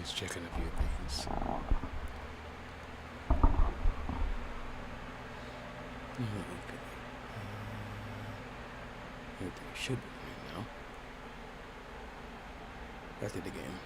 Just checking a few things. Okay. Everything should be running now. Back to the game.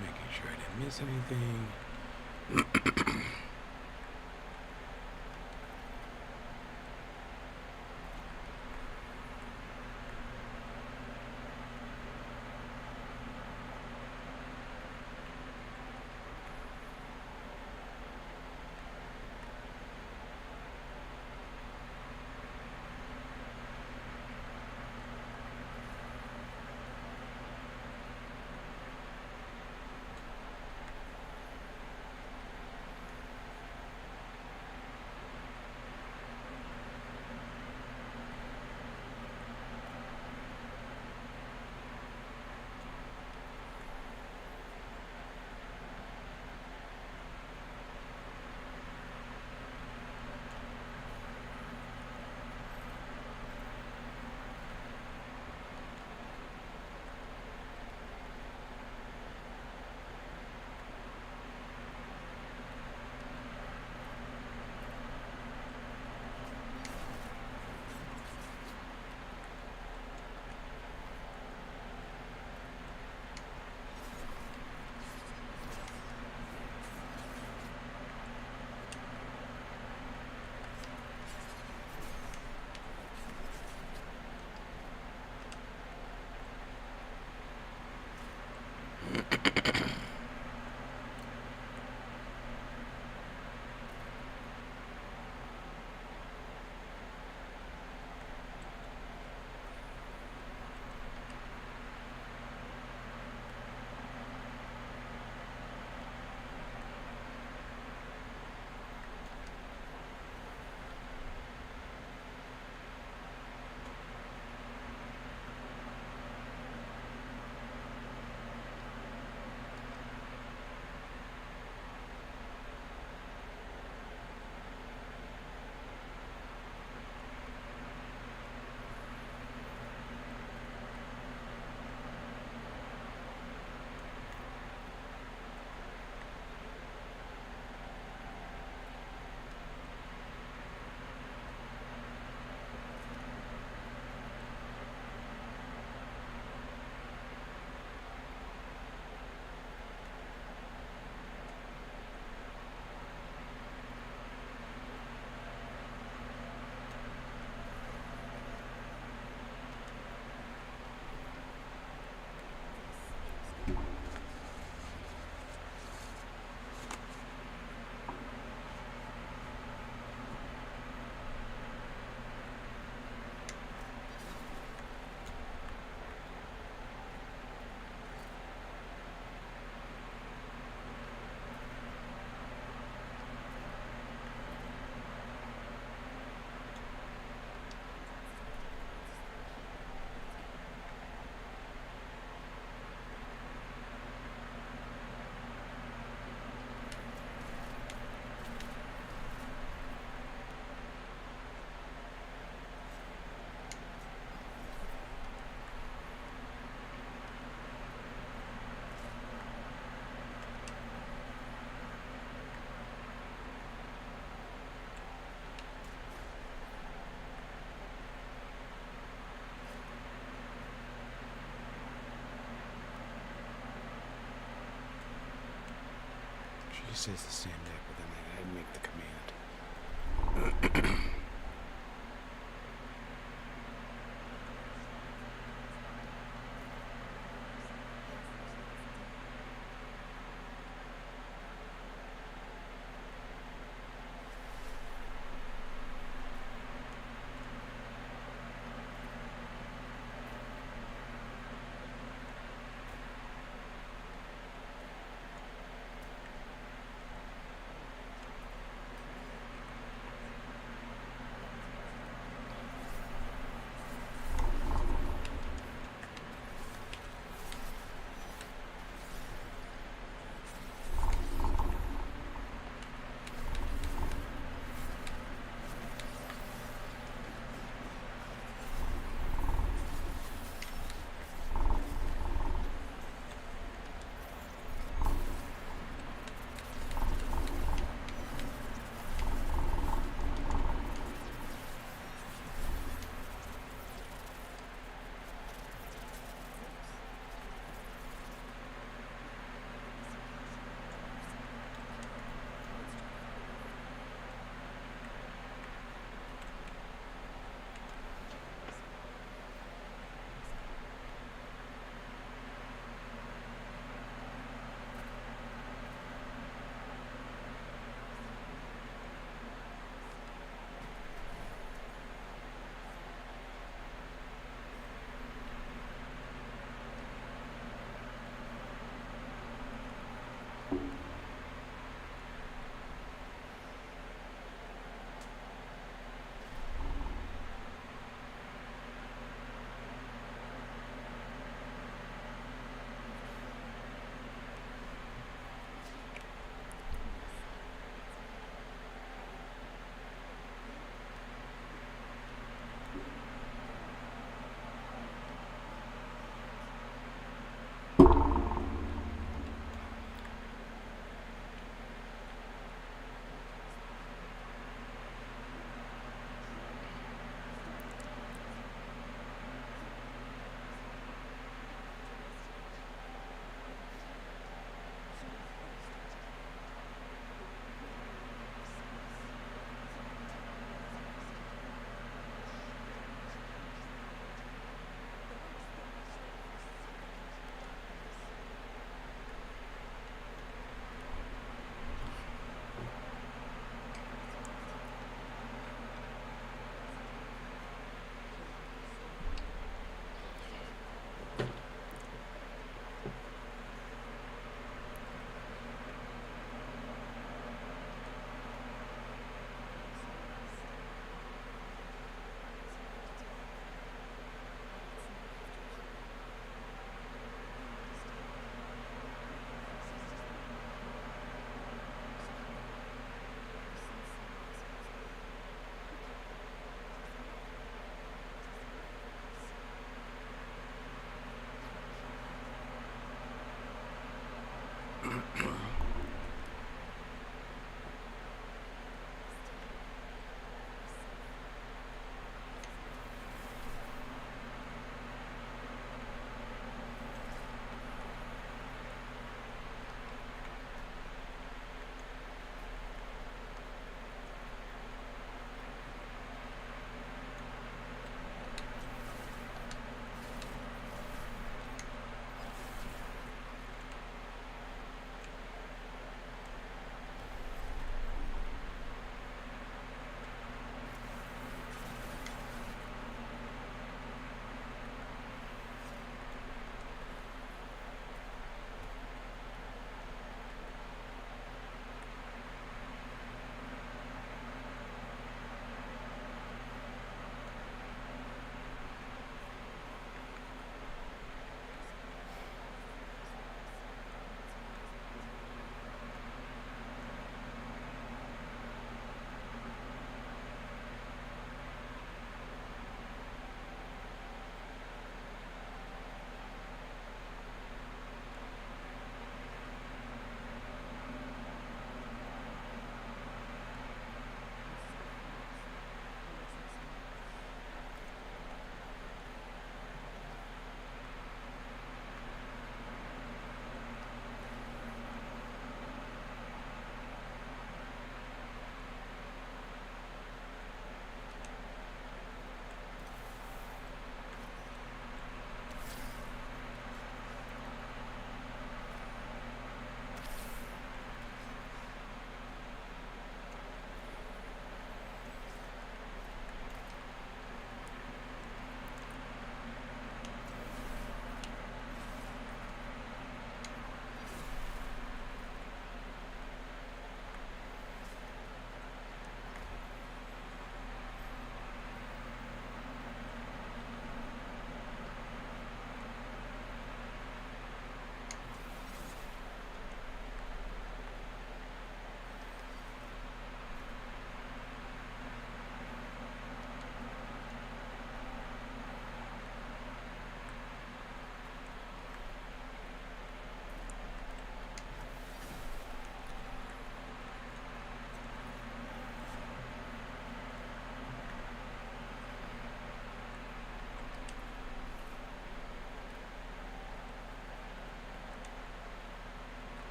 Making sure I didn't miss anything. says the same deck, but then I'd make the command.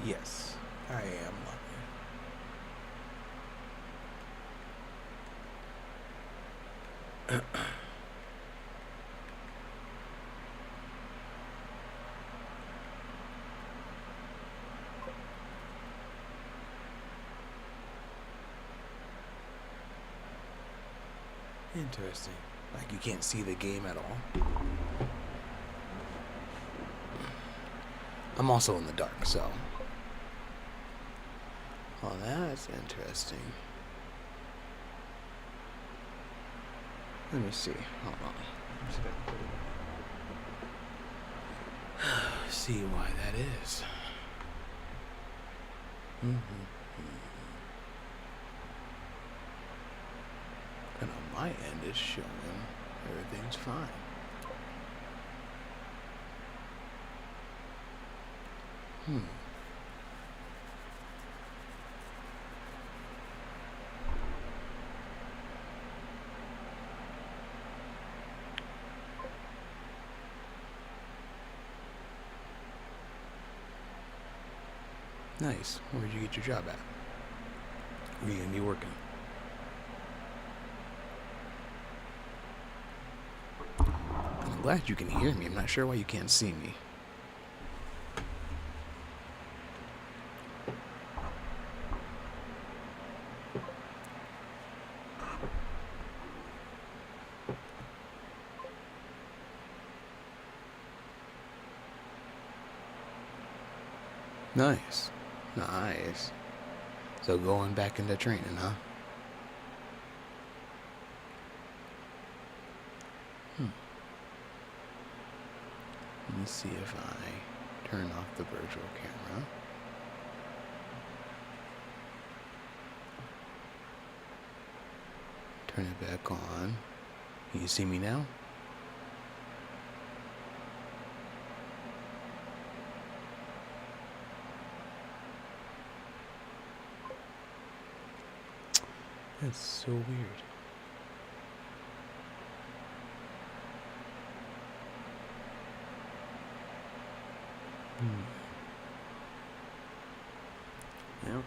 Yes, I am lucky. Interesting. Like you can't see the game at all. I'm also in the dark, so. Oh, that's interesting. Let me see. Hold on. See why that is. And on my end, it's showing everything's fine. Nice. Where'd you get your job at? Where are you gonna be working? I'm glad you can hear me. I'm not sure why you can't see me. Nice. Nice. So going back into training, huh? Let me see if I turn off the virtual camera. Turn it back on. Can you see me now? That's so weird. Yeah.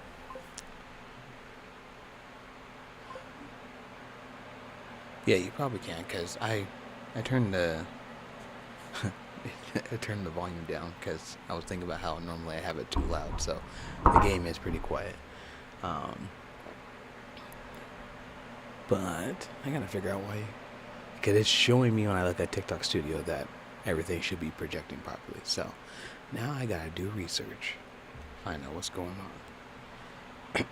Yeah, you probably can, because I turned the I turned the volume down because I was thinking about how normally I have it too loud, so the game is pretty quiet. But I gotta figure out why, because it's showing me when I look at TikTok Studio that everything should be projecting properly. So now I gotta do research, find out what's going on.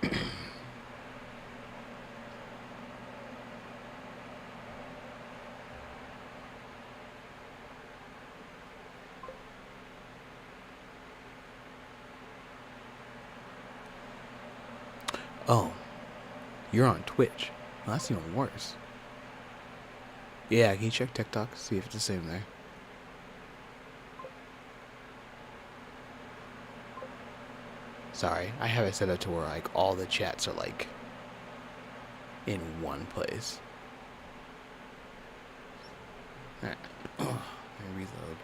Oh, you're on Twitch. Well, that's even worse. Yeah, can you check TikTok? See if it's the same there. Sorry, I have it set up to where like all the chats are like in one place. Alright. Let me reload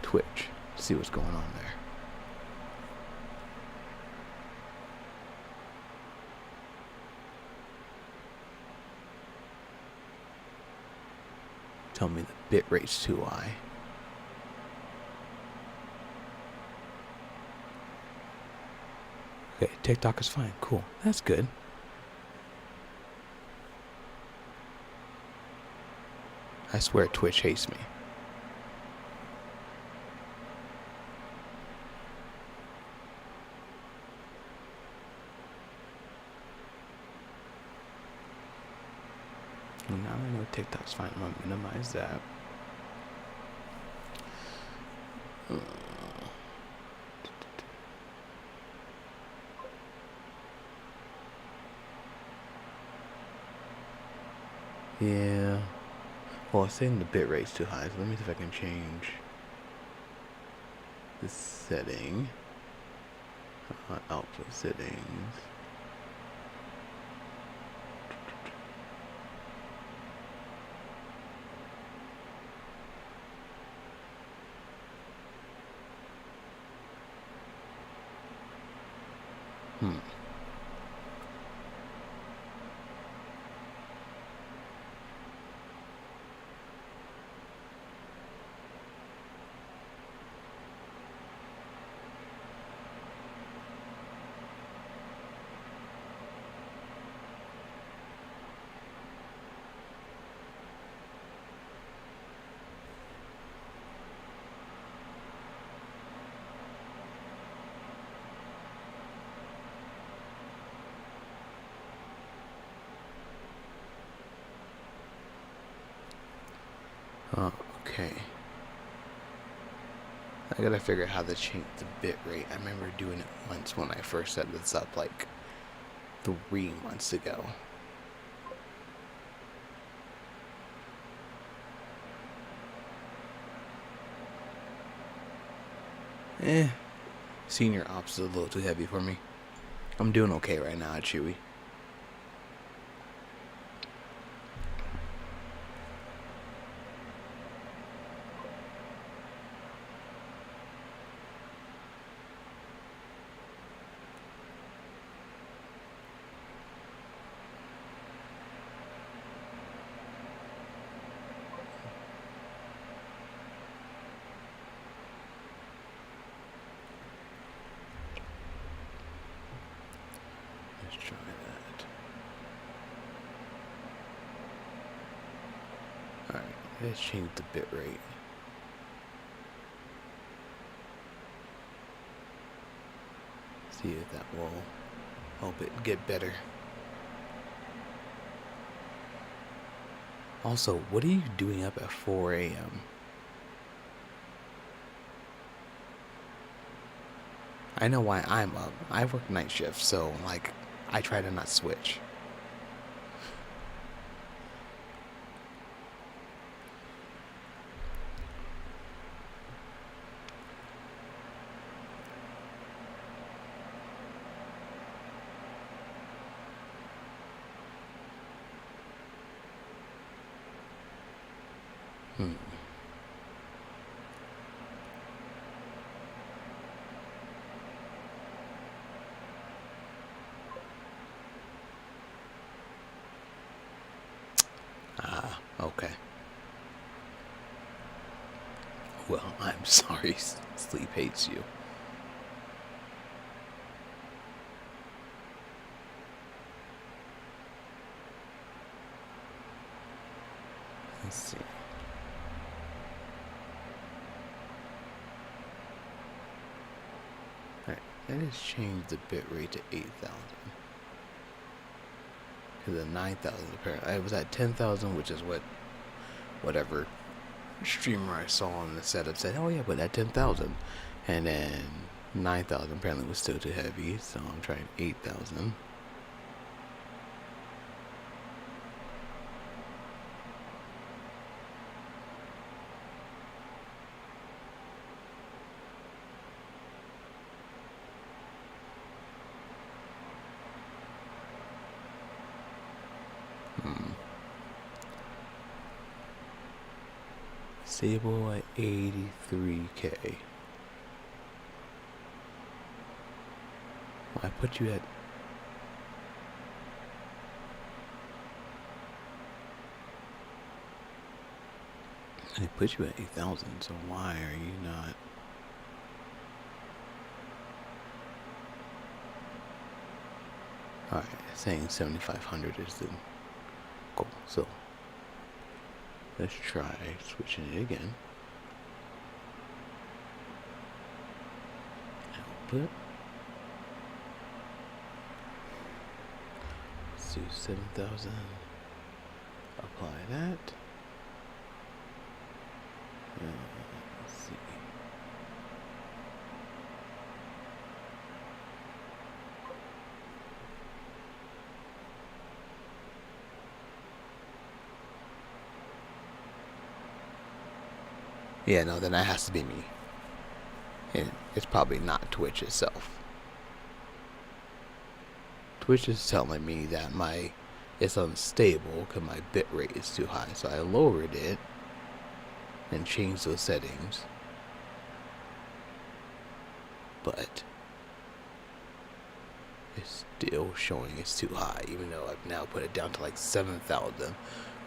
Twitch. See what's going on there. Tell me the bit rate's too high. Okay, TikTok is fine. Cool. That's good. I swear Twitch hates me. Now I know TikTok's fine. I'm gonna minimize that. Yeah. Well, it's saying the bit rate's too high, so let me see if I can change the setting. Output settings. Oh, okay. I gotta figure out how to change the bit rate. I remember doing it once when I first set this up, like 3 months ago. Senior ops is a little too heavy for me. I'm doing okay right now at Chewy. Let's try that. Alright, let's change the bit rate. See if that will help it get better. Also, what are you doing up at 4 a.m.? I know why I'm up. I work night shift, so like I try to not switch. Okay. Well, I'm sorry, sleep hates you. Let's see. Alright, that has changed the bit rate to 8,000. To the 9,000 apparently. I was at 10,000, which is whatever streamer I saw on the setup said, oh yeah, but at 10,000. And then 9,000 apparently was still too heavy, so I'm trying 8,000. Stable at 83K. Well, I put you at... I put you at 8,000, so why are you not... Alright, saying 7,500 is the goal, so let's try switching it again. Output. Let's do 7,000. Apply that. Let's see. Yeah, no, then that has to be me. And it's probably not Twitch itself. Twitch is telling me that it's unstable because my bit rate is too high. So I lowered it and changed those settings. But it's still showing it's too high, even though I've now put it down to like 7,000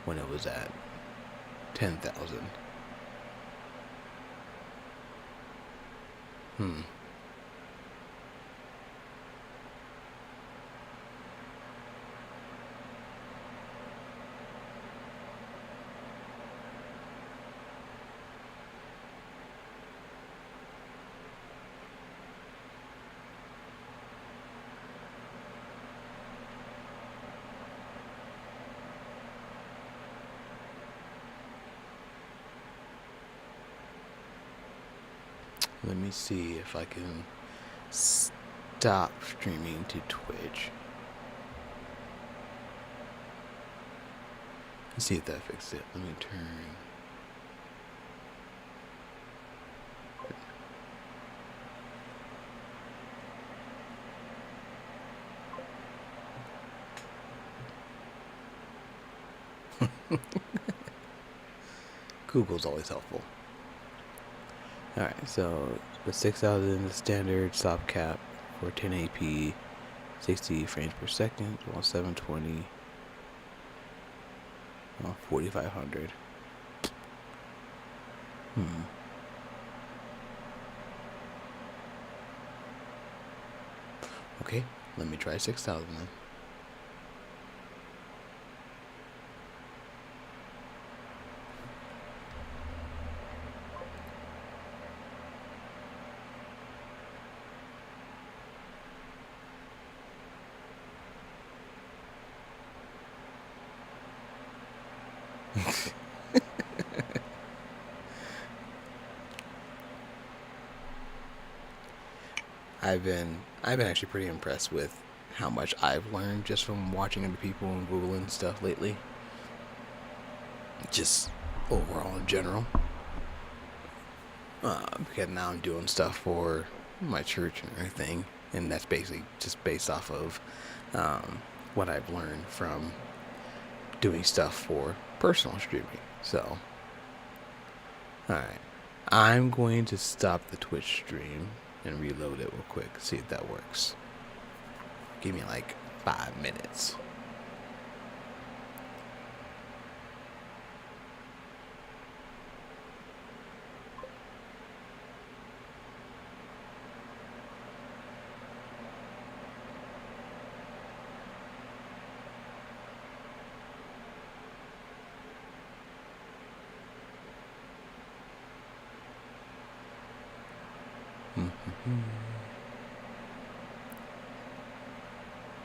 when it was at 10,000. Let me see if I can stop streaming to Twitch. Let's see if that fixed it. Let me turn. Google's always helpful. Alright, so with 6,000 the standard stop cap for 1080p, 60 frames per second, 720, 4,500. Okay, let me try 6,000 then. I've been actually pretty impressed with how much I've learned just from watching other people and Googling stuff lately. Just overall in general. Because now I'm doing stuff for my church and everything, and that's basically just based off of what I've learned from doing stuff for personal streaming. So, alright. I'm going to stop the Twitch stream and reload it real quick, see if that works. Give me like 5 minutes.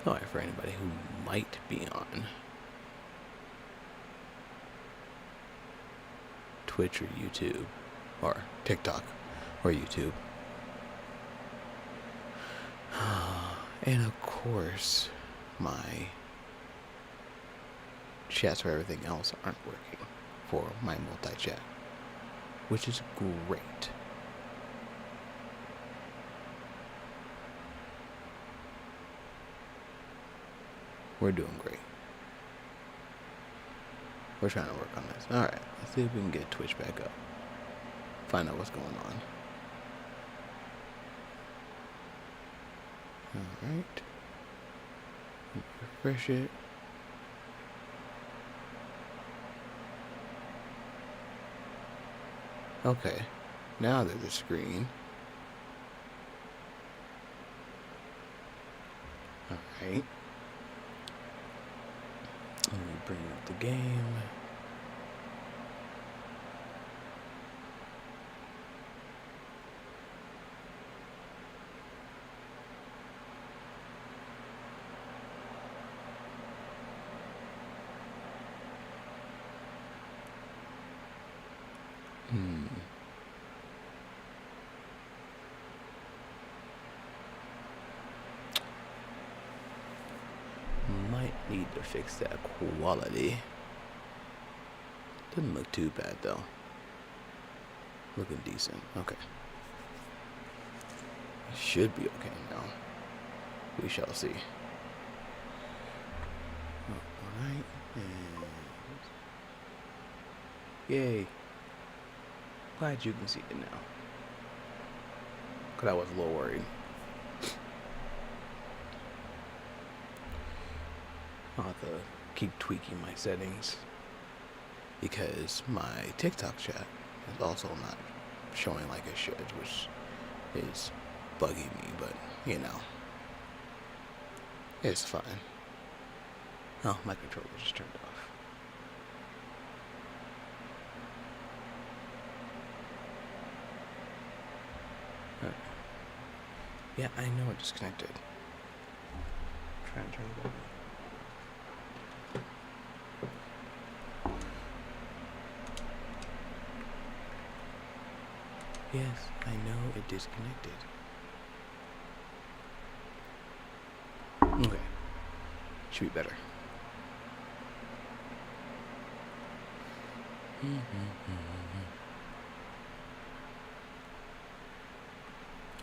Alright, for anybody who might be on Twitch or YouTube, or TikTok, or YouTube. And of course, my chats for everything else aren't working for my multi-chat, which is great. We're doing great. We're trying to work on this. Alright, let's see if we can get Twitch back up. Find out what's going on. Alright. Refresh it. Okay. Now there's a screen. Alright. Let me bring up the game. Might need to fix that quality. Doesn't look too bad though. Looking decent. Okay. Should be okay now. We shall see. Alright. And yay. Glad you can see it now. Cause I was a little worried. I'll have to keep tweaking my settings because my TikTok chat is also not showing like it should, which is bugging me, but you know, it's fine. Oh, my controller just turned off. Right. Yeah, I know it disconnected. Try and turn it on. Yes, I know it disconnected. Okay. Should be better.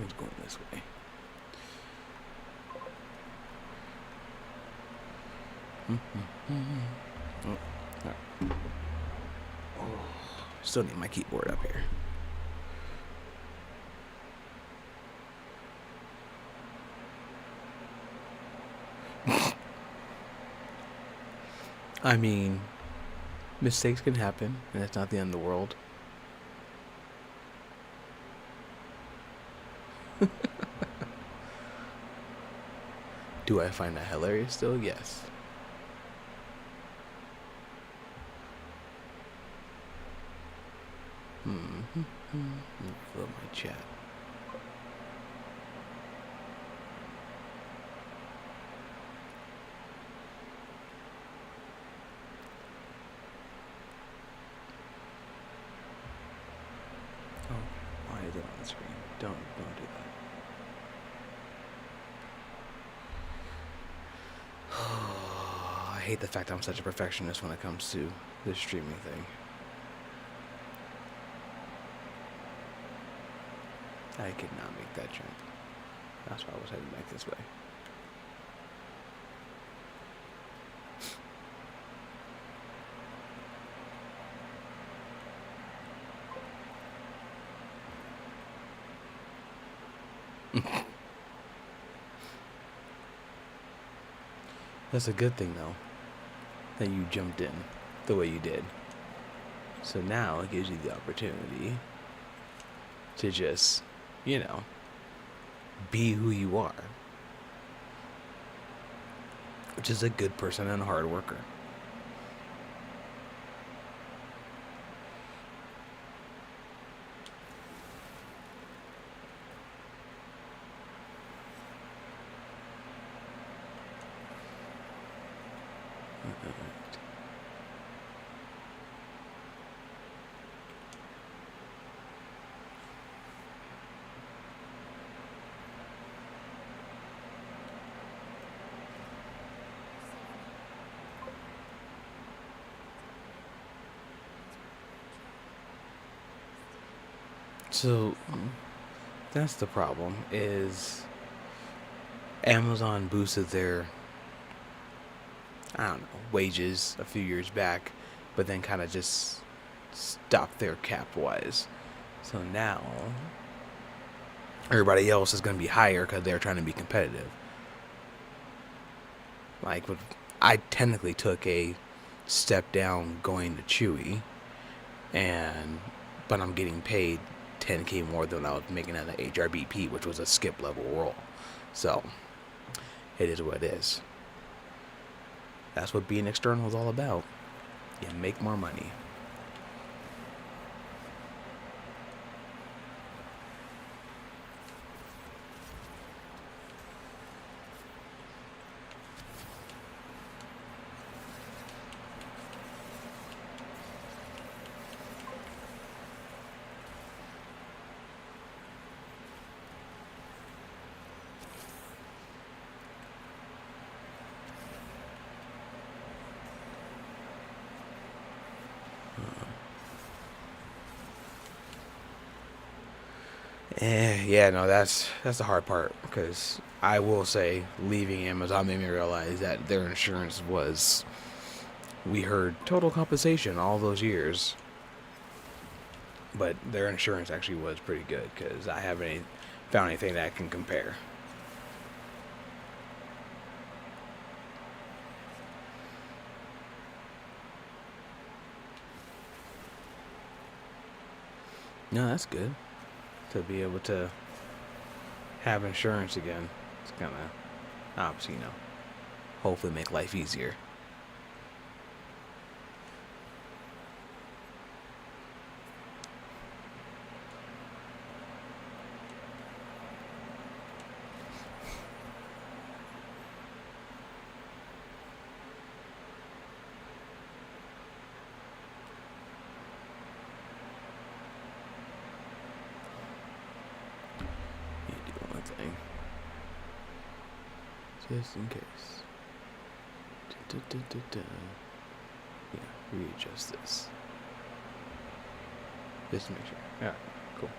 It's going this way. Oh, all right. Oh, still need my keyboard up here. I mean, mistakes can happen, and it's not the end of the world. Do I find that hilarious still? Yes. Fill my chat. Oh, why is it on the screen? Don't do that. I hate the fact I'm such a perfectionist when it comes to this streaming thing. I could not make that jump. That's why I was heading back this way. That's a good thing though, that you jumped in the way you did. So now it gives you the opportunity to just, you know, be who you are, which is a good person and a hard worker. So that's the problem, is Amazon boosted their, I don't know, wages a few years back, but then kind of just stopped their cap wise. So now everybody else is going to be higher because they're trying to be competitive. Like, I technically took a step down going to Chewy, but I'm getting paid 10K more than I was making at the HRBP, which was a skip level role. So it is what it is. That's what being external is all about. You make more money. Yeah, no, that's the hard part, because I will say leaving Amazon made me realize that their insurance was, we heard total compensation all those years, but their insurance actually was pretty good, because I haven't found anything that can compare. No, that's good to be able to have insurance again. It's kind of, obviously, hopefully make life easier. Thing. Just in case. Yeah, readjust this. Just to make sure. Yeah, cool.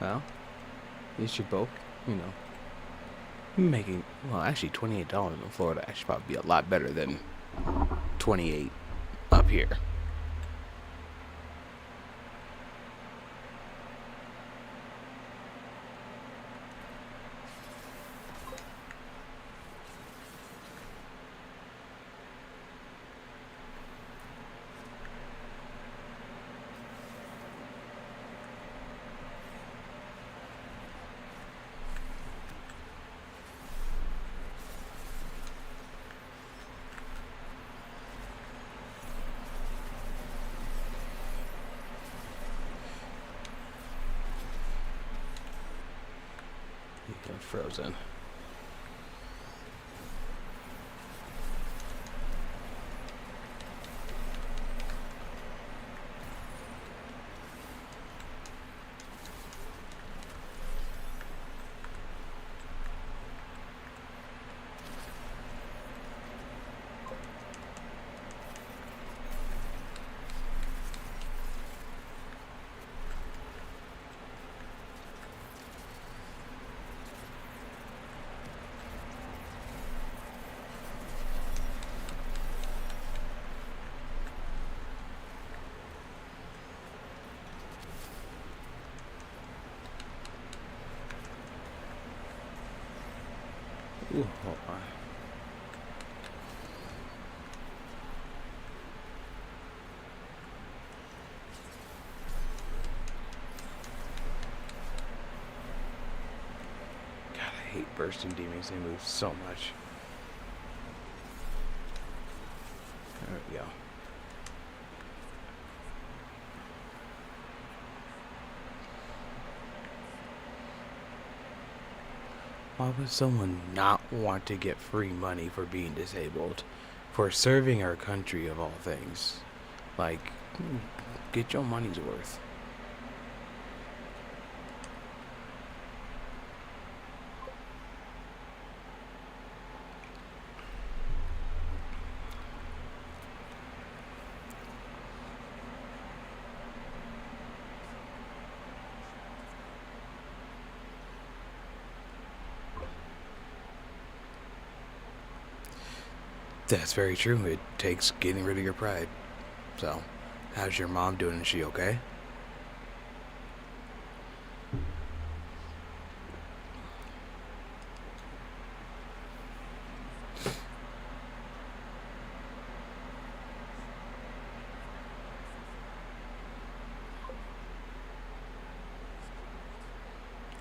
Well, you should both, making, well, actually $28 in Florida actually probably be a lot better than 28 up here. Frozen. Ooh, hold on. God, I hate bursting demons. They move so much. There we go. Why would someone not want to get free money for being disabled? for serving our country of all things. Like, get your money's worth. That's very true. It takes getting rid of your pride. So, how's your mom doing? Is she okay?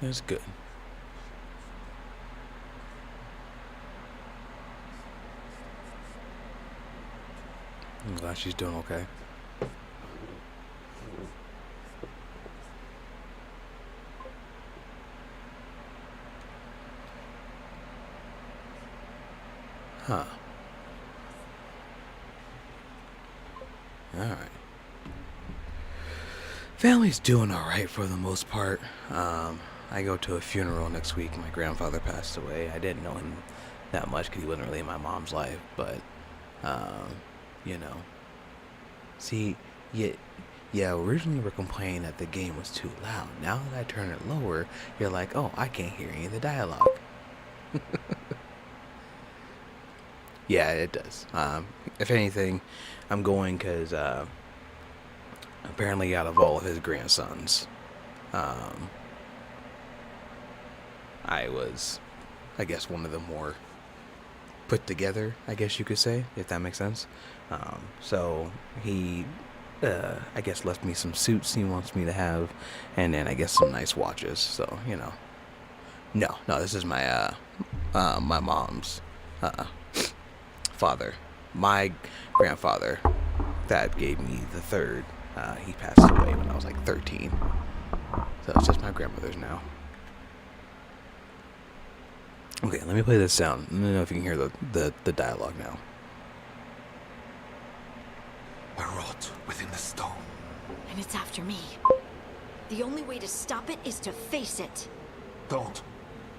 That's good. I'm glad she's doing okay. Huh. Alright. Family's doing alright for the most part. I go to a funeral next week. My grandfather passed away. I didn't know him that much because he wasn't really in my mom's life, but, you know. See, originally we were complaining that the game was too loud. Now that I turn it lower, you're like, oh, I can't hear any of the dialogue. Yeah, it does. If anything, I'm going because apparently out of all of his grandsons, I was, I guess, one of the more put together, I guess you could say, if that makes sense. So he, I guess, left me some suits he wants me to have, and then I guess some nice watches. So, you know, no, this is my my mom's father, my grandfather, that gave me the third. He passed away when I was like 13, so it's just my grandmother's now. Okay, let me play this sound. Let me know if you can hear the dialogue now. A rot within the stone. And it's after me. The only way to stop it is to face it. Don't.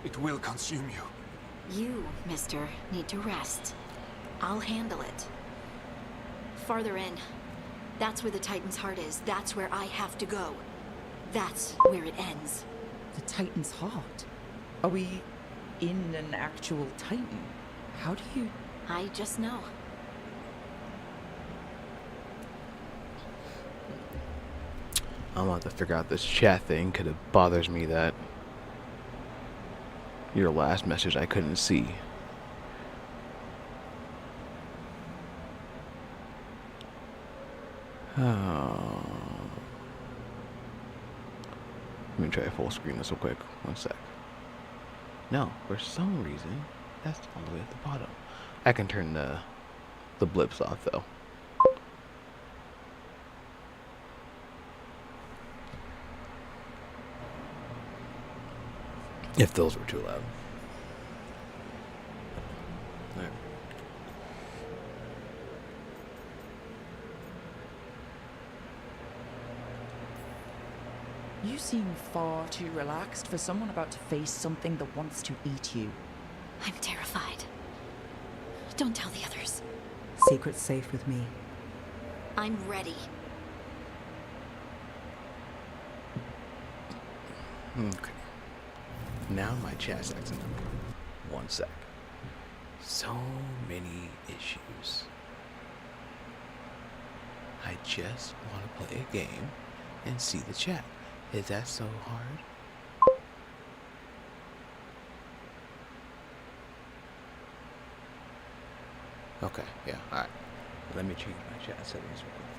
It will consume you. You, mister, need to rest. I'll handle it. Farther in. That's where the Titan's heart is. That's where I have to go. That's where it ends. The Titan's heart? Are we in an actual Titan? How do you... I just know. I'm about to figure out this chat thing because it bothers me that your last message I couldn't see. Oh. Let me try full screen this real quick. One sec. No, for some reason, that's all the way at the bottom. I can turn the blips off though. If those were too loud. There. You seem far too relaxed for someone about to face something that wants to eat you. I'm terrified. Don't tell the others. Secret's safe with me. I'm ready. Okay. Now my chat's acting up. One sec. So many issues. I just want to play a game and see the chat. Is that so hard? Okay, yeah, alright. Let me change my chat settings real quick.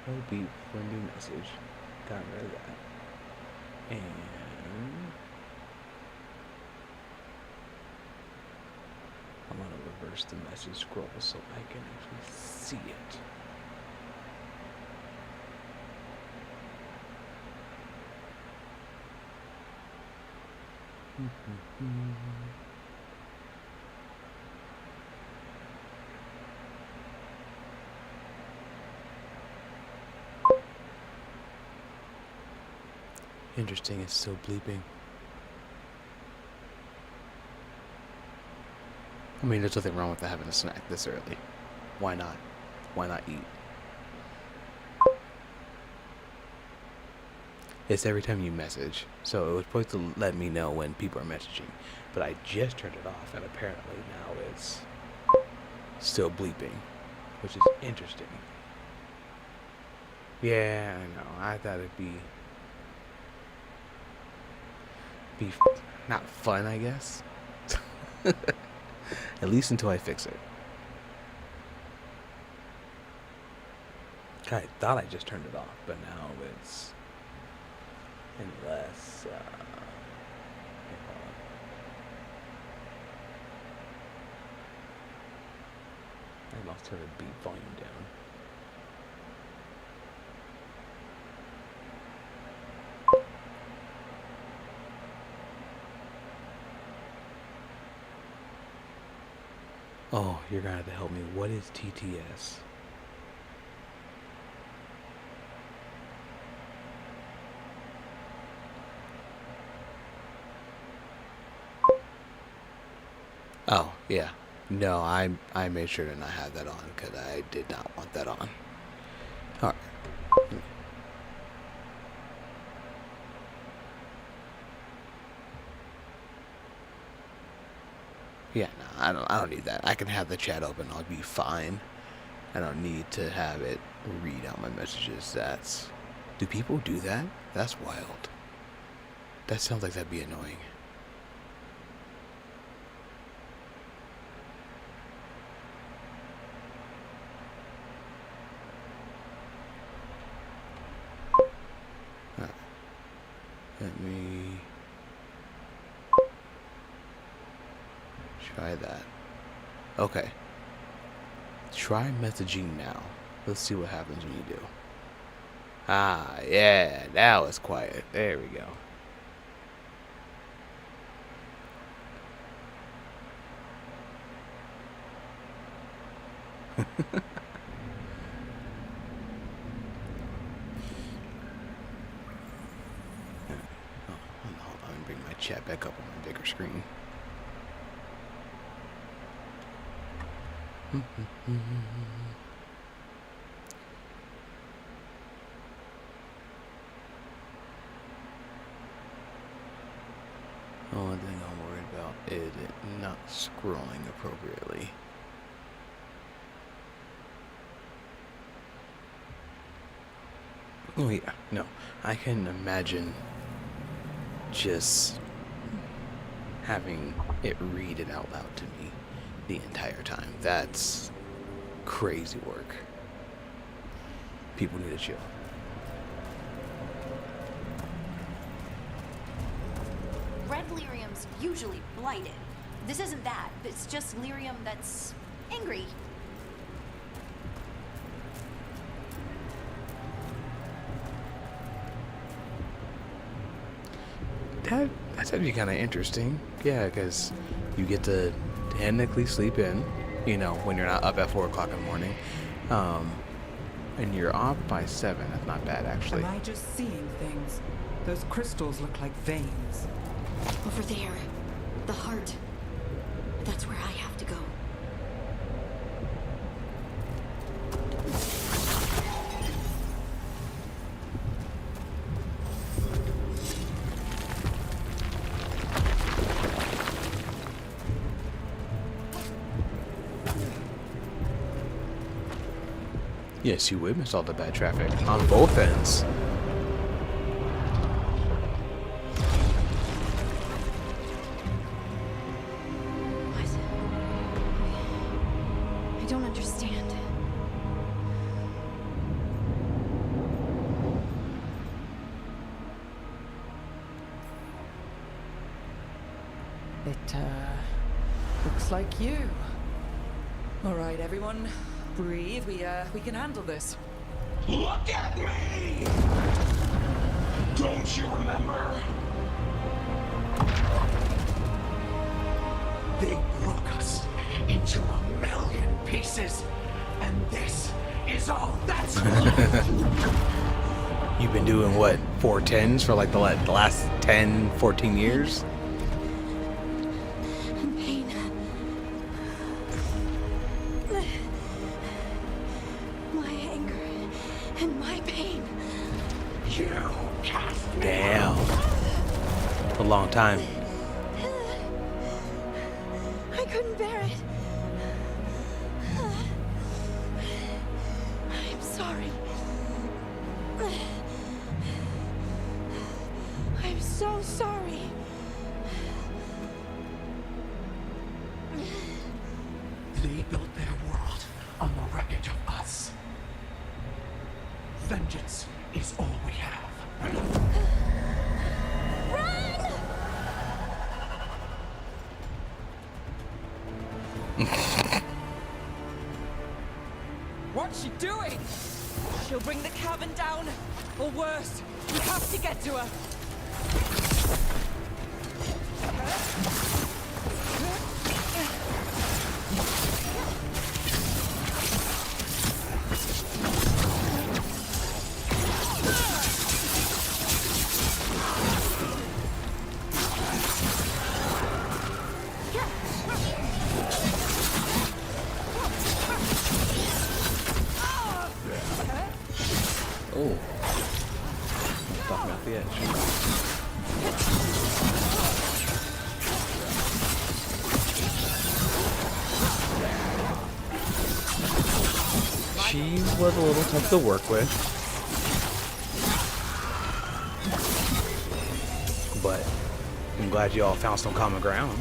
No beep for a new message. Got rid of that. And I'm gonna reverse the message scroll so I can actually see it. Interesting, it's still bleeping. I mean, there's nothing wrong with having a snack this early. Why not? Why not eat? It's every time you message. So it was supposed to let me know when people are messaging. But I just turned it off, and apparently now it's still bleeping, which is interesting. Yeah, I know. I thought it'd be not fun, I guess. At least until I fix it. I thought I just turned it off, but now it's unless hold on. I must turn the beat volume down. Oh, you're gonna have to help me. What is TTS? Oh, yeah. No, I made sure to not have that on because I did not want that on. All right. Yeah, no, I don't need that. I can have the chat open. I'll be fine. I don't need to have it read out my messages. Do people do that? That's wild. That sounds like that'd be annoying. Let me try that. Okay. Try messaging now. Let's see what happens when you do. Ah, yeah, now it's quiet. There we go. Hold on, bring my chat back up on my bigger screen. The only thing I'm worried about is it not scrolling appropriately. Oh yeah, no, I can imagine just having it read it out loud to me the entire time. That's crazy work. People need to chill. Red lyrium's usually blighted. This isn't that. It's just lyrium that's angry. That's actually kind of interesting. Yeah, because you get to technically sleep in, when you're not up at 4 o'clock in the morning. And you're off by 7. That's not bad, actually. Am I just seeing things? Those crystals look like veins. Over there. The heart. That's where I have to go. Yes, you witnessed all the bad traffic on both ends. What? I don't understand. It, looks like you. All right, everyone. Breathe. We can handle this. Look at me! Don't you remember? They broke us into a million pieces, and this is all that's left. You've been doing what, 410s for like the last 10, 14 years? Pain. My anger and my pain. You cast me. Damn. A long time. I couldn't bear it. I'm sorry. I'm so sorry. They built their world on the wreckage of us. Vengeance is all we have. Run! What's she doing? She'll bring the cabin down, or worse, we have to get to her. Oh. Stop me off the edge. She was a little tough to work with. But I'm glad you all found some common ground.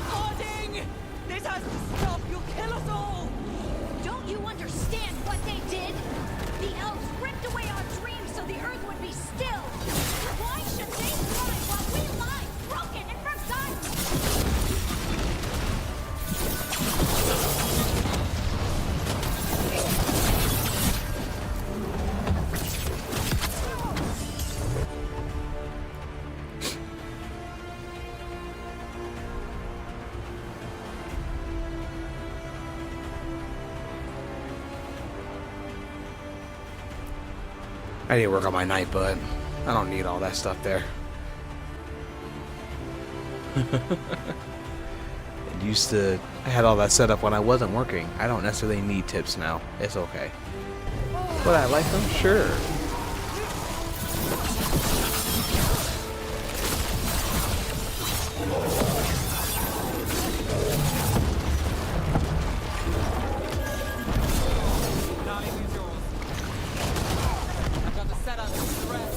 Harding! This has to stop! You'll kill us all! Don't you understand what they did? The elves ripped away our dreams so the earth would be still. Why should they thrive while we lie, broken and forgotten? I need to work on my night, but I don't need all that stuff there. I had all that set up when I wasn't working. I don't necessarily need tips now. It's okay. Would I like them? Sure. Now it is yours. I've got the setup to the rest.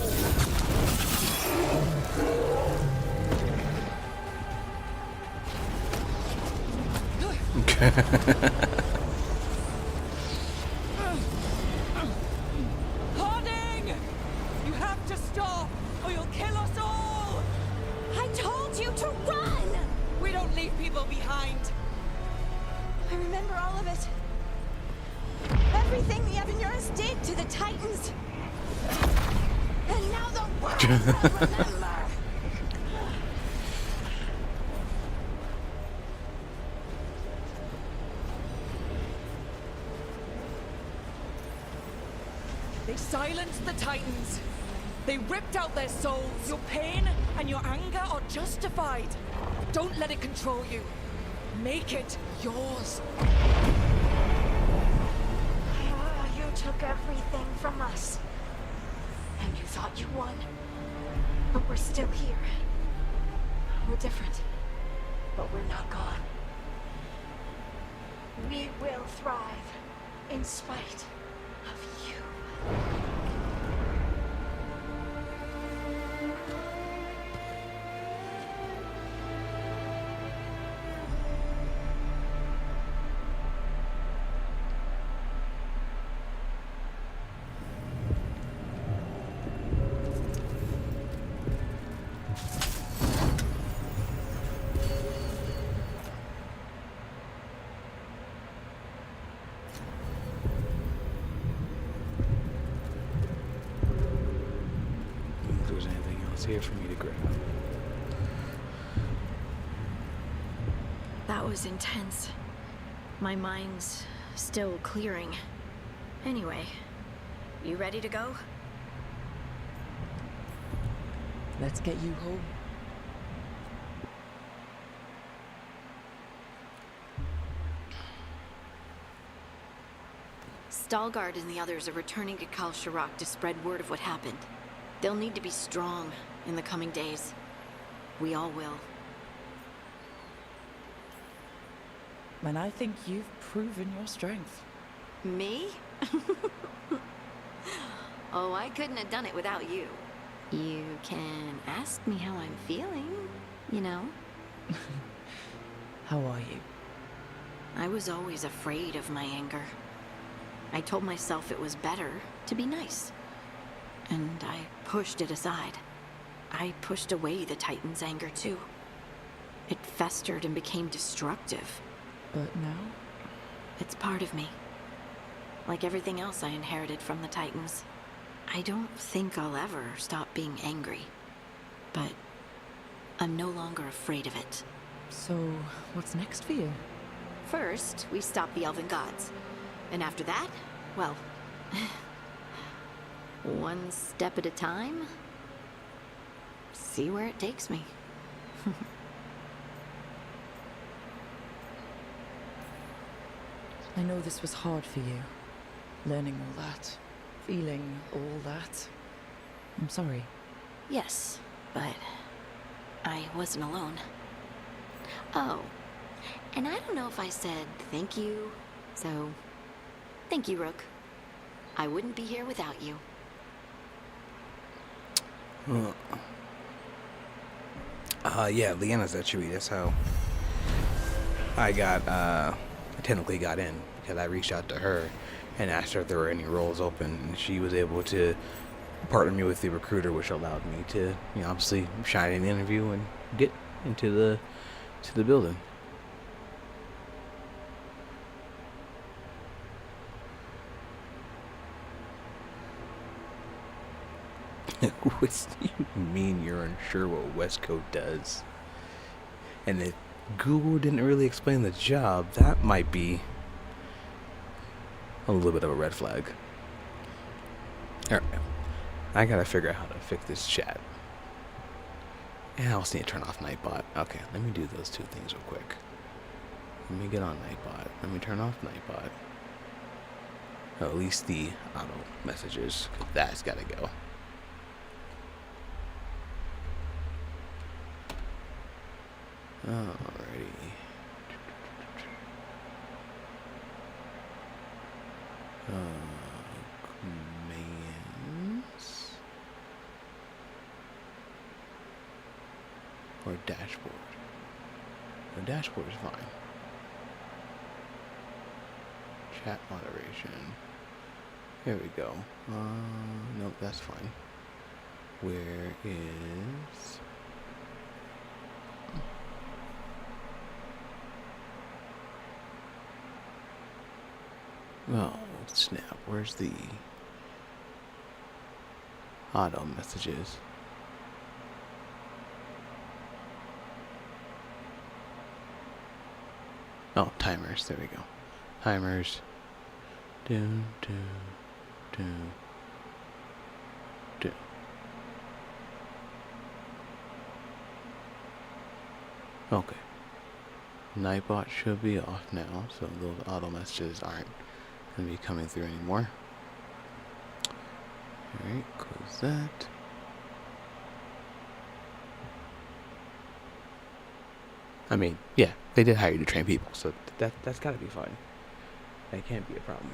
Harding! You have to stop, or you'll kill us all! I told you to run! We don't leave people behind. I remember all of it. Everything the Avenurans did to the Titans. And now the world will remember. They silenced the Titans. They ripped out their souls. Your pain and your anger are justified. Don't let it control you. Make it yours. You took everything from us. And you thought you won. But we're still here. We're different. But we're not gone. We will thrive in spite of you. If there's anything else here for me to grab. That was intense. My mind's still clearing. Anyway, you ready to go? Let's get you home. Veilguard and the others are returning to Kal Shirak to spread word of what happened. They'll need to be strong in the coming days. We all will. And I think you've proven your strength. Me? Oh, I couldn't have done it without you. You can ask me how I'm feeling, you know? How are you? I was always afraid of my anger. I told myself it was better to be nice. And I pushed it aside. I pushed away the Titan's anger too. It festered and became destructive. But now? It's part of me. Like everything else I inherited from the Titans. I don't think I'll ever stop being angry. But I'm no longer afraid of it. So, what's next for you? First, we stop the Elven Gods. And after that, well, one step at a time. See where it takes me. I know this was hard for you. Learning all that. Feeling all that. I'm sorry. Yes, but I wasn't alone. Oh, and I don't know if I said thank you, so thank you, Rook. I wouldn't be here without you. Yeah, Leanna's that Chewie. That's how I technically got in, because I reached out to her and asked her if there were any roles open, and she was able to partner me with the recruiter, which allowed me to, obviously shine in the interview and get into the building. What do you mean you're unsure what Westcoast does? And if Google didn't really explain the job, that might be a little bit of a red flag. Alright, I gotta figure out how to fix this chat. And I also need to turn off Nightbot. Okay, let me do those two things real quick. Let me get on Nightbot. Let me turn off Nightbot. Or at least the auto messages, 'cause that's gotta go. Alrighty. Commands or dashboard. The dashboard is fine. Chat moderation. Here we go. Nope, that's fine. Where is... Oh, snap. Where's the auto messages? Oh, timers. There we go. Timers. Do. Okay. Nightbot should be off now, so those auto messages aren't going to be coming through anymore. Alright, close that. I mean, yeah, they did hire you to train people, so that's got to be fine. That can't be a problem.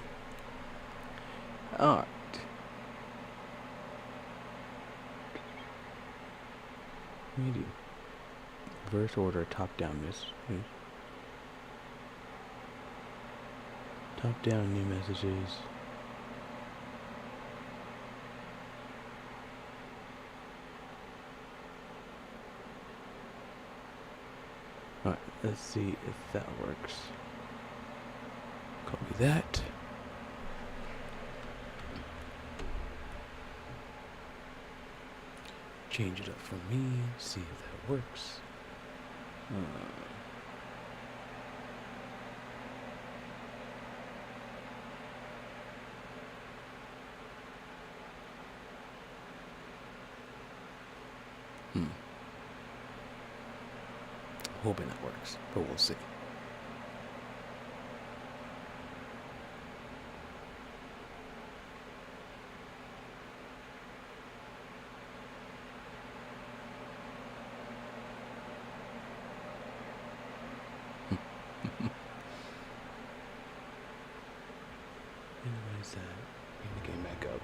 Alright. What do you do? Reverse order, top down, miss. Top down, new messages. Alright, let's see if that works. Copy that. Change it up for me, see if that works. hoping that works, but we'll see. What is that? Bring the game back up.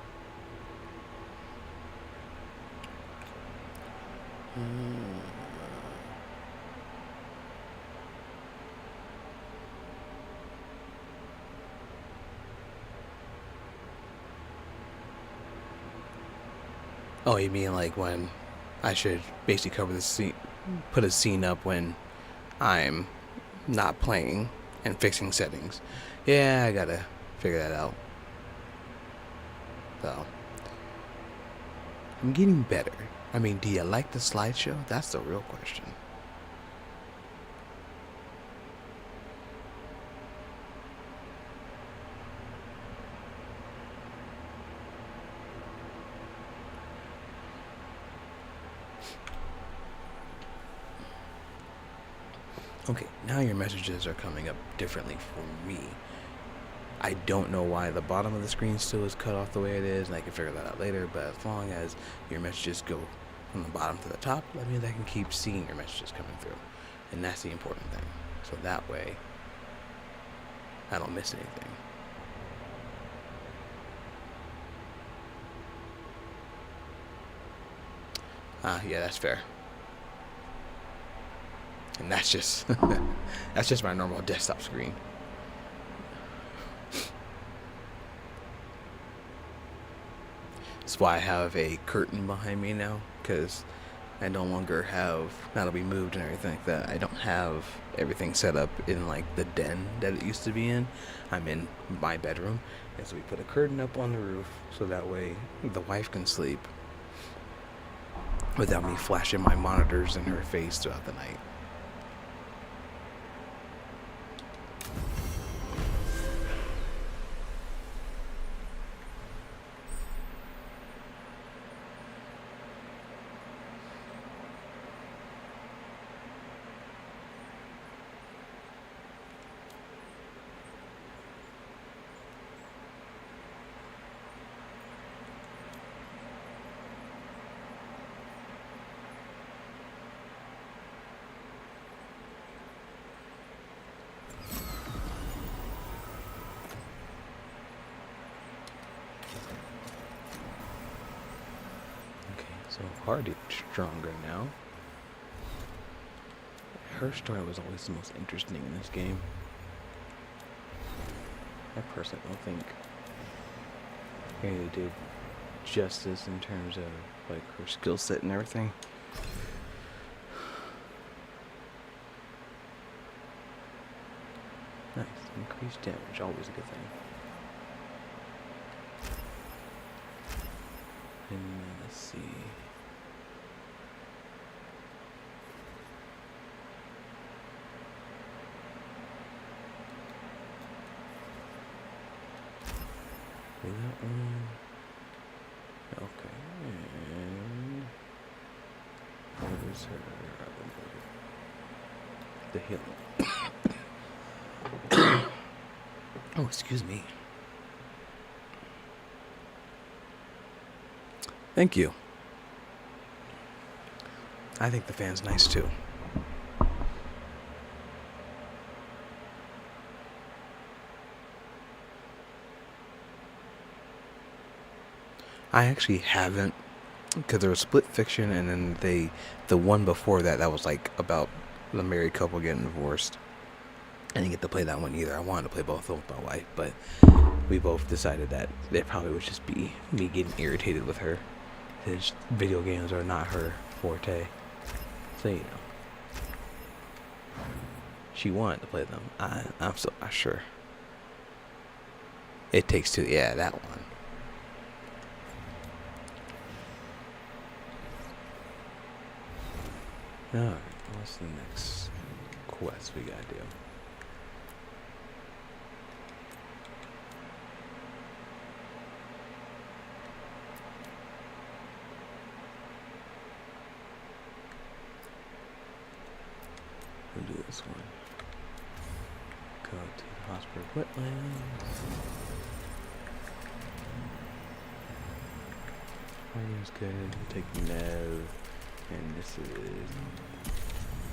Oh, you mean like when I should basically cover the scene, put a scene up when I'm not playing and fixing settings? Yeah, I gotta figure that out. So, I'm getting better. I mean, do you like the slideshow? That's the real question. Okay, now your messages are coming up differently for me. I don't know why the bottom of the screen still is cut off the way it is, and I can figure that out later, but as long as your messages go from the bottom to the top, that means I can keep seeing your messages coming through. And that's the important thing. So that way, I don't miss anything. Yeah, that's fair. And that's just that's just my normal desktop screen. That's why I have a curtain behind me now, because I no longer have, that'll be moved and everything like that. I don't have everything set up in like the den that it used to be in. I'm in my bedroom, and so we put a curtain up on the roof so that way the wife can sleep without me flashing my monitors in her face throughout the night. So Hardy's stronger now. Her story was always the most interesting in this game. I personally don't think they did justice in terms of like her skill set and everything. Nice, increased damage, always a good thing. And let's see. Is that one? Okay. And what is her the healing? Oh, excuse me. Thank you. I think the fan's nice too. I actually haven't, because there was Split Fiction, and then the one before that was like about the married couple getting divorced. I didn't get to play that one either. I wanted to play both of them with my wife, but we both decided that it probably would just be me getting irritated with her. Because video games are not her forte. So, you know. She wanted to play them. I'm still not sure. It Takes Two. Yeah, that one. Alright, what's the next quest we gotta do? this one? Go to the hospital wetlands. Fire's good. Take Nev. And this is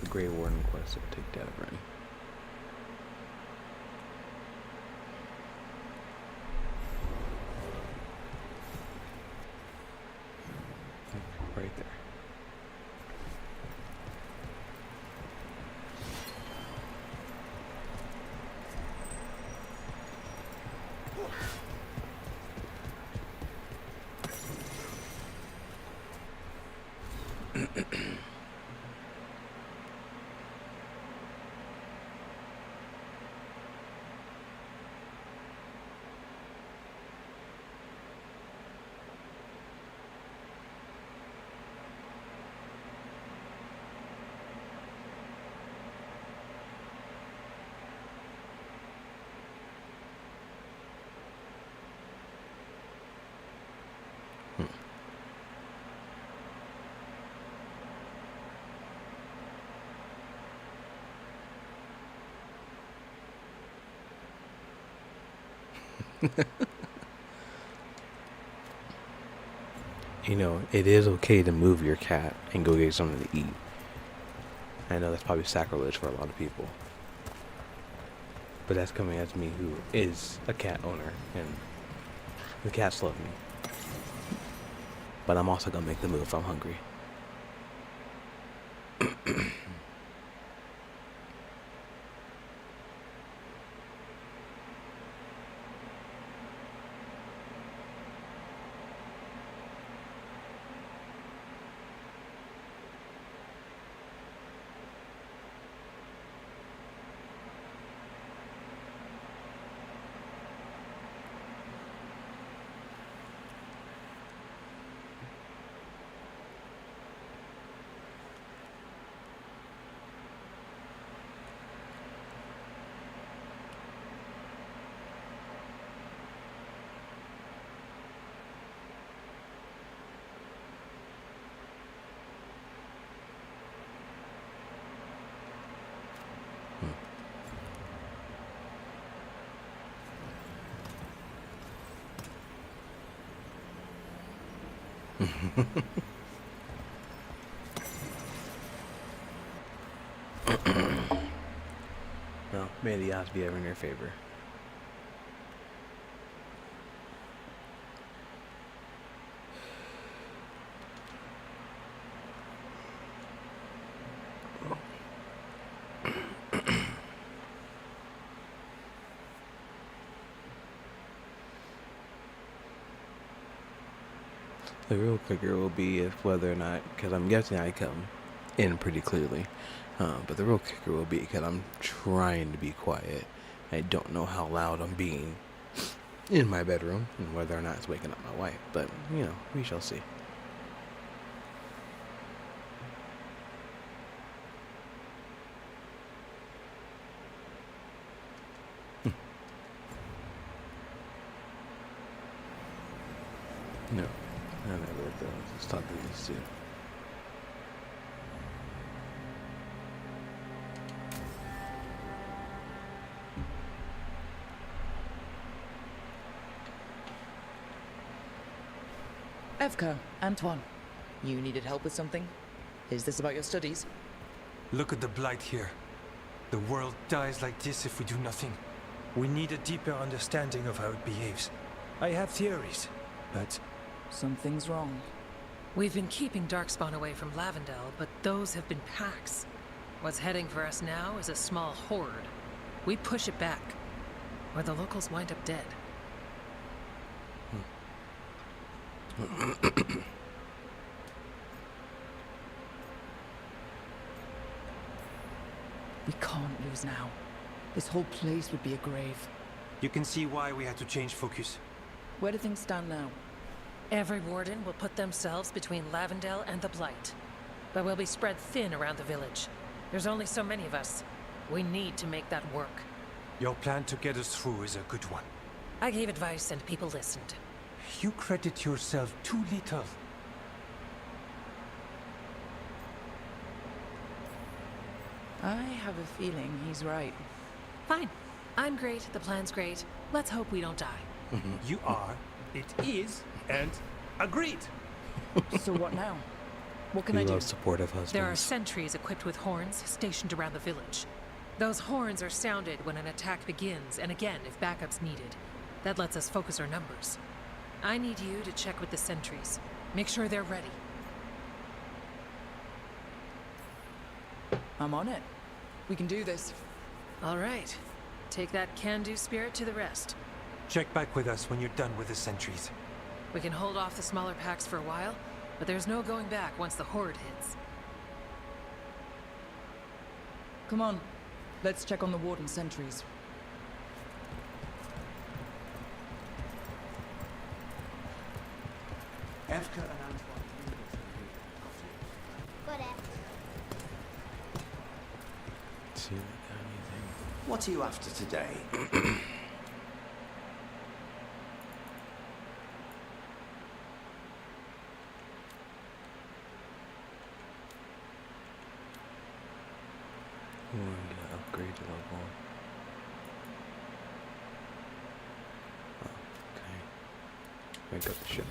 the Grey Warden quest, so take that already. Right there. You know, it is okay to move your cat and go get something to eat. I know that's probably sacrilege for a lot of people. But that's coming as me who is a cat owner, and the cats love me. But I'm also gonna make the move if I'm hungry. Well, may the odds be ever in your favor. The real kicker will be if whether or not, because I'm guessing I come in pretty clearly, but the real kicker will be because I'm trying to be quiet. I don't know how loud I'm being in my bedroom and whether or not it's waking up my wife, but, you know, we shall see. No. I never let those. Let's talk to these two. Evka, Antoine, you needed help with something? Is this about your studies? Look at the blight here. The world dies like this if we do nothing. We need a deeper understanding of how it behaves. I have theories, but Something's wrong. We've been keeping Darkspawn away from Lavendel, but those have been packs. What's heading for us now is a small horde. We push it back, or the locals wind up dead. We can't lose now. This whole place would be a grave. you can see why we had to change focus. Where do things stand now? Every warden will put themselves between Lavendel and the Blight. But we'll be spread thin around the village. There's only so many of us. We need to make that work. Your plan to get us through is a good one. I gave advice and people listened. You credit yourself too little. I have a feeling he's right. Fine. I'm great, the plan's great. Let's hope we don't die. You are, it is, and agreed. So what now? What can We I do? love supportive husbands. There are sentries equipped with horns stationed around the village. Those horns are sounded when an attack begins, and again if backup's needed. That lets us focus our numbers. I need you to check with the sentries. Make sure they're ready. I'm on it. We can do this. All right. Take that can-do spirit to the rest. Check back with us when you're done with the sentries. We can hold off the smaller packs for a while, but there's no going back once the horde hits. Come on. Let's check on the warden sentries. Evka and Antoine. Got it. See if they got anything. What are you after today? We want to get upgrade to level. Oh, okay. Make up the ship.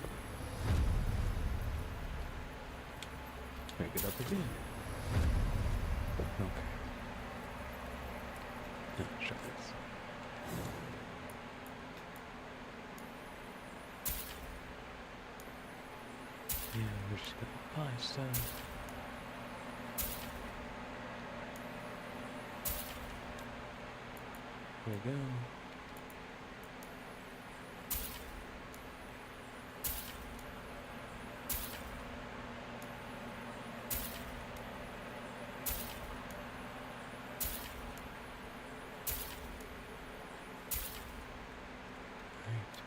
Make it up again. Okay. Now, try this. Yeah, we're just gonna buy stuff. There we go. Right.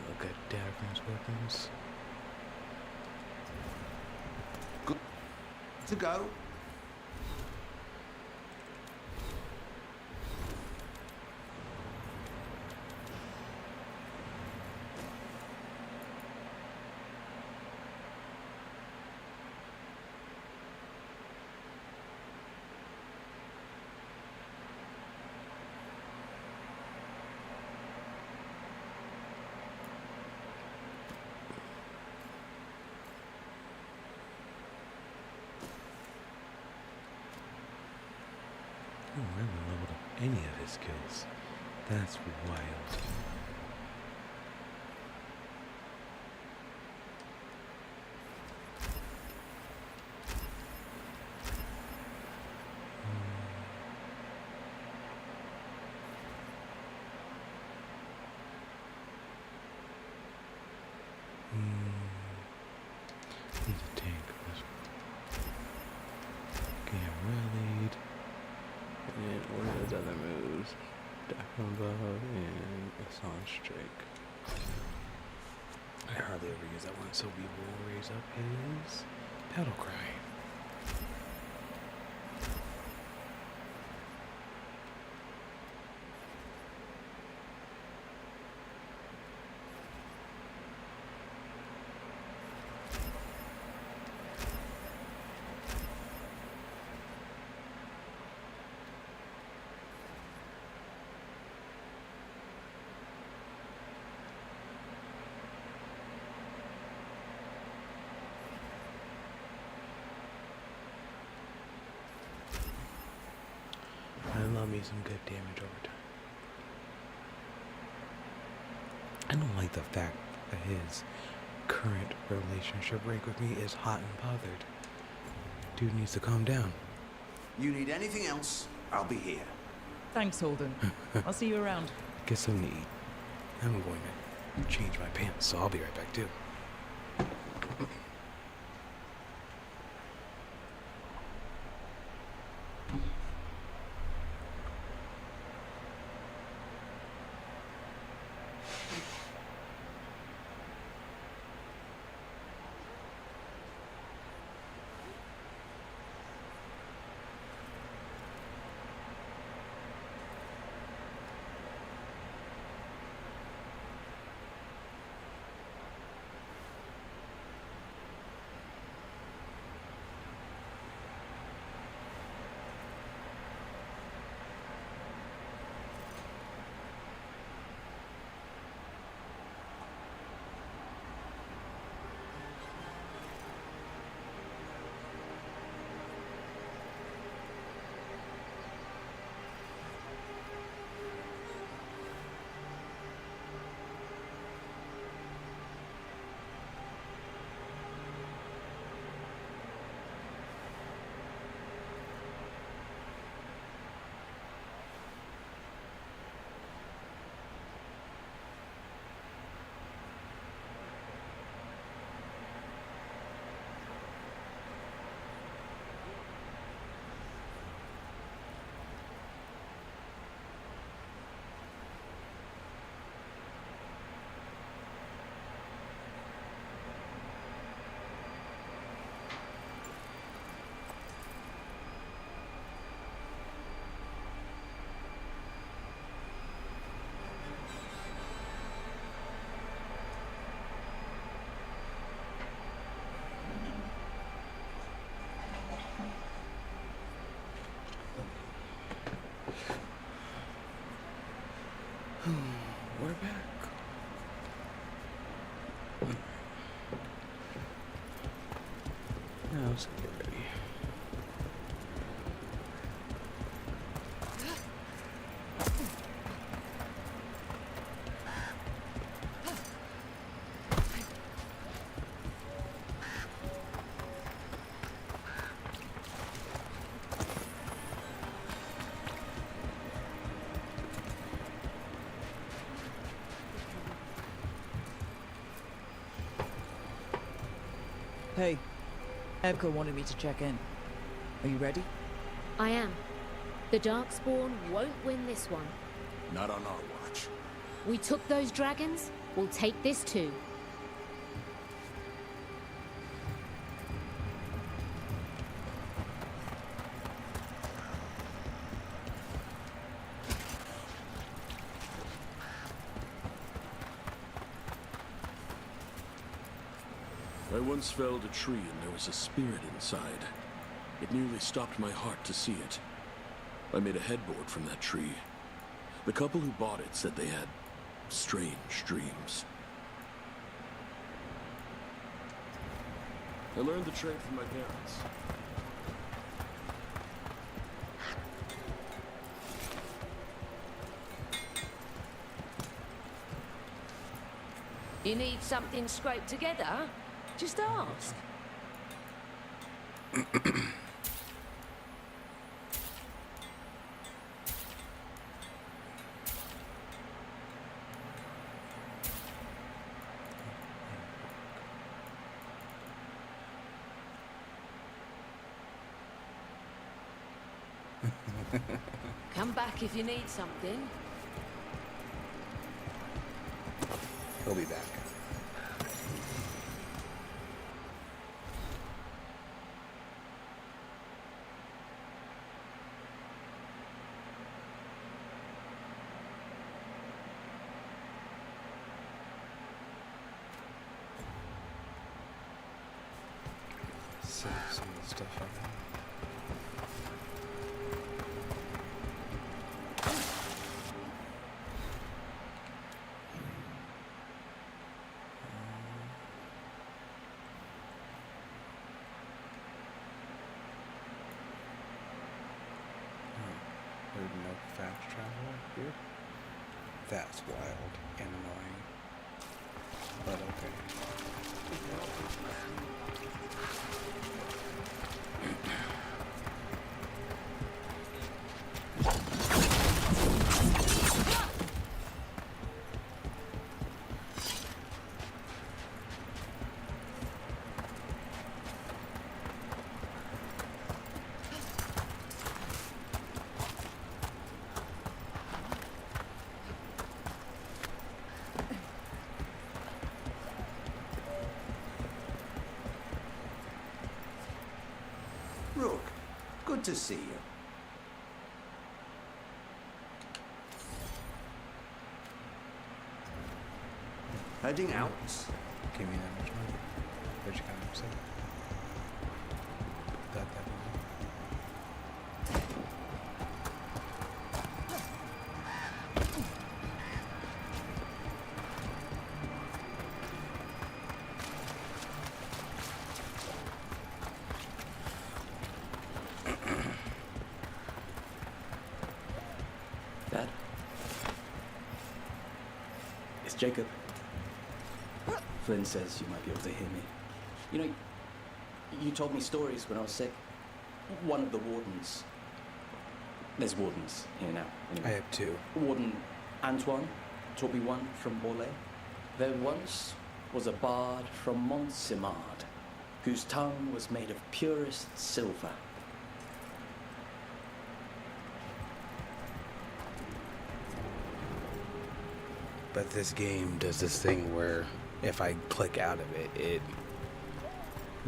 Look at Davron's weapons. Good to go. Oh, I haven't leveled up any of his skills. That's wild. He's a tank. Okay, I'm rallied. And what are those other moves? Duck from above and Assange Strike. I hardly ever use that one, so we will raise up his Battle Cry. I love me some good damage over time. I don't like the fact that his current relationship rank with me is hot and bothered. Dude needs to calm down. You need anything else, I'll be here. Thanks, Holden. I'll see you around. Get something to eat. I'm going to change my pants, so I'll be right back too. Hey, Evka wanted me to check in. Are you ready? I am. The Darkspawn won't win this one. Not on our watch. We took those dragons, we'll take this too. I once felled a tree and there was a spirit inside. It nearly stopped my heart to see it. I made a headboard from that tree. The couple who bought it said they had strange dreams. I learned the trade from my parents. You need something scraped together? Just ask. Come back if you need something. He'll be back. Save some of the stuff I got. There's no fast travel here. That's wild and annoying. But okay. Rook, good to see you. Heading out? Give me that much money. Where'd you got him say? That money. Dad? It's Jacob. Flynn says you might be able to hear me. You know, you told me stories when I was sick. One of the wardens... There's wardens here now. Anyway. I have two. Warden Antoine taught me one from Orlais. There once was a bard from Montsimard, whose tongue was made of purest silver. But this game does this thing where if I click out of it, it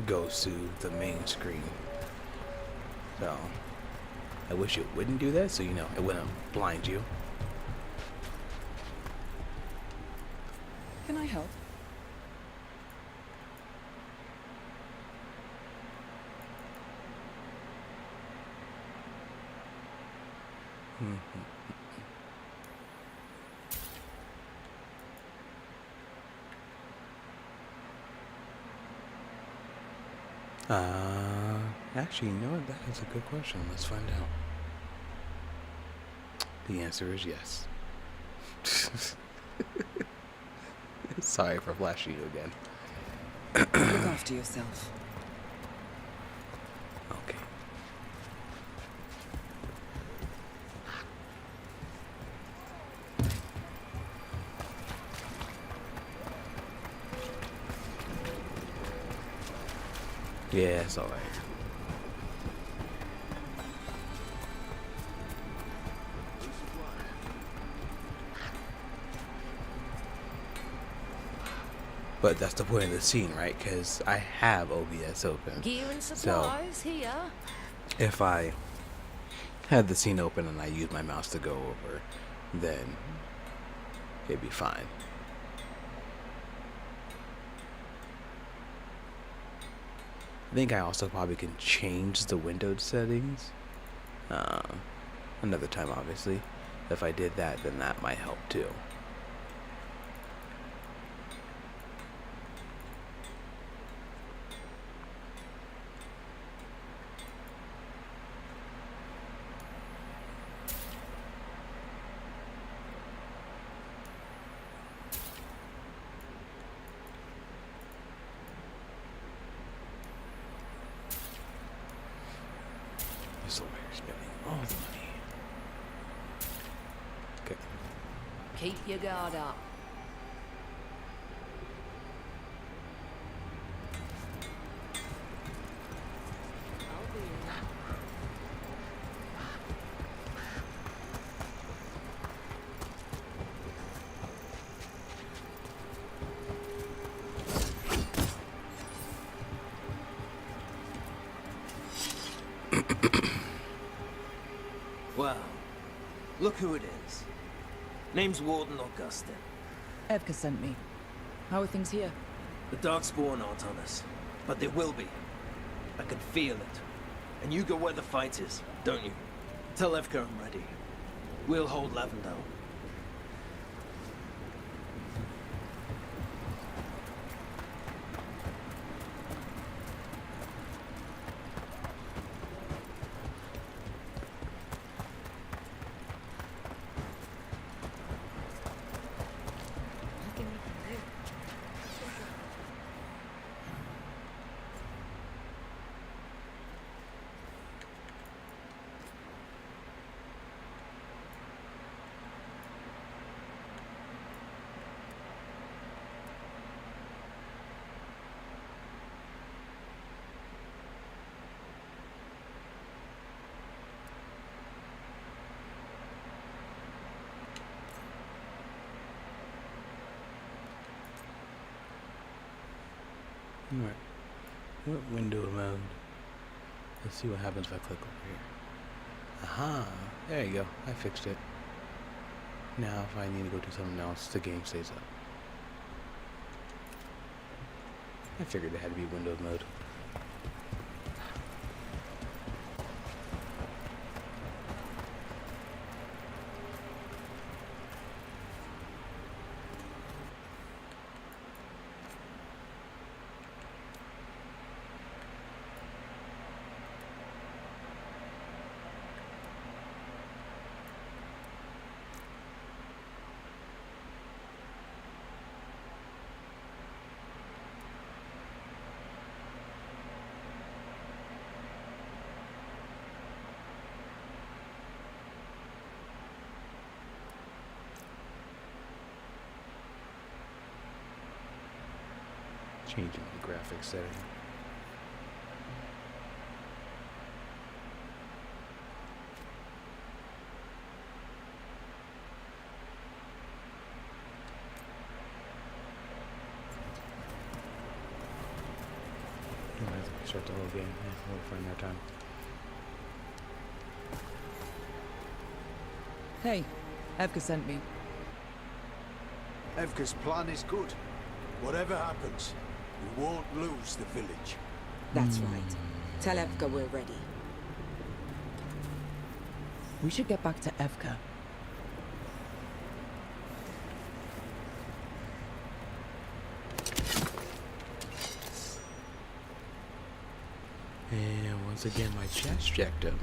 goes to the main screen. So I wish it wouldn't do that, so you know, it wouldn't blind you. Can I help? Actually, you know what? That is a good question. Let's find out. The answer is yes. Sorry for flashing you again. Look after yourself. Okay. Yeah, it's alright. But that's the point of the scene, right? Because I have OBS open. Gear and supplies here. If I had the scene open and I use my mouse to go over, then it'd be fine. I think I also probably can change the windowed settings. Another time, obviously. If I did that, then that might help too. So we're spending all the money. Okay. Keep your guard up. I'll be in. Wow. Look who it is. Name's Warden Augustin. Evka sent me. How are things here? The Darkspawn aren't on us, but they will be. I can feel it. And you go where the fight is, don't you? Tell Evka I'm ready. We'll hold Lavendale. Alright. What window mode? Let's see what happens if I click over here. Aha! There you go. I fixed it. Now if I need to go do something else, the game stays up. I figured it had to be window mode. Changing the graphics setting. I might have to restart the whole game. Yeah, we'll find more time. Hey, Evka sent me. Evka's plan is good. Whatever happens, we won't lose the village. That's right. Tell Evka we're ready. We should get back to Evka. And once again, my chest checked him.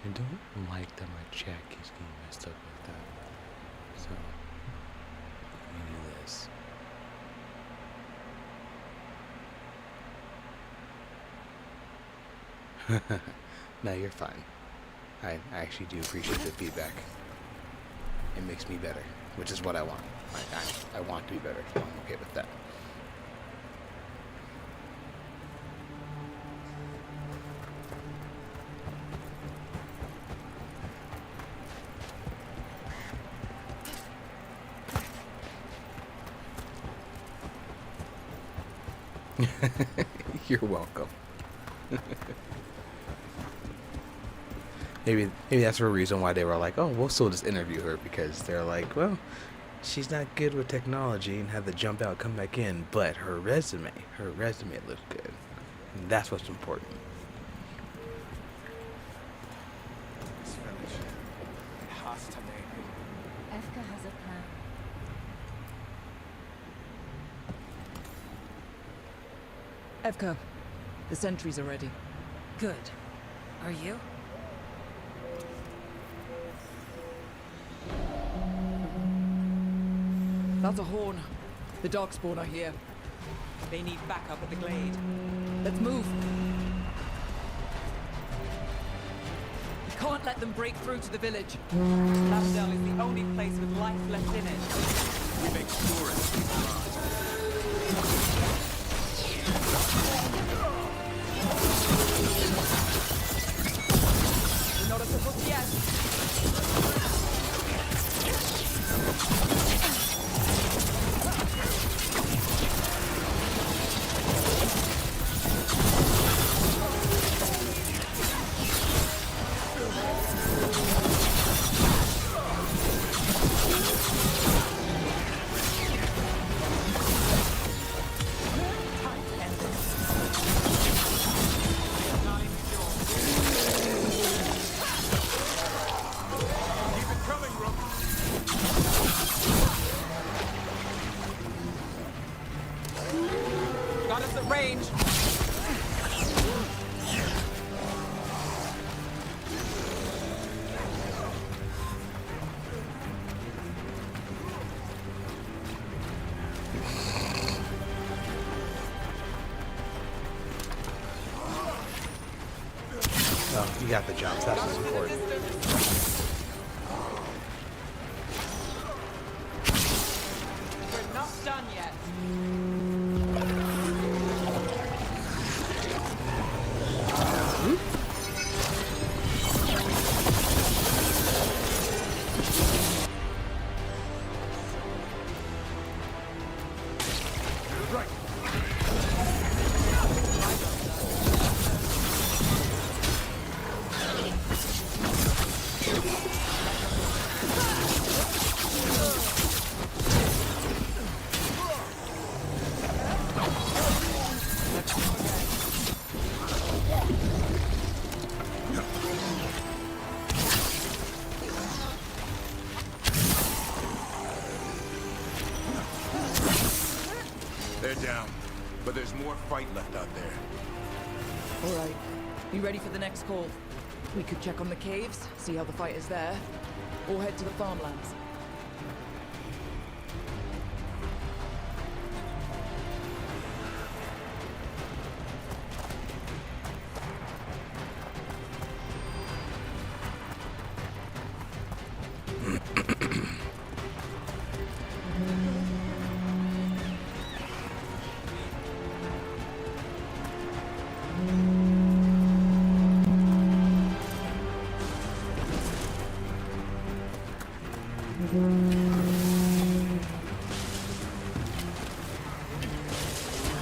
I don't like that my chat keeps getting messed up like that. So, let me do this. No, you're fine. I actually do appreciate the feedback. it makes me better, which is what I want. I want to be better, so I'm okay with that. You're welcome. maybe that's the reason why they were like, oh, we'll still just interview her, because they're like, well, she's not good with technology and had to jump out, come back in, but her resume looks good. And that's what's important. This village, it has to name it. Efka has a plan. Evka, the sentries are ready. Good. Are you? That's a horn. The Darkspawn are here. They need backup at the glade. Let's move. Can't let them break through to the village. Lavendel is the only place with life left in it. We make sure it's alive. We're not at the hook yet. Got us at range. Oh, you got the jumps. That's what's important. We're not done yet. They're down, but there's more fight left out there. All right. Be ready for the next call. We could check on the caves, see how the fight is there, or head to the farmlands.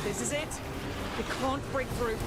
This is it. They can't break through.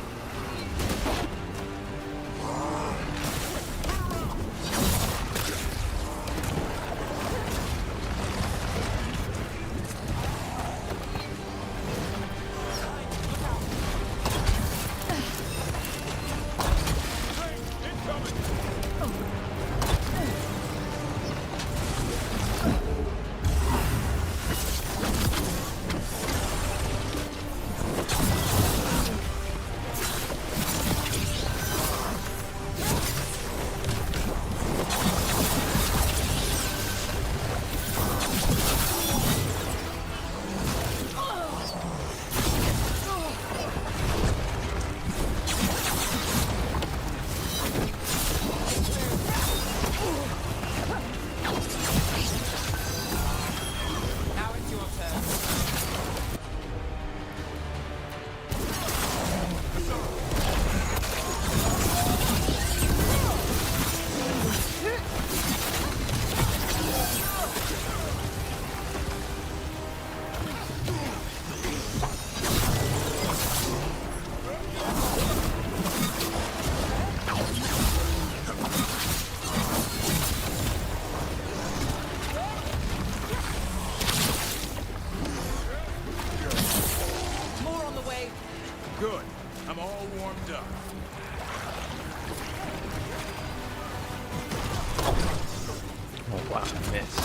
Wow, I missed.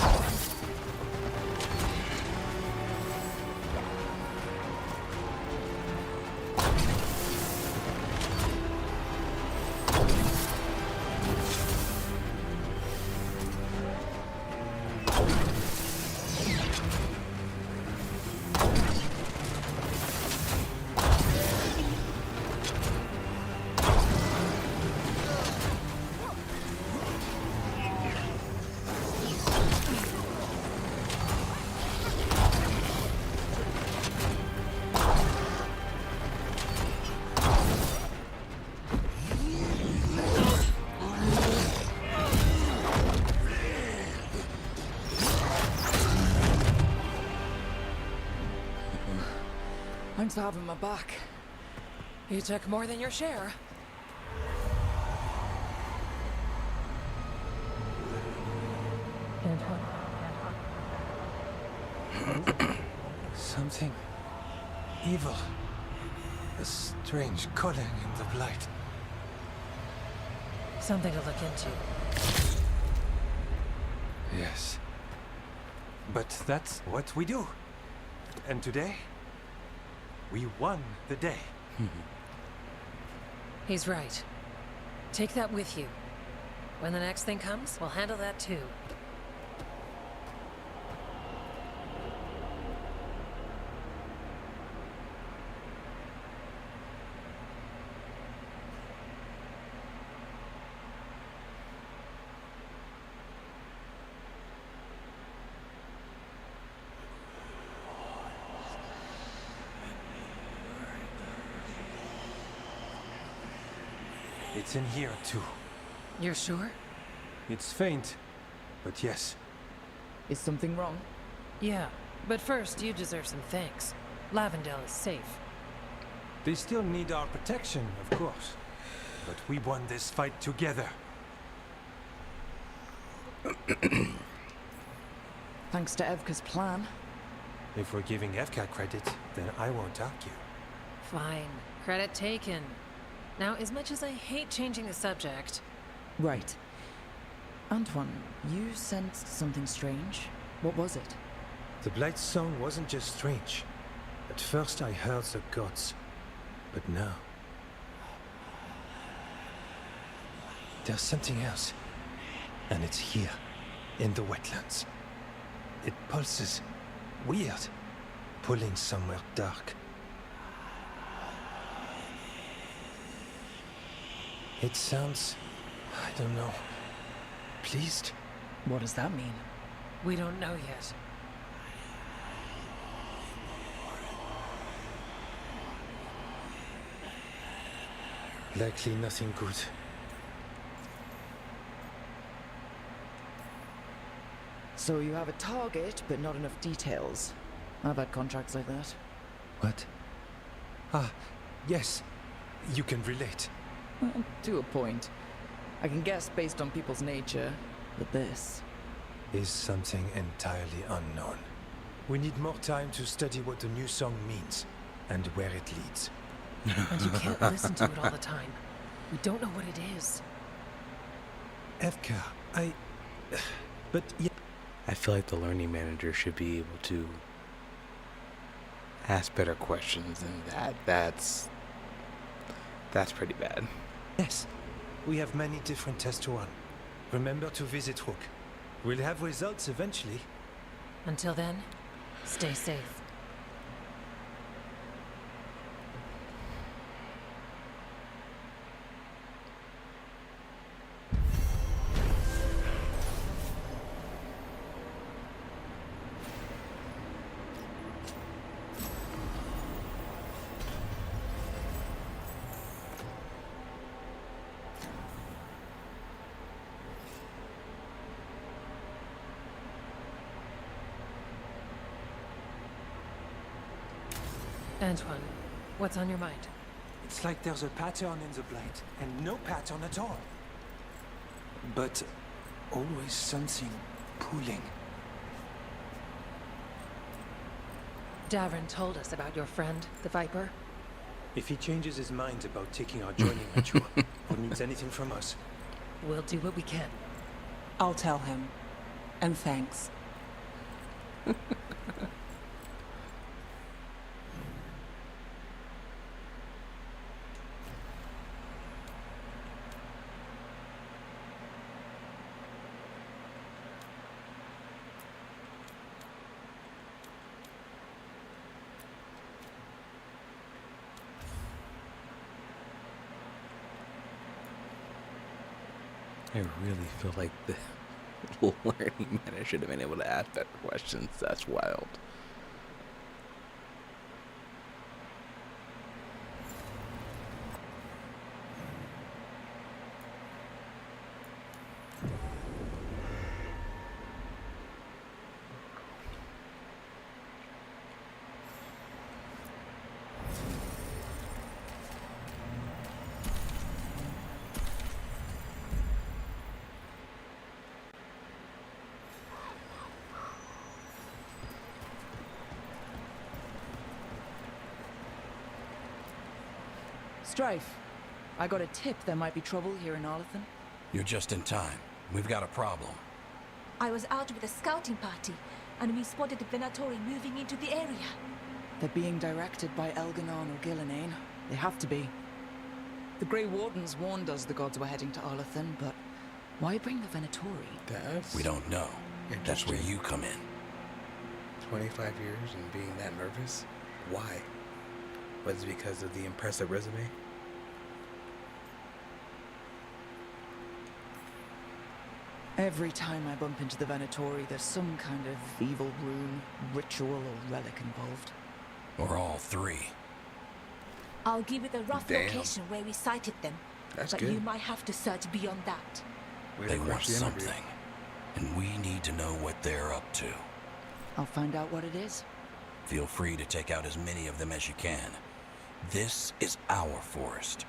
Thanks for having my back. You took more than your share. Something evil. A strange calling in the blight. Something to look into. Yes. But that's what we do. And today, we won the day. He's right. Take that with you. When the next thing comes, we'll handle that too. It's in here too. You're sure? It's faint, but yes. Is something wrong? Yeah, but first you deserve some thanks. Lavendale is safe. They still need our protection, of course. But we won this fight together. Thanks to Evka's plan. If we're giving Evka credit, then I won't argue. Fine. Credit taken. Now, as much as I hate changing the subject... Right. Antoine, you sensed something strange. What was it? The Blight's song wasn't just strange. At first I heard the gods. But now... there's something else. And it's here, in the wetlands. It pulses. Weird. Pulling somewhere dark. It sounds... I don't know... pleased? What does that mean? We don't know yet. Likely nothing good. So you have a target, but not enough details. I've had contracts like that. What? Ah, yes. You can relate. Well, to a point. I can guess based on people's nature, but this... is something entirely unknown. We need more time to study what the new song means, and where it leads. And you can't listen to it all the time. We don't know what it is. Evka, but yeah... I feel like the learning manager should be able to ask better questions than that. That's pretty bad. Yes. We have many different tests to run. Remember to visit Rook. We'll have results eventually. Until then, stay safe. Antoine, what's on your mind? It's like there's a pattern in the blight, and no pattern at all. But always something pulling. Davrin told us about your friend, the Viper. If he changes his mind about taking our joining ritual, or needs anything from us, we'll do what we can. I'll tell him. And thanks. I really feel like the learning man should have been able to ask better questions. That's wild. Strife, I got a tip there might be trouble here in Arlethan. You're just in time. We've got a problem. I was out with a scouting party, and we spotted the Venatori moving into the area. They're being directed by Elganon or Gillenane. They have to be. The Grey Wardens warned us the gods were heading to Arlethan, but why bring the Venatori? We don't know. That's where you come in. 25 years and being that nervous? Why? Was it because of the impressive resume? Every time I bump into the Venatori, there's some kind of evil rune, ritual, or relic involved. Or all three. I'll give you the rough Damn. location where we sighted them. That's but good. you might have to search beyond that. They want something, and we need to know what they're up to. I'll find out what it is. Feel free to take out as many of them as you can. This is our forest.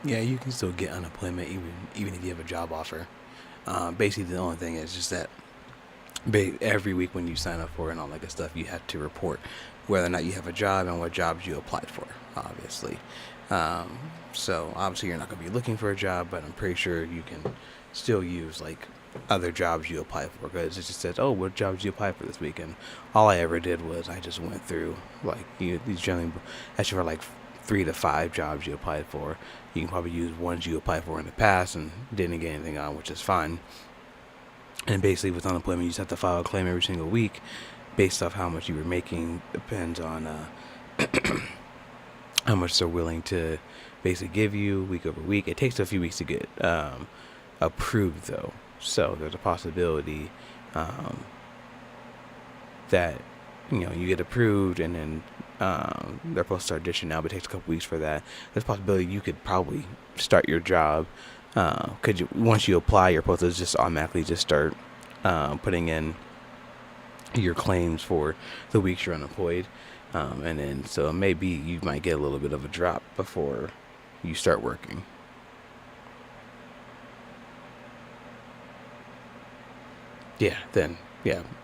Yeah, you can still get unemployment even if you have a job offer. Basically, the only thing is just that every week when you sign up for it and all that good stuff, you have to report whether or not you have a job and what jobs you applied for, obviously. So obviously you're not going to be looking for a job, but I'm pretty sure you can still use like other jobs you apply for, because it just says, oh, what jobs you apply for this week? And all I ever did was I just went through like these generally actually for like 3 to 5 jobs you applied for. You can probably use ones you applied for in the past and didn't get anything on, which is fine. And basically with unemployment, you just have to file a claim every single week based off how much you were making. Depends on how much they're willing to basically give you week over week. It takes a few weeks to get approved though. So there's a possibility that you get approved and then they're supposed to start dishing out, but it takes a couple weeks for that. There's a possibility you could probably start your job once you apply, you're supposed to just automatically just start putting in your claims for the weeks you're unemployed, and then so maybe you might get a little bit of a drop before you start working.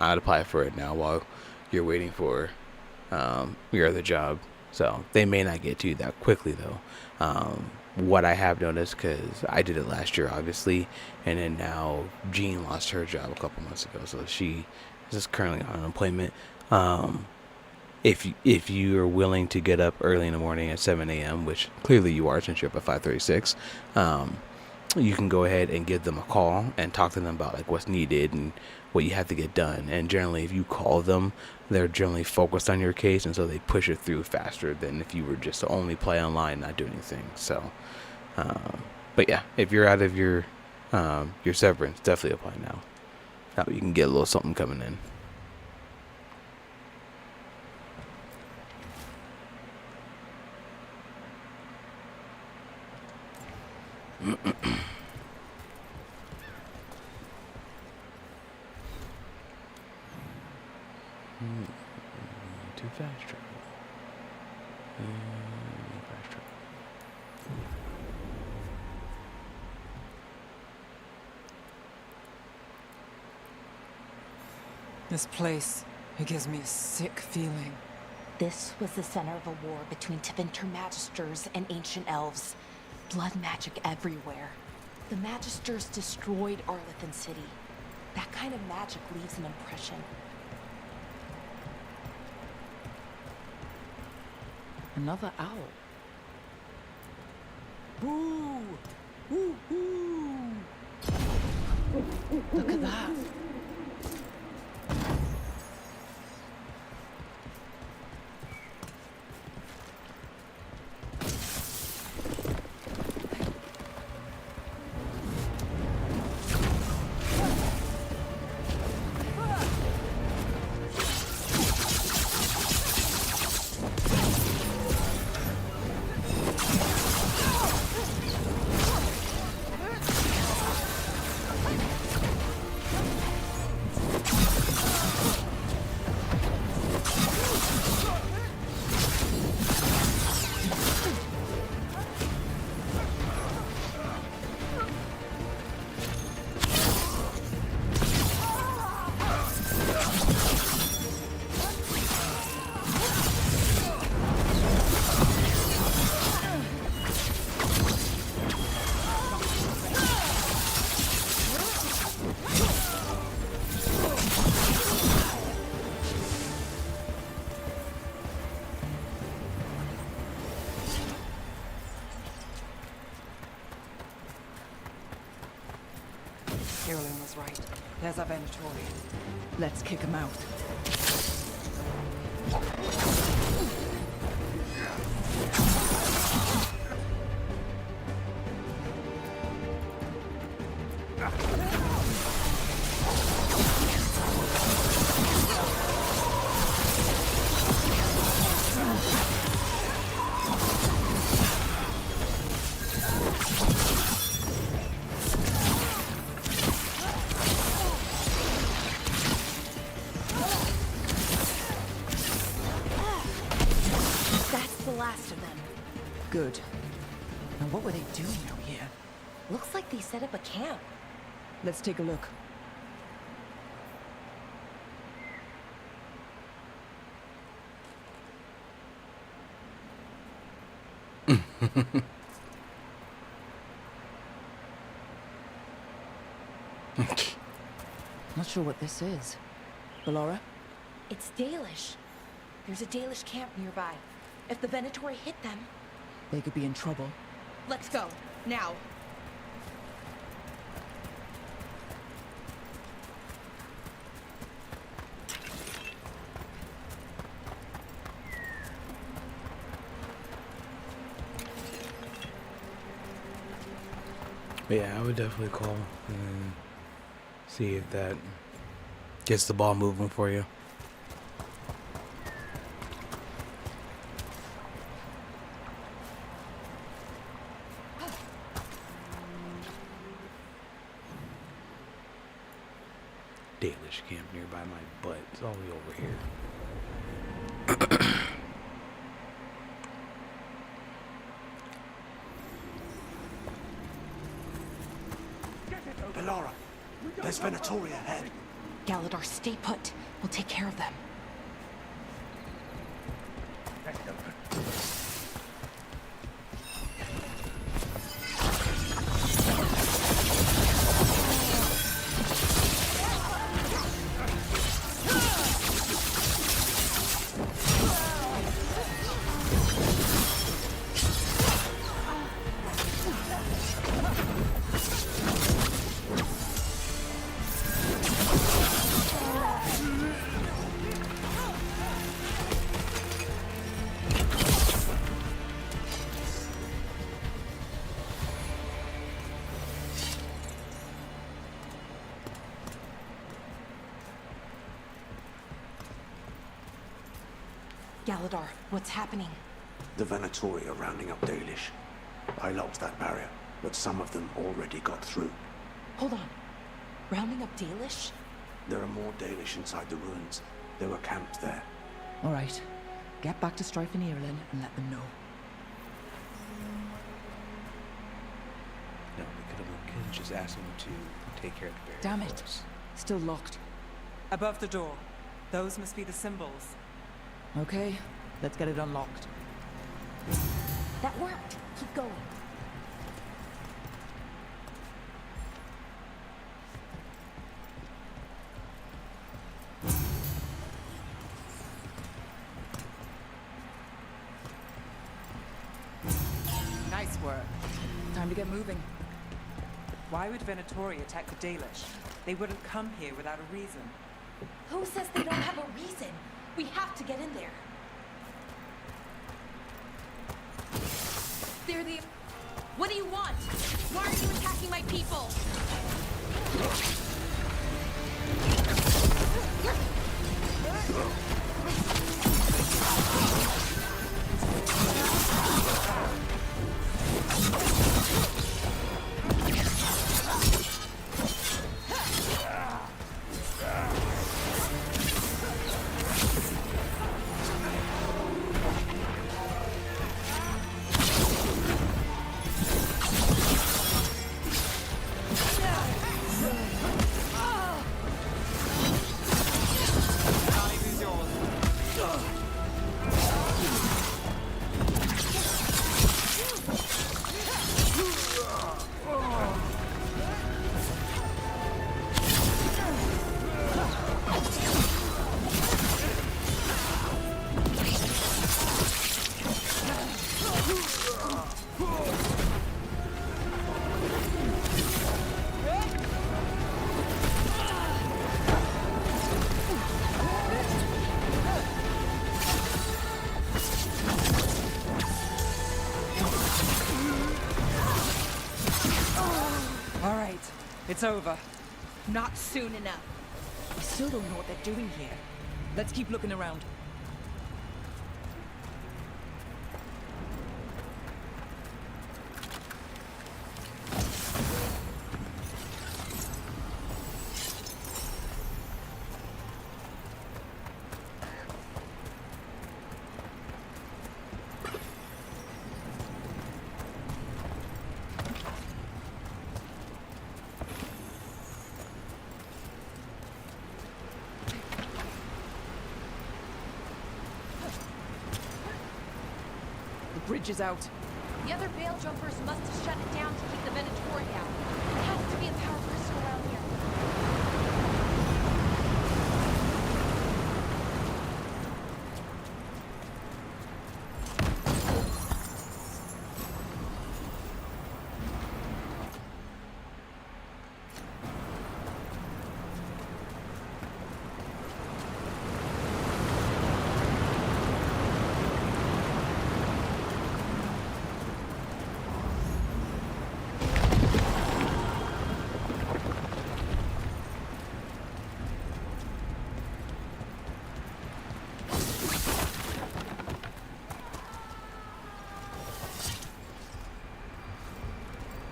I'd apply for it now while you're waiting for your other job So they may not get to you that quickly, though. What I have noticed, because I did it last year, obviously, and then now Jean lost her job a couple months ago, so she is currently on unemployment. If you are willing to get up early in the morning at 7 a.m., which clearly you are since you're up at 5:36, you can go ahead and give them a call and talk to them about like what's needed and what you have to get done. And generally, if you call them, they're generally focused on your case, and so they push it through faster than if you were just to only play online and not do anything. So, but yeah, if you're out of your severance, definitely apply now. That way you can get a little something coming in. Too fast travel. Fast travel. This place, it gives me a sick feeling. This was the center of a war between Tevinter Magisters and ancient elves. Blood magic everywhere. The Magisters destroyed Arlethan City. That kind of magic leaves an impression. Another owl. Ooh! Ooh, ooh! Look at that. Carolyn was right. There's our Venatori. Let's kick him out. Last of them. Good. Now what were they doing out here? Looks like they set up a camp. Let's take a look. Not sure what this is. Ballora? It's Dalish. There's a Dalish camp nearby. If the Venatori hit them... They could be in trouble. Let's go. Now. But yeah, I would definitely call and see if that gets the ball moving for you. Dalish camp nearby my butt. It's all the way over here. Ballora, there's Venatori ahead. Galador, stay put. We'll take care of them. Galadar, what's happening? The Venatori are rounding up Dalish. I locked that barrier, but some of them already got through. Hold on. Rounding up Dalish? There are more Dalish inside the ruins. They were camped there. All right. Get back to Strife and Irulan and let them know. No, we could have just asked him to take care of the barrier. Damn for it. us. Still locked. Above the door. Those must be the symbols. Okay, let's get it unlocked. That worked. Keep going. Nice work. Time to get moving. Why would Venatori attack the Dalish? They wouldn't come here without a reason. Who says they don't have a reason? We have to get in there. They're the... What do you want? Why are you attacking my people? It's over. Not soon enough. I still don't know what they're doing here. Let's keep looking around. The bridge is out. The other Veil Jumpers must have shut it down to keep the Venatori out. There has to be a power crystal around here.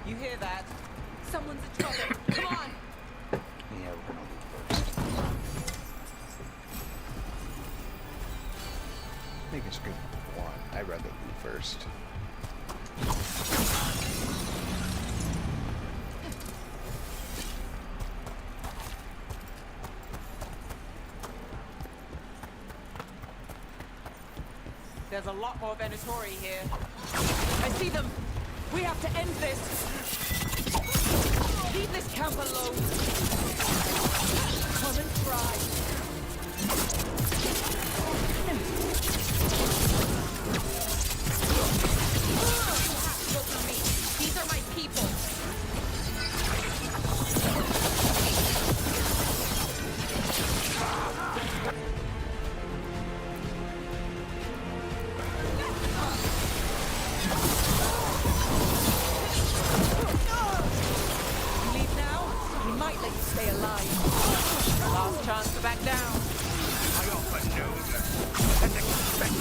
You hear that? Someone's in trouble. Come on! Yeah, we're gonna leave first. I think it's good one. I'd rather leave first. There's a lot more Venatori here. I see them! We have to end this! Leave this camp alone! Come and try! Look at me! These are my people! Stay alive. Last chance to back down. I offer no mercy and expect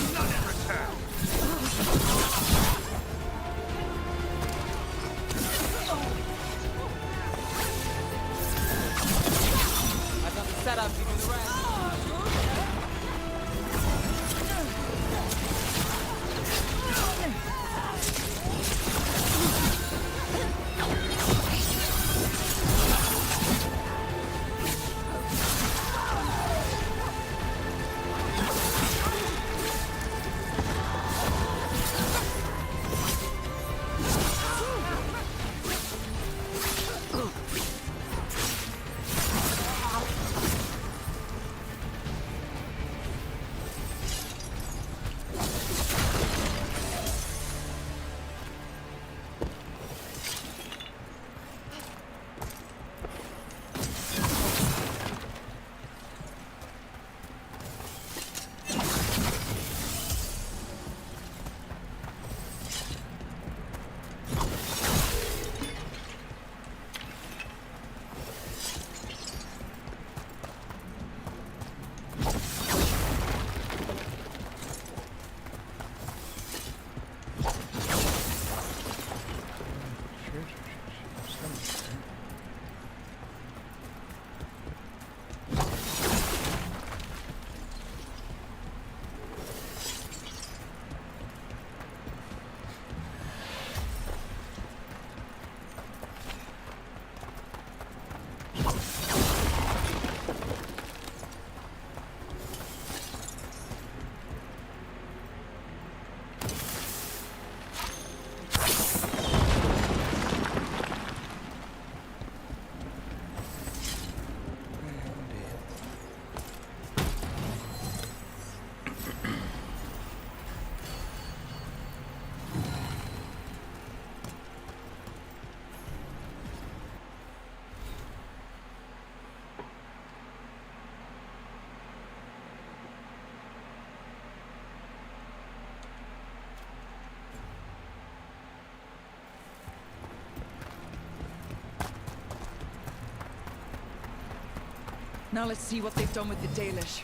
Now let's see what they've done with the Dalish.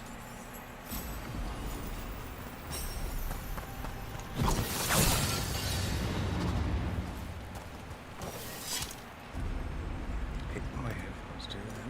Pick my headphones, do that.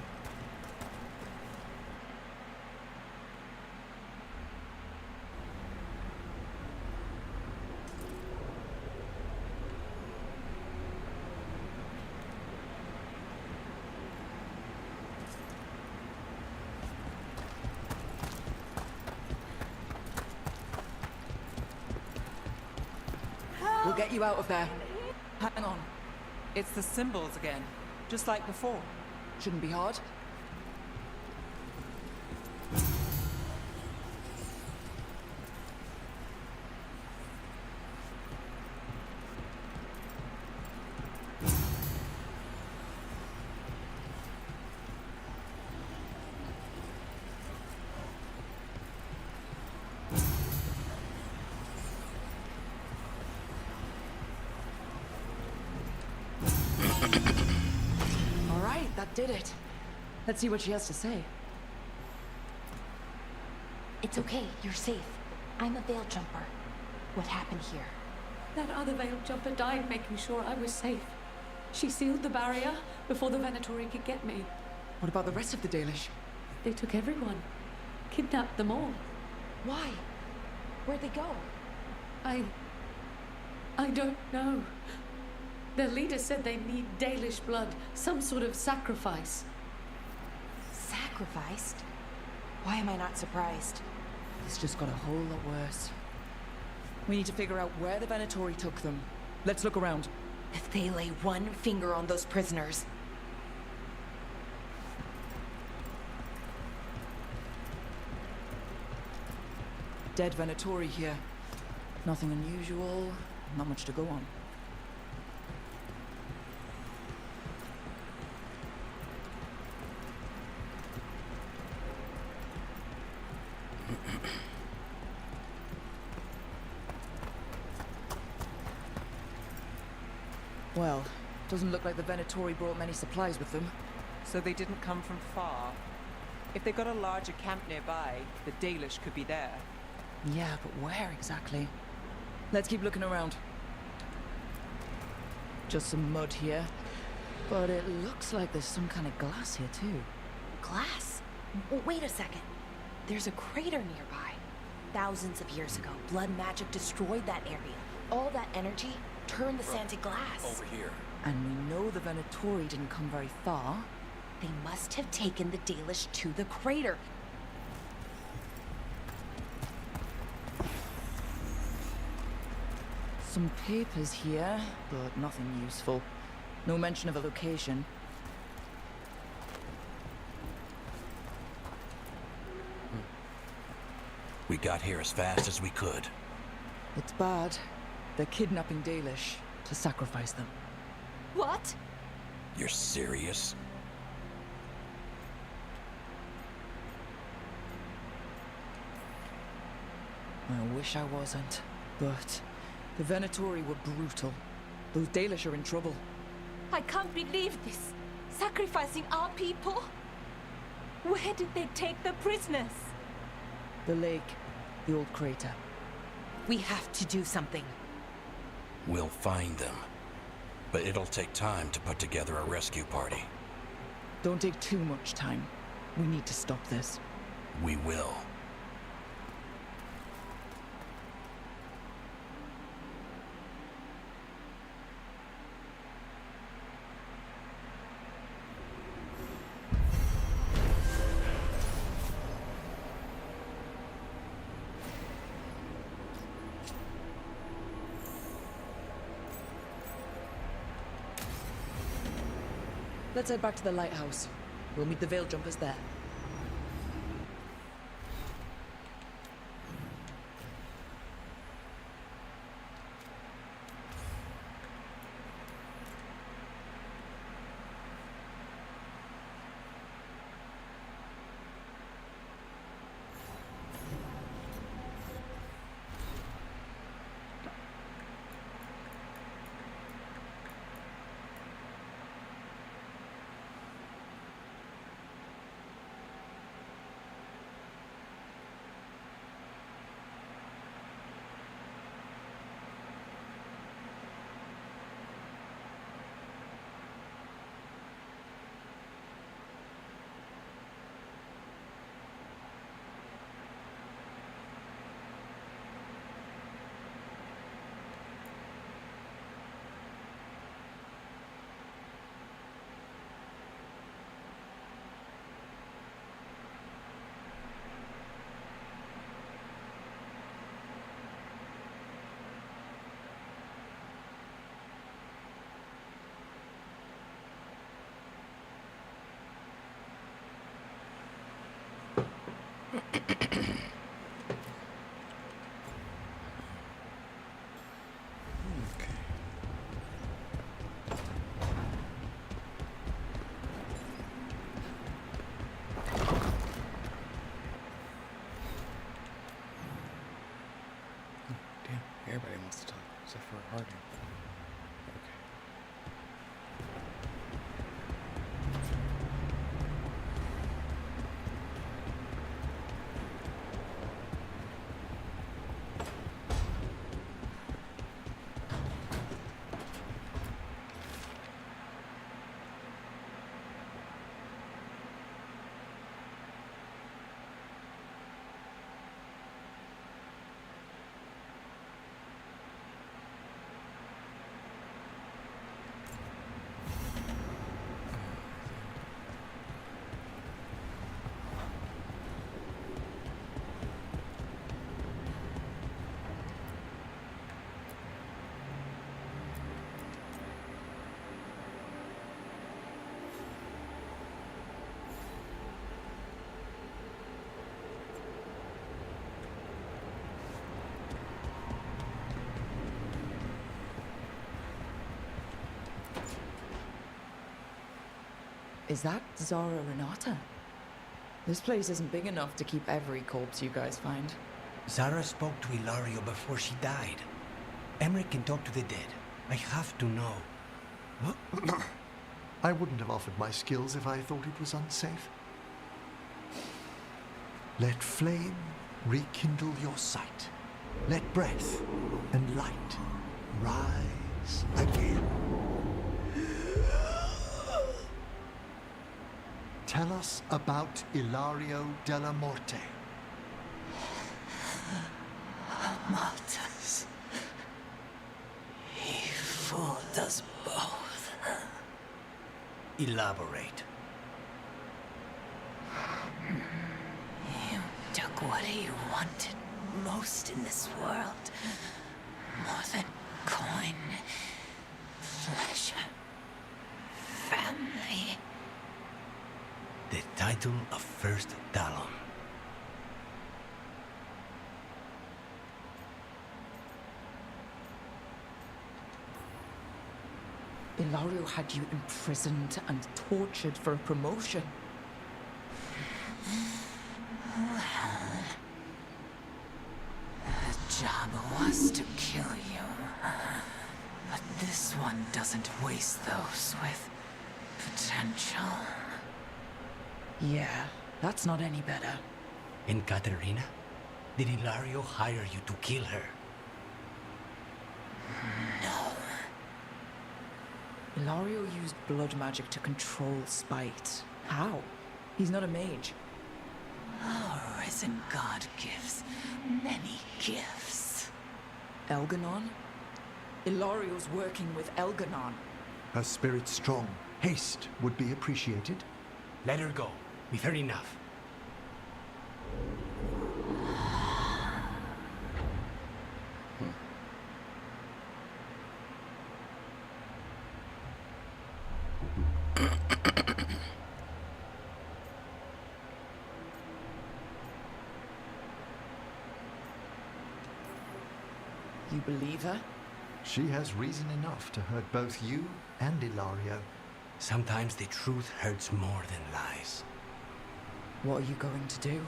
We'll get you out of there. Hang on. It's the symbols again, just like before. Shouldn't be hard. That did it. Let's see what she has to say. It's okay, you're safe. I'm a veil jumper. What happened here? That other veil jumper died making sure I was safe. She sealed the barrier before the Venatori could get me. What about the rest of the Dalish? They took everyone. Kidnapped them all. Why? Where'd they go? I don't know. Their leader said they need Dalish blood, some sort of sacrifice. Sacrificed? Why am I not surprised? This just got a whole lot worse. We need to figure out where the Venatori took them. Let's look around. If they lay one finger on those prisoners... Dead Venatori here. Nothing unusual, not much to go on. Well, doesn't look like the Venatori brought many supplies with them. So they didn't come from far. If they got a larger camp nearby, the Dalish could be there. Yeah, but where exactly? Let's keep looking around. Just some mud here. But it looks like there's some kind of glass here too. Glass? Wait a second. There's a crater nearby. Thousands of years ago, blood magic destroyed that area. All that energy turned the sand to glass. Over here. And we know the Venatori didn't come very far. They must have taken the Dalish to the crater. Some papers here, but nothing useful. No mention of a location. We got here as fast as we could. It's bad. They're kidnapping Dalish to sacrifice them. What? You're serious? I wish I wasn't, but the Venatori were brutal. Those Dalish are in trouble. I can't believe this. Sacrificing our people? Where did they take the prisoners? The lake, the old crater. We have to do something. We'll find them. But it'll take time to put together a rescue party. Don't take too much time. We need to stop this. We will. Let's head back to the lighthouse. We'll meet the Veil Jumpers there. except for Harding. Is that Zara Renata? This place isn't big enough to keep every corpse you guys find. Zara spoke to Ilario before she died. Emmerich can talk to the dead. I have to know. I wouldn't have offered my skills if I thought it was unsafe. Let flame rekindle your sight. Let breath and light rise again. Tell us about Ilario della Morte. Maltus. He fooled us both. Elaborate. You took what he wanted most in this world. More than coin, pleasure, family. The title of First Talon. Ilario had you imprisoned and tortured for a promotion. Well, the job was to kill you. But this one doesn't waste those with potential. Yeah, that's not any better. And Katerina? Did Ilario hire you to kill her? No. Ilario used blood magic to control spite. How? He's not a mage. Our risen god gives many gifts. Elganon? Ilario's working with Elganon. Her spirit strong. Haste would be appreciated. Let her go. We've heard enough. You believe her? She has reason enough to hurt both you and Ilario. Sometimes the truth hurts more than lies. What are you going to do?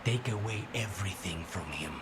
Take away everything from him.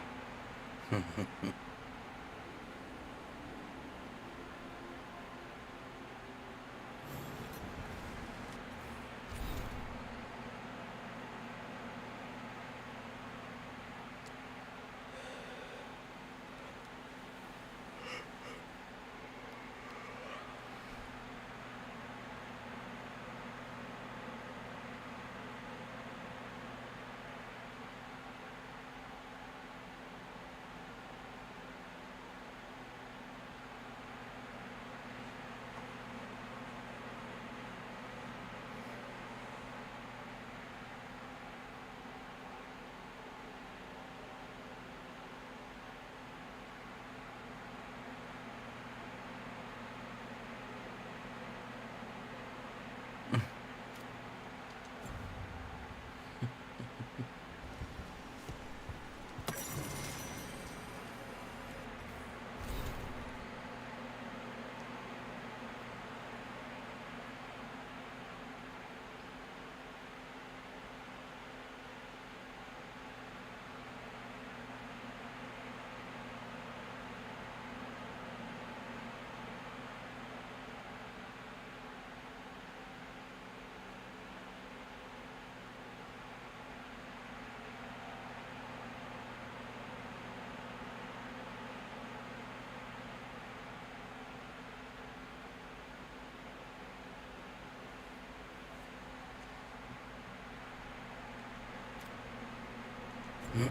I hope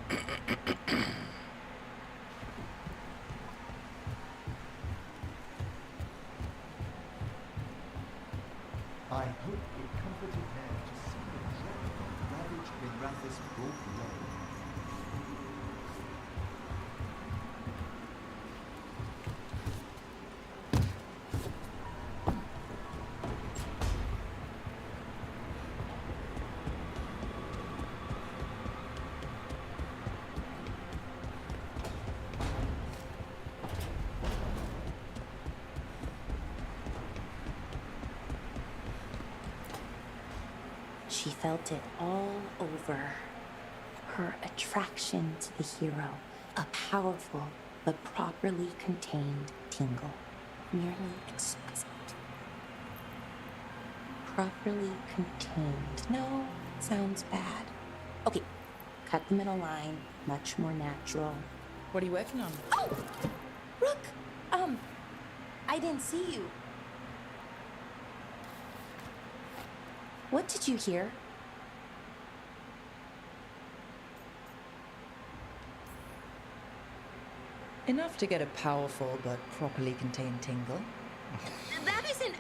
it comforted them to see the dread ravage Minrathous brought low. She felt it all over. Her attraction to the hero, a powerful but properly contained tingle, nearly exquisite. Properly contained. No, sounds bad. Okay, cut the middle line, much more natural. What are you working on? Oh! Rook! I didn't see you. What did you hear? Enough to get a powerful but properly contained tingle. That isn't,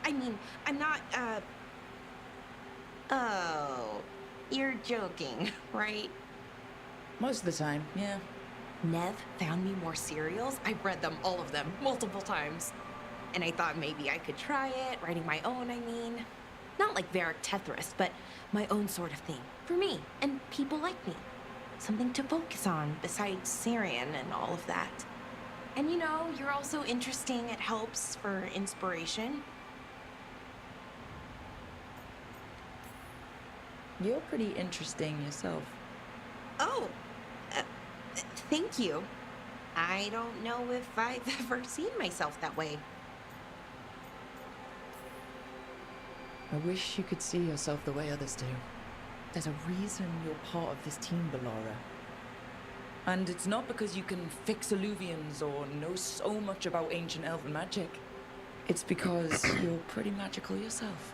I mean, I'm not, Oh, you're joking, right? Most of the time, yeah. Nev found me more cereals. I've read them, all of them, multiple times. And I thought maybe I could try it, writing my own, I mean. Not like Varric Tethrus, but my own sort of thing. For me, and people like me. Something to focus on, besides Syrian and all of that. And you know, you're also interesting, it helps for inspiration. You're pretty interesting yourself. Oh, thank you. I don't know if I've ever seen myself that way. I wish you could see yourself the way others do. There's a reason you're part of this team, Bellara. And it's not because you can fix illuvians or know so much about ancient elven magic. It's because you're pretty magical yourself.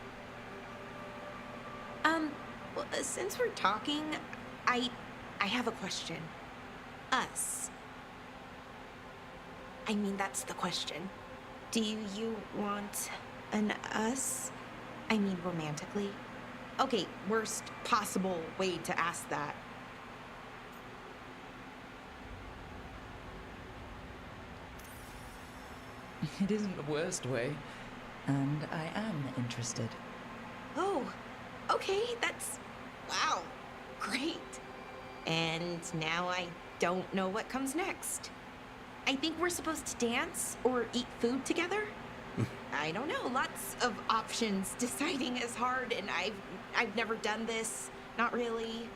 Well, since we're talking, I have a question. Us. I mean, that's the question. Do you want an us? I mean, romantically? Okay, worst possible way to ask that. It isn't the worst way, and I am interested. Oh, okay, that's... wow, great. And now I don't know what comes next. I think we're supposed to dance or eat food together? I don't know, lots of options. Deciding is hard, and I've never done this. Not really.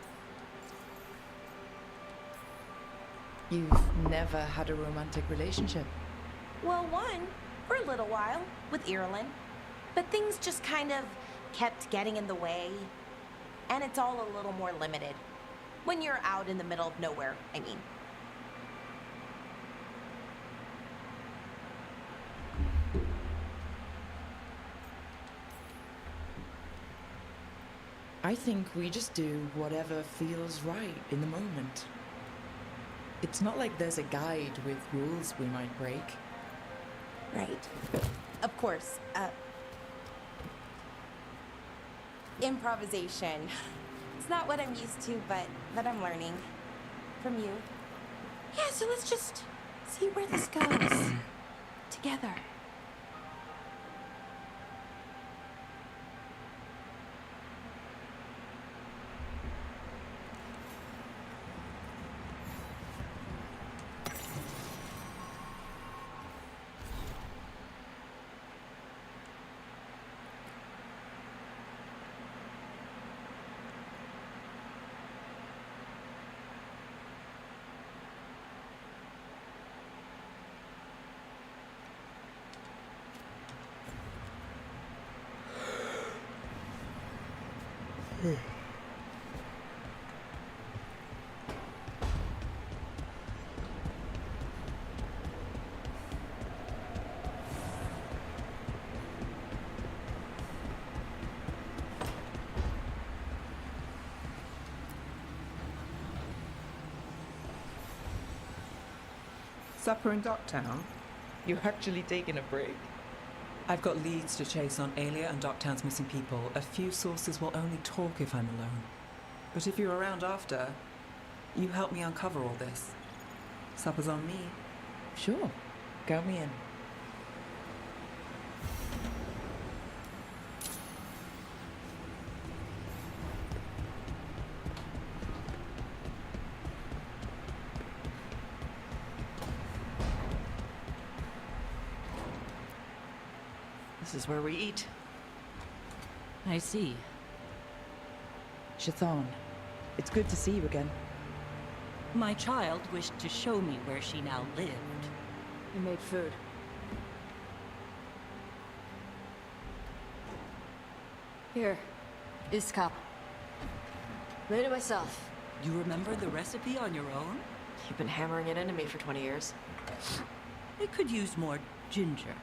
You've never had a romantic relationship? Well, one, for a little while, with Irulan. But things just kind of kept getting in the way. And it's all a little more limited. When you're out in the middle of nowhere, I mean. I think we just do whatever feels right in the moment. It's not like there's a guide with rules we might break. Right. Of course. Improvisation. It's not what I'm used to, but that I'm learning from you. Yeah, so let's just see where this goes. Together. Supper in Docktown? You're actually taking a break? I've got leads to chase on Alia and Docktown's missing people. A few sources will only talk if I'm alone. But if you're around after, you help me uncover all this. Supper's on me. Sure. Count me in. This is where we eat. I see. Chthon, it's good to see you again. My child wished to show me where she now lived. You made food. Here, Iskap. Made it myself. You remember the recipe on your own? You've been hammering it into me for 20 years. It could use more ginger.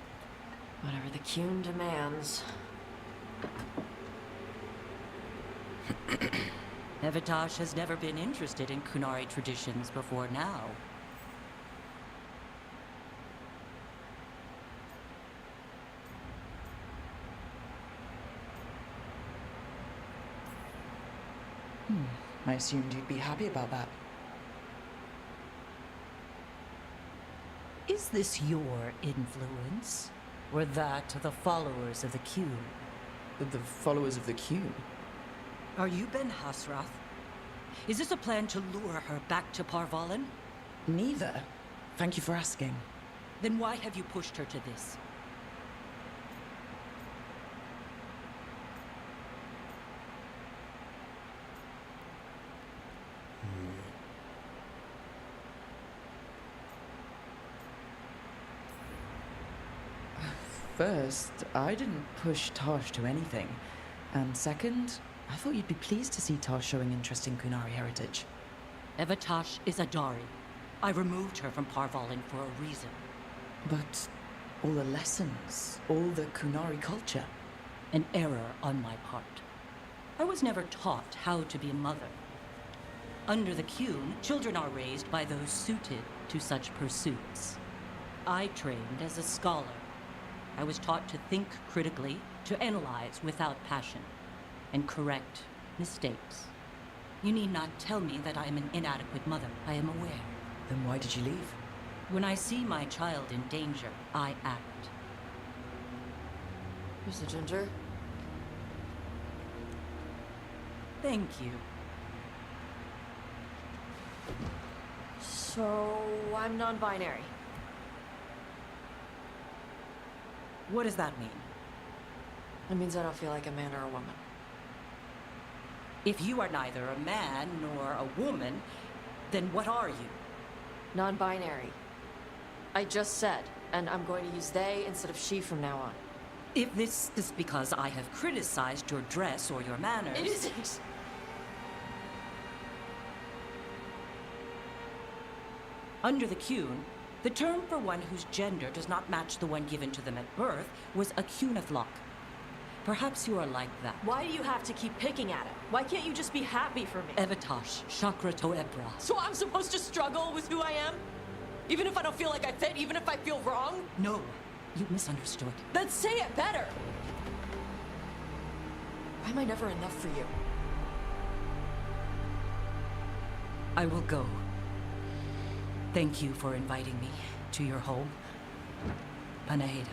Whatever the Qun demands. Evitash has never been interested in Kunari traditions before now. I assumed you'd be happy about that. Is this your influence? Or that of the followers of the Qun? The followers of the Qun? Are you Ben Hasrath? Is this a plan to lure her back to Parvalin? Neither. Thank you for asking. Then why have you pushed her to this? First, I didn't push Tosh to anything. And second, I thought you'd be pleased to see Tosh showing interest in Kunari heritage. Evitash is a Dari. I removed her from Parvalin for a reason. But all the lessons, all the Kunari culture. An error on my part. I was never taught how to be a mother. Under the Qun, children are raised by those suited to such pursuits. I trained as a scholar. I was taught to think critically, to analyze without passion, and correct mistakes. You need not tell me that I am an inadequate mother. I am aware. Then why did you leave? When I see my child in danger, I act. Here's the ginger. Thank you. So, I'm non-binary. What does that mean? It means I don't feel like a man or a woman. If you are neither a man nor a woman, then what are you? Non-binary. I just said, and I'm going to use they instead of she from now on. If this is because I have criticized your dress or your manners... It isn't! Under the Qun, the term for one whose gender does not match the one given to them at birth was a Qunathlok. Perhaps you are like that. Why do you have to keep picking at it? Why can't you just be happy for me? Evitash, Chakra Toebra. So I'm supposed to struggle with who I am? Even if I don't feel like I fit, even if I feel wrong? No, you misunderstood. Then say it better! Why am I never enough for you? I will go. Thank you for inviting me to your home. Panahedan.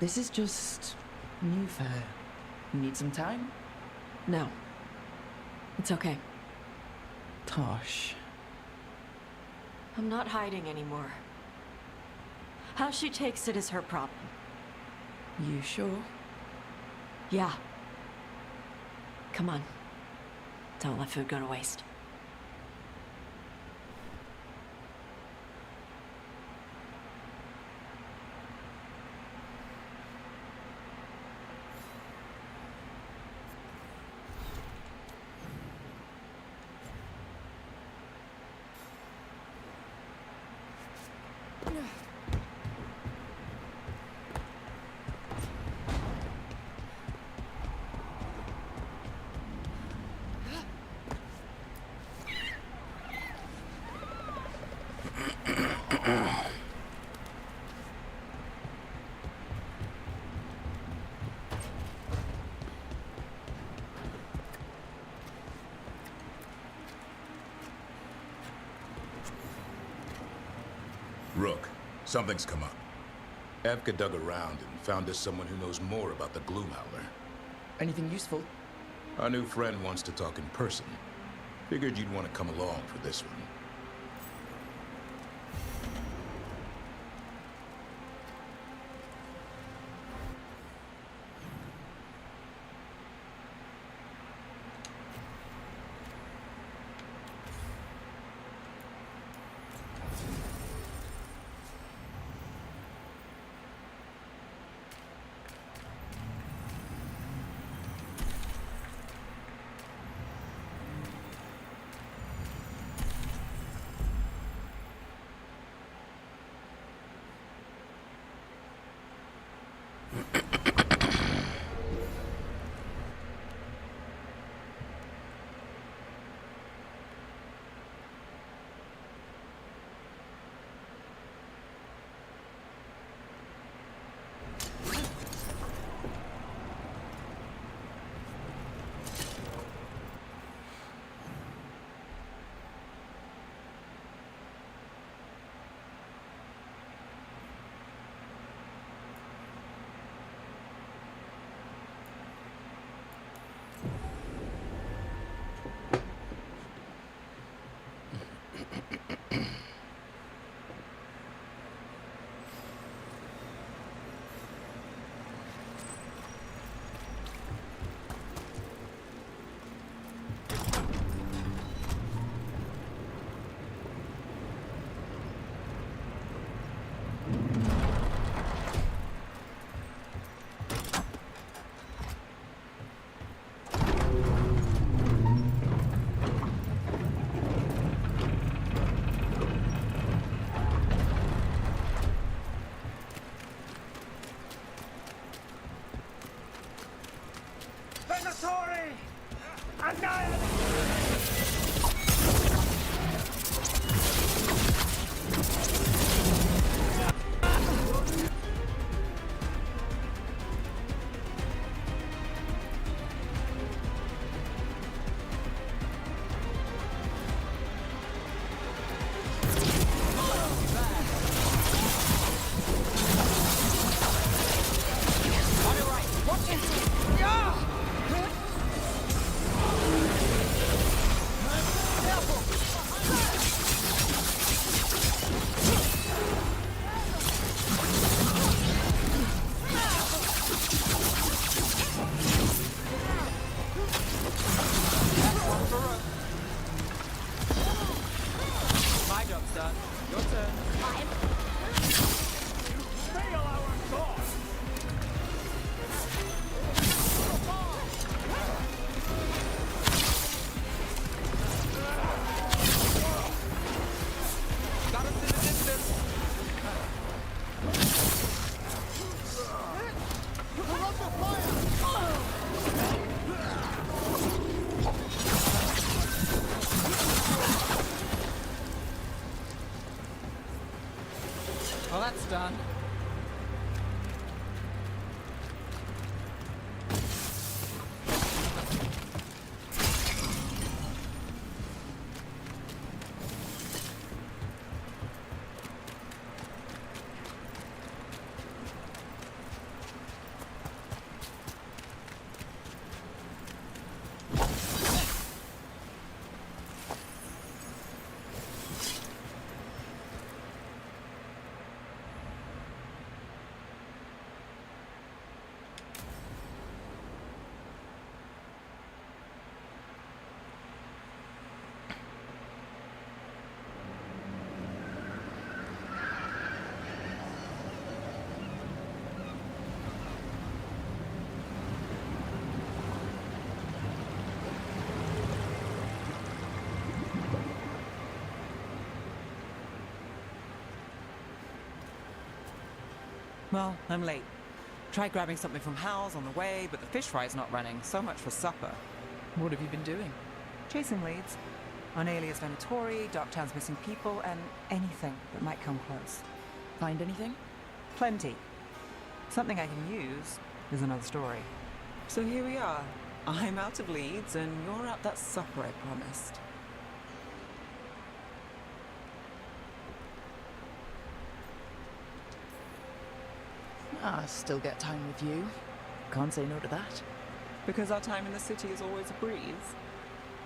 This is just new for her. You need some time? No. It's okay. Tosh. I'm not hiding anymore. How she takes it is her problem. You sure? Yeah. Come on. Don't let food go to waste. Rook, something's come up. Evka dug around and found us someone who knows more about the Gloomhowler. Anything useful? Our new friend wants to talk in person. Figured you'd want to come along for this one. Well, that's done. Well, I'm late. Tried grabbing something from Hal's on the way, but the fish fry's not running. So much for supper. What have you been doing? Chasing leads. On Alias Venatori, Darktown's missing people, and anything that might come close. Find anything? Plenty. Something I can use is another story. So here we are. I'm out of leads, and you're at that supper I promised. I still get time with you. Can't say no to that. Because our time in the city is always a breeze.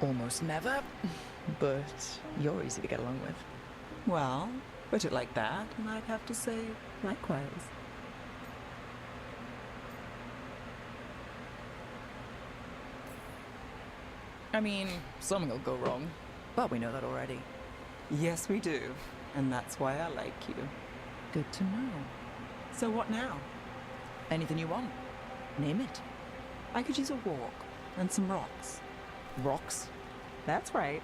Almost never, but you're easy to get along with. Well, put it like that, and I'd have to say likewise. I mean, something will go wrong, but we know that already. Yes, we do. And that's why I like you. Good to know. So what now? Anything you want. Name it. I could use a walk and some rocks. Rocks? That's right.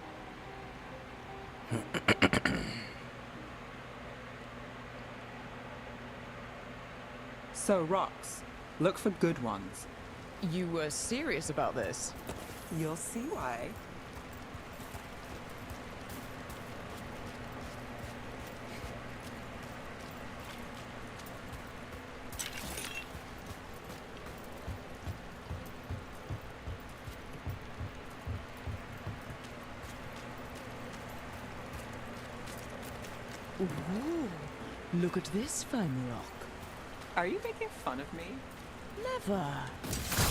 So, rocks. Look for good ones. You were serious about this? You'll see why. Ooh, look at this fine rock. Are you making fun of me? Never.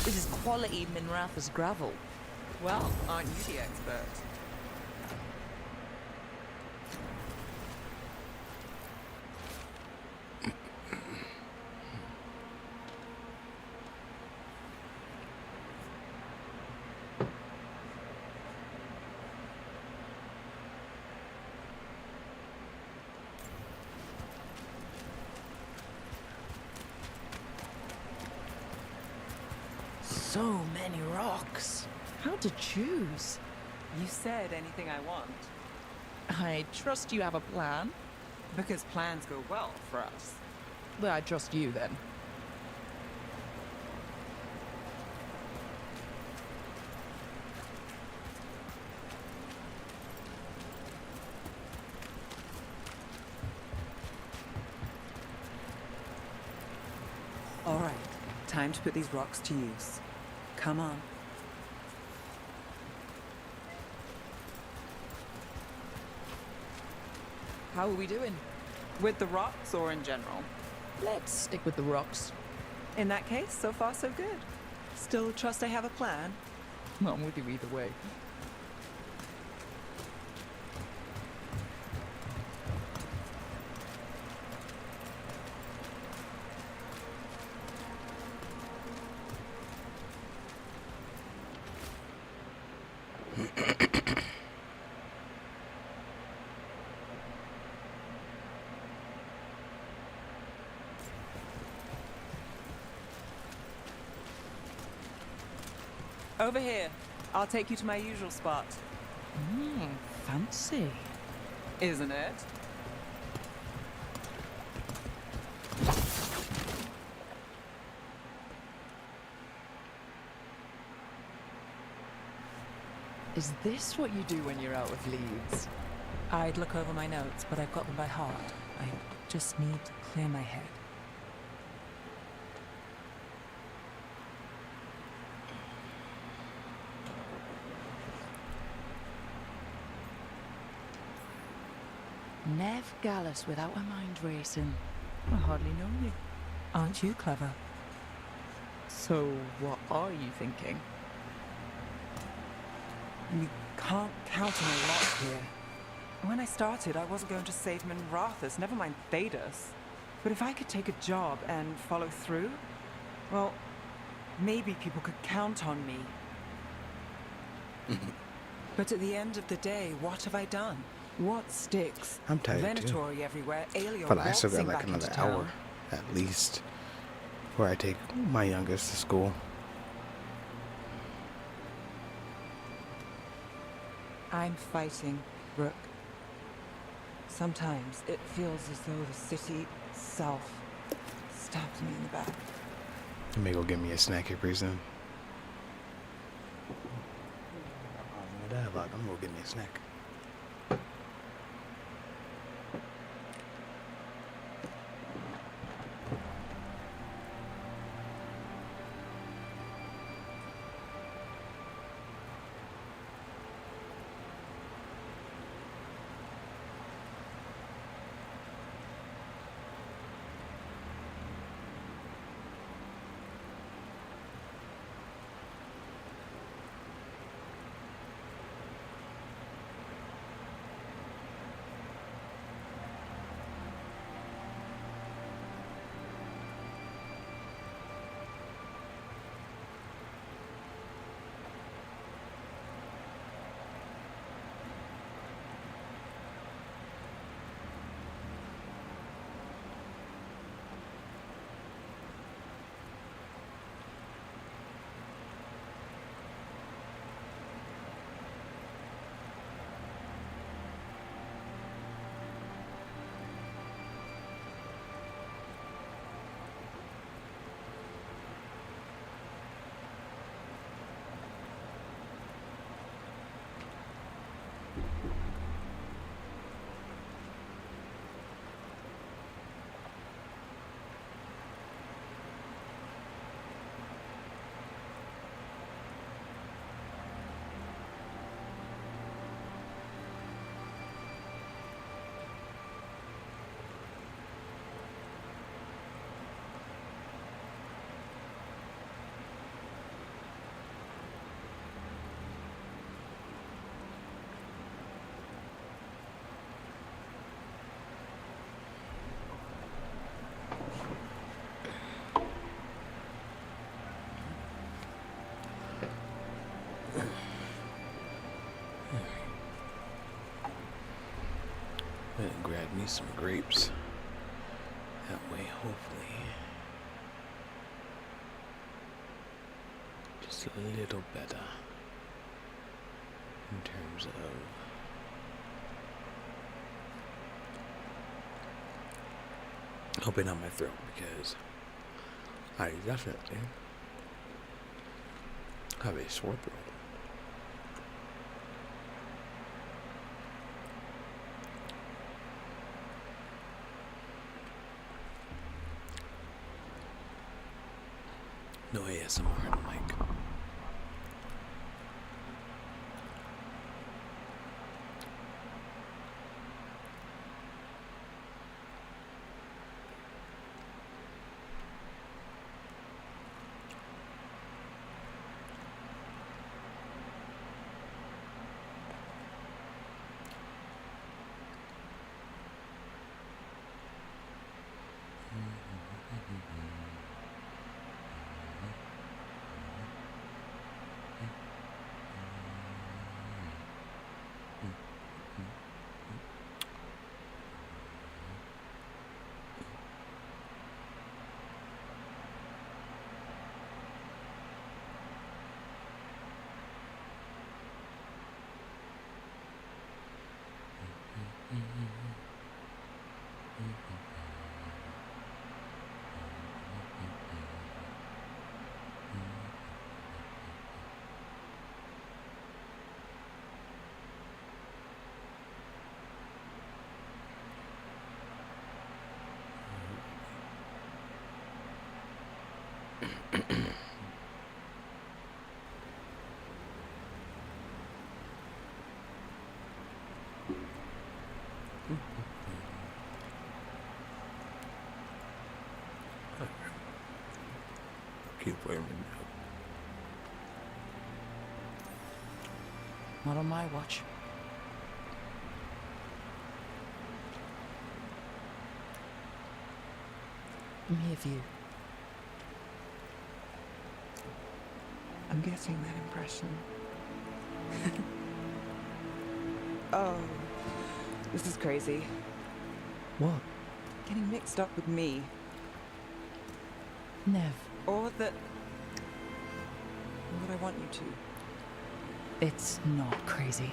This is quality Minrathous gravel. Well, aren't you the expert? So many rocks. How to choose? You said anything I want. I trust you have a plan. Because plans go well for us. Well, I trust you then. All right, time to put these rocks to use. Come on. How are we doing? With the rocks or in general? Let's stick with the rocks. In that case, so far so good. Still trust I have a plan? I'm with you either way. Over here. I'll take you to my usual spot. Fancy. Isn't it? Is this what you do when you're out of leads? I'd look over my notes, but I've got them by heart. I just need to clear my head. Nev Gallus without a mind racing. I hardly know you. Aren't you clever? So, what are you thinking? We can't count on a lot here. When I started, I wasn't going to save Minrathous, never mind Thedas. But if I could take a job and follow through, well, maybe people could count on me. But at the end of the day, what have I done? What sticks? I'm tired Venatori too. everywhere, Aelio But I still got waltzing like back another into hour town. at least before I take my youngest to school. I'm fighting, Brooke. Sometimes it feels as though the city itself stabs me in the back. You may go get me a snack here pretty soon. Dialogue. I'm gonna go get me a snack. some grapes. That way, hopefully, just a little better in terms of opening up my throat, because I definitely have a sore throat. No ASMR on the mic. Keep waving now. Not on my watch. I'm here for you. I'm getting that impression. Oh, this is crazy. What? Getting mixed up with me. Nev. Or that I want you to. It's not crazy.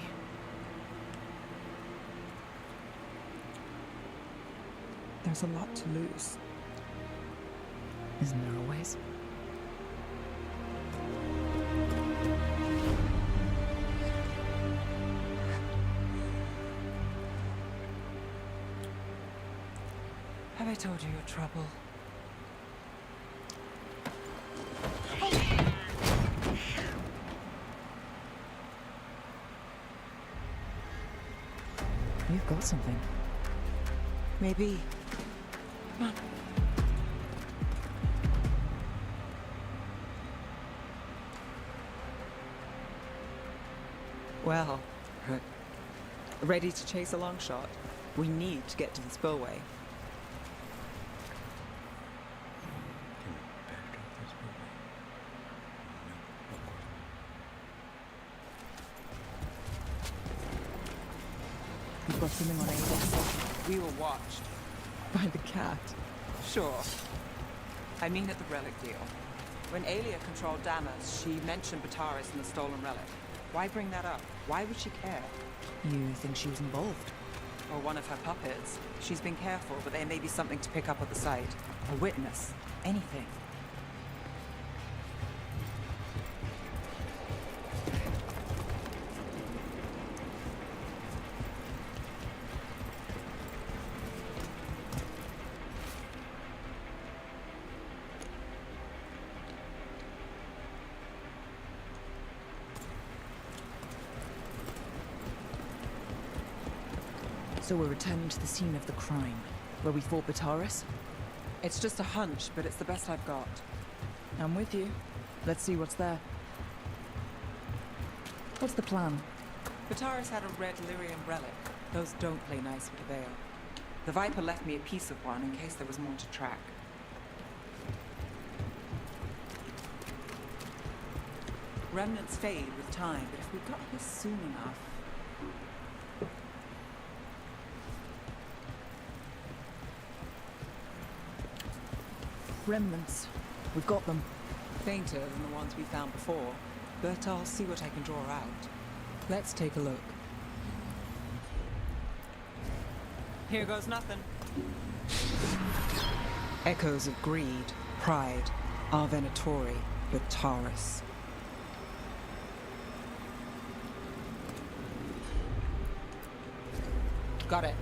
There's a lot to lose. Isn't there always? Have I told you your trouble? You've got something. Maybe. Come on. Well, ready to chase a long shot? We need to get to the spillway. You've got something on Ada. We were watched. By the cat. Sure. I mean at the relic deal. When Aelia controlled Damas, she mentioned Bataris and the stolen relic. Why bring that up? Why would she care? You think she was involved? Or one of her puppets. She's been careful, but there may be something to pick up at the site. A witness. Anything. So we're returning to the scene of the crime, where we fought Bataris? It's just a hunch, but it's the best I've got. I'm with you. Let's see what's there. What's the plan? Bataris had a red lyrium relic. Those don't play nice with a veil. The Viper left me a piece of one in case there was more to track. Remnants fade with time, but if we got here soon enough... remnants. We've got them. Fainter than the ones we found before, but I'll see what I can draw out. Let's take a look. Here goes nothing. Echoes of greed, pride, our Venatori, with Taurus. Got it.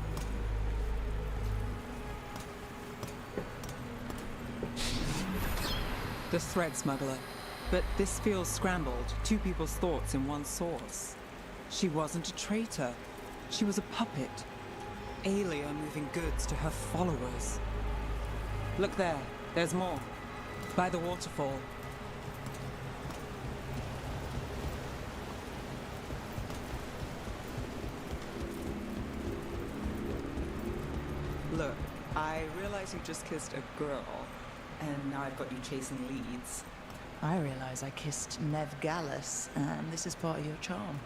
The thread smuggler. But this feels scrambled. Two people's thoughts in one source. She wasn't a traitor. She was a puppet. Aelia moving goods to her followers. Look there. There's more. By the waterfall. Look, I realize you just kissed a girl, and now I've got you chasing leads. I realize I kissed Nev Gallus, and this is part of your charm.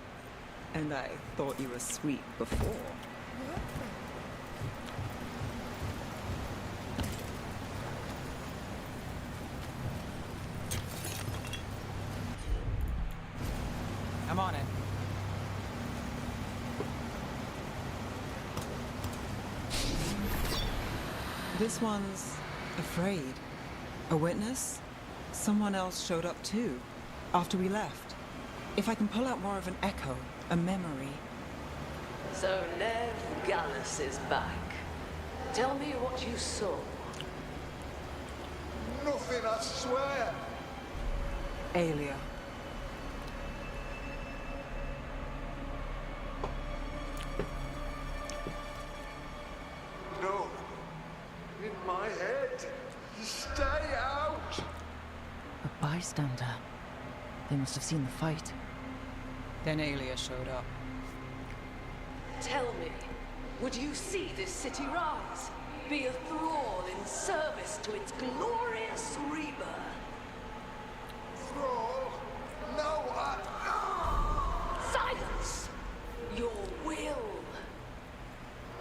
And I thought you were sweet before. I'm on it. This one's afraid. A witness? Someone else showed up too, after we left. If I can pull out more of an echo, a memory. So Nev Gallus is back. Tell me what you saw. Nothing, I swear. Aelia. No. In my head. Stay out. A bystander. They must have seen the fight. Then Aelia showed up. Tell me, would you see this city rise? Be a thrall in service to its glorious rebirth? Thrall? No, Silence! Your will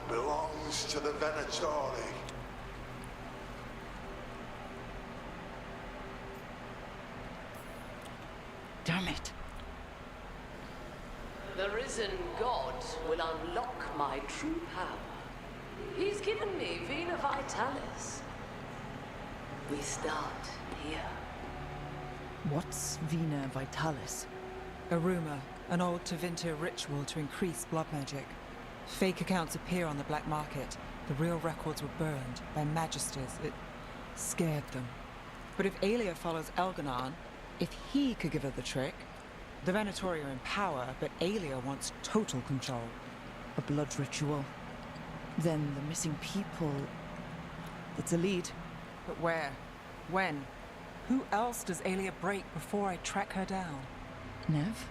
belongs to the Venatori. Damn it. The risen god will unlock my true power. He's given me Vina Vitalis. We start here. What's Vina Vitalis? A rumor, an old Tevinter ritual to increase blood magic. Fake accounts appear on the black market. The real records were burned by magisters. It scared them. But if Aelia follows Elganon, if he could give her the trick, the Venatori are in power, but Aelia wants total control. A blood ritual. Then the missing people. It's a lead. But where? When? Who else does Aelia break before I track her down? Nev?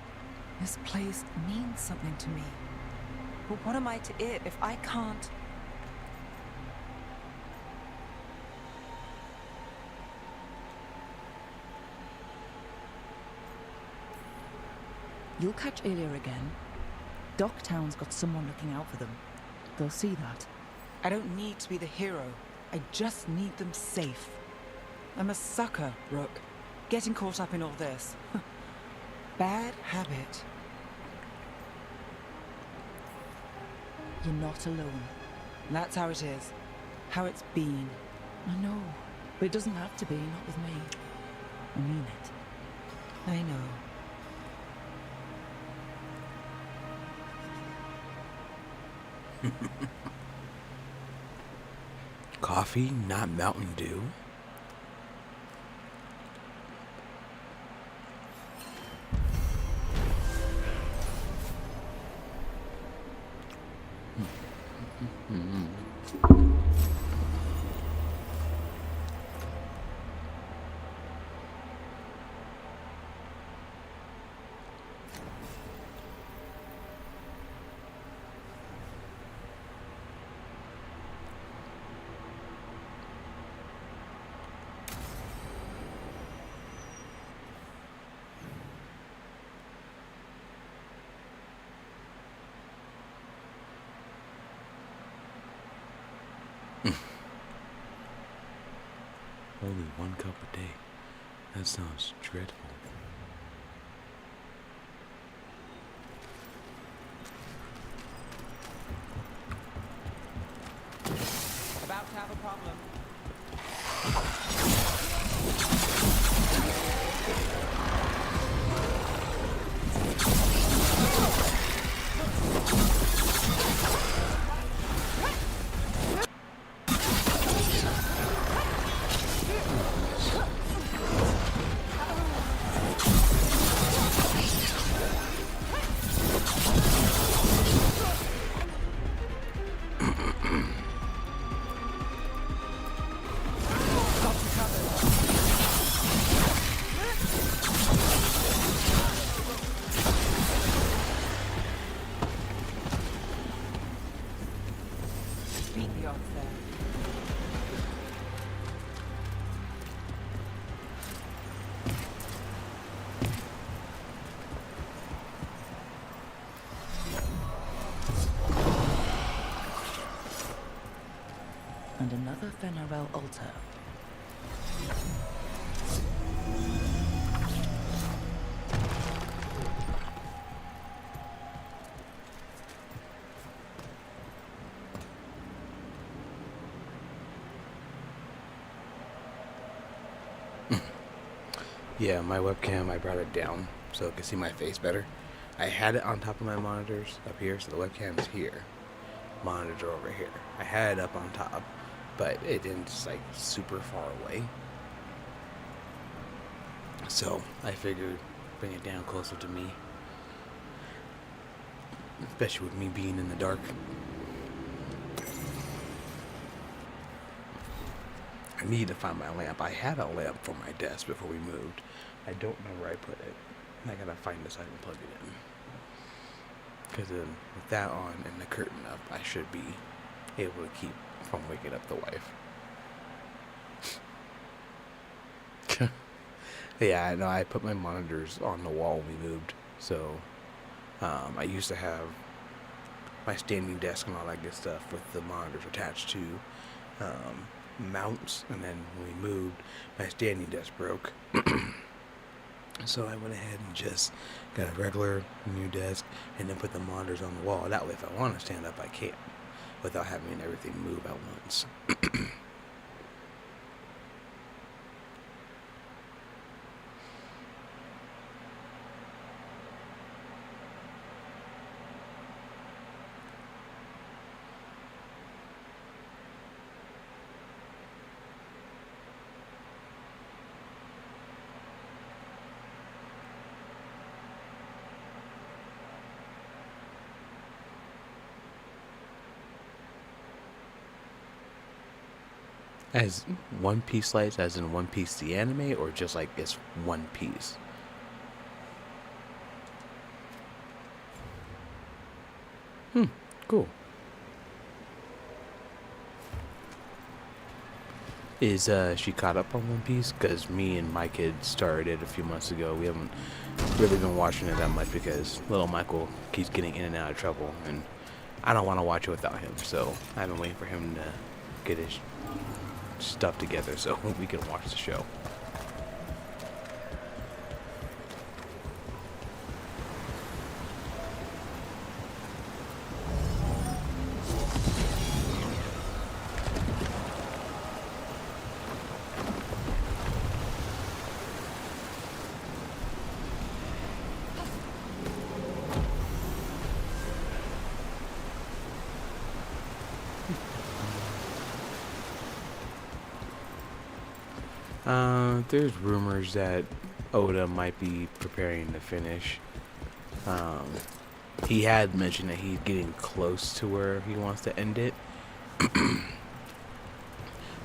This place means something to me. But what am I to it if I can't... You'll catch Aelia again. Docktown's got someone looking out for them. They'll see that. I don't need to be the hero. I just need them safe. I'm a sucker, Rook. Getting caught up in all this. Bad habit. You're not alone. That's how it is. How it's been. I know. But it doesn't have to be, not with me. I mean it. I know. Coffee, not Mountain Dew? Only 1 cup a day. That sounds dreadful. About to have a problem. Beat the odds there. And another Venerel altar. Yeah, my webcam, I brought it down so I could see my face better. I had it on top of my monitors up here, so the webcam's here. Monitors are over here. I had it up on top, but it didn't just like super far away. So I figured bring it down closer to me. Especially with me being in the dark. I need to find my lamp. I had a lamp for my desk before we moved. I don't know where I put it. And I gotta find it so I can plug it in. Because then with that on and the curtain up, I should be able to keep from waking up the wife. Yeah, I know. I put my monitors on the wall when we moved. So I used to have my standing desk and all that good stuff with the monitors attached to mounts, and then when we moved, my standing desk broke. So I went ahead and just got a regular new desk and then put the monitors on the wall. That way if I want to stand up, I can without having everything move at once. As One Piece slice, as in One Piece the anime, or just like it's One Piece? Cool. Is she caught up on One Piece? Because me and my kid started it a few months ago. We haven't really been watching it that much because little Michael keeps getting in and out of trouble, and I don't want to watch it without him. So I've been waiting for him to get his stuff together so we can watch the show. There's rumors that Oda might be preparing to finish. He had mentioned that he's getting close to where he wants to end it.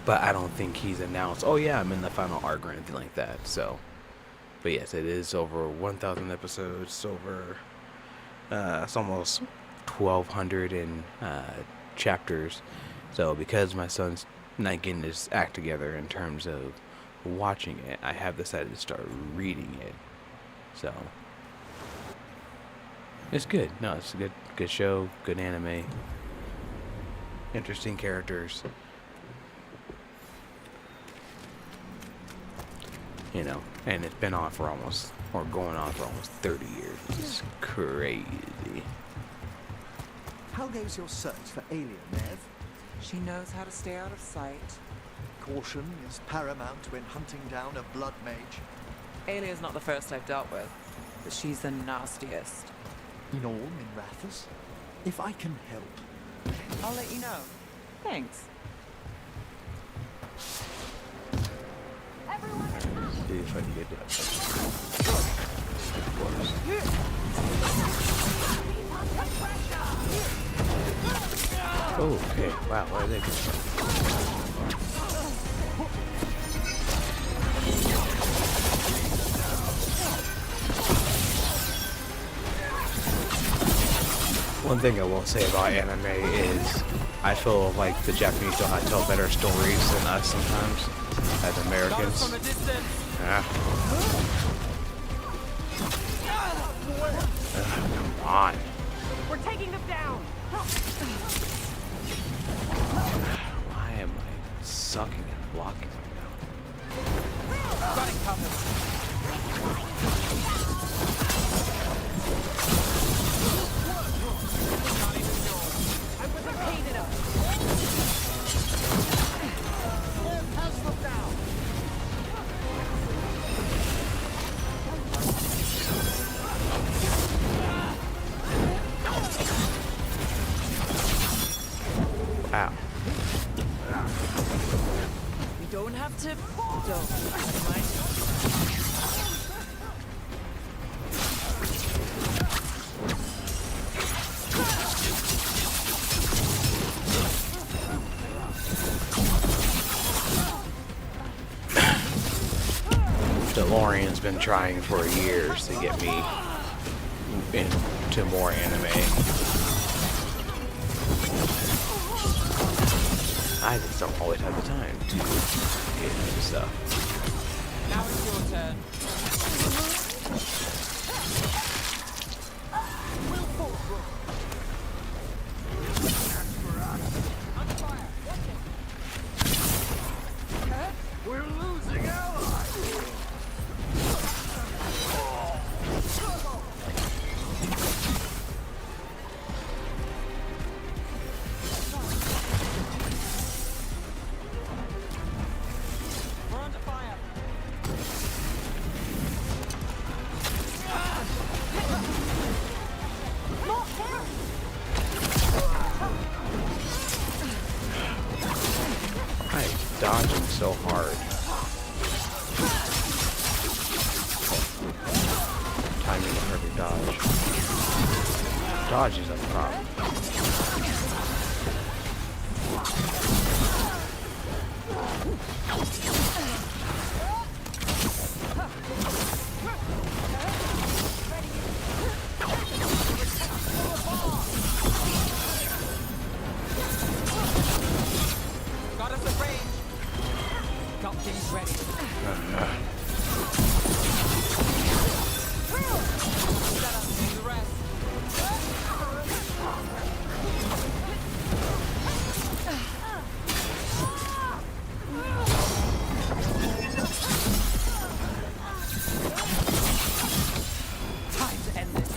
But I don't think he's announced, oh yeah, I'm in the final arc or anything like that. So, but yes, it is over 1,000 episodes. It's over, it's almost 1,200 chapters. So because my son's not getting his act together in terms of watching it, I have decided to start reading it. So it's good. No, it's a good show, good anime, interesting characters. You know, and it's been on for almost, or going on for almost 30 years. It's crazy. How goes your search for Alien, Nev? She knows how to stay out of sight. Caution is paramount when hunting down a blood mage. Alia's not the first I've dealt with, but she's the nastiest. In all, in Rathus? If I can help. I'll let you know. Thanks. See if I can get that. Oh, okay. Wow, where are they coming from? One thing I will say about anime is I feel like the Japanese know how to tell better stories than us sometimes, as Americans. Yeah. Come on. We're taking them down. Why am I sucking and blocking right now? Got it covered. Ow. We don't have to. Don't. Mind. DeLorean's been trying for years to get me into more anime. I just don't always have the time to get into stuff. Now it's your turn. We're losing allies! We're under fire. I'm dodging so hard. Timing a perfect dodge. Dodge is a problem. Got us a range. Got things ready. Set up do the rest. Time to end this.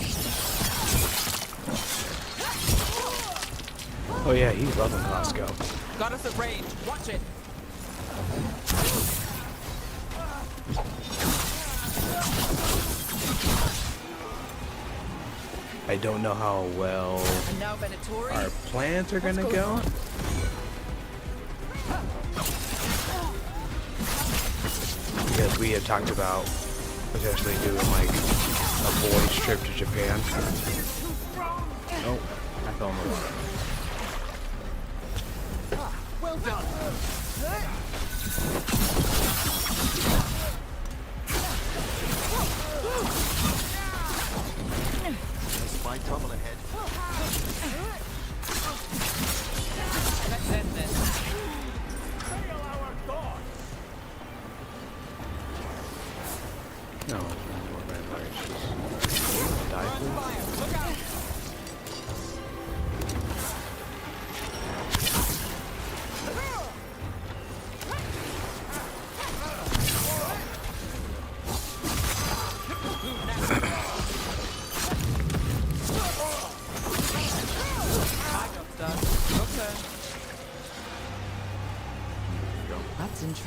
Oh yeah, he's loving Costco. Got us at range. Watch it. I don't know how well And now Venatori. our plans are gonna go. Because we had talked about potentially doing like a boys trip to Japan. Oh, I fell in the water. Well done! There's my trouble ahead. Let's end this. No, it's not more vampires. Die, please. Look out.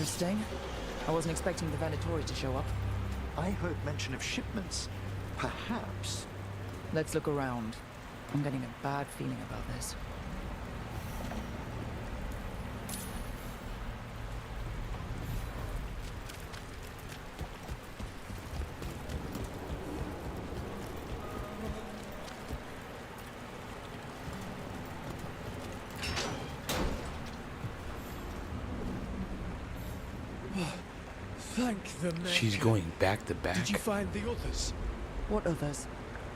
Interesting. I wasn't expecting the Venatori to show up. I heard mention of shipments. Perhaps. Let's look around. I'm getting a bad feeling about this. Thank the Maker. She's going back to back. Did you find the others? What others?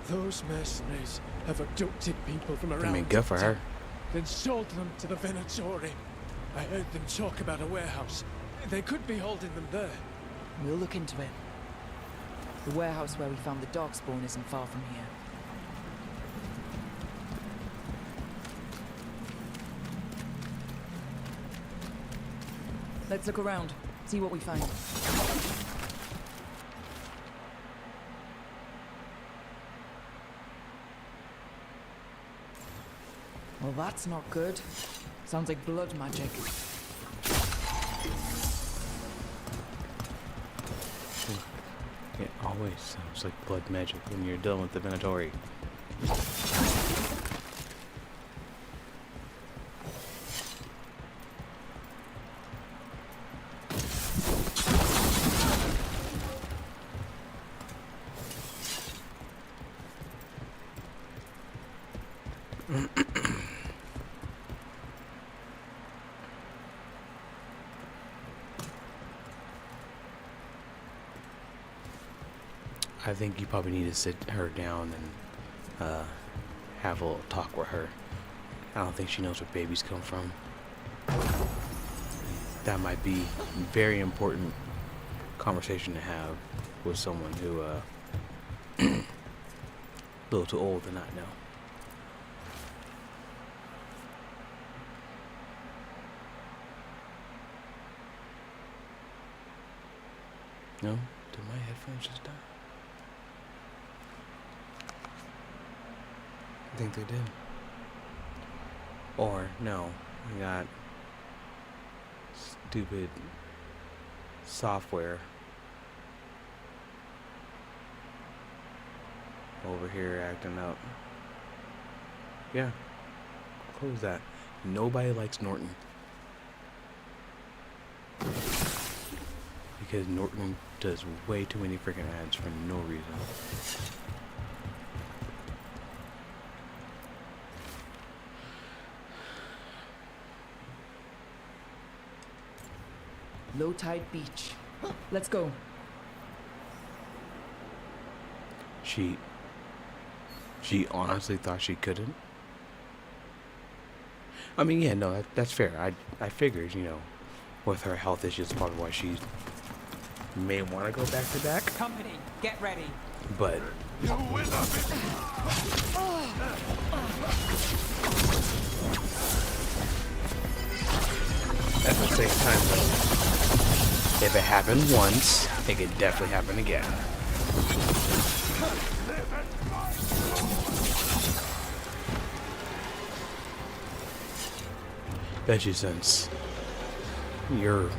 Those mercenaries have abducted people from around. I mean, good for her. Then sold them to the Venatori. I heard them talk about a warehouse. They could be holding them there. We'll look into it. The warehouse where we found the Darkspawn isn't far from here. Let's look around, see what we find. Well, that's not good. Sounds like blood magic. It always sounds like blood magic when you're dealing with the Venatori. I think you probably need to sit her down and have a little talk with her. I don't think she knows where babies come from. That might be a very important conversation to have with someone who a little too old to not know. No? Did my headphones just die? I think they did. Or, no, I got stupid software over here acting up. Yeah, close that. Nobody likes Norton. Because Norton does way too many freaking ads for no reason. Low tide beach. Let's go. She honestly thought she couldn't. I mean, yeah, no, that's fair. I figured, you know, with her health issues, probably why she may want to go back to back. Company, get ready. But at the same time, though, if it happened once, it could definitely happen again. Especially since you're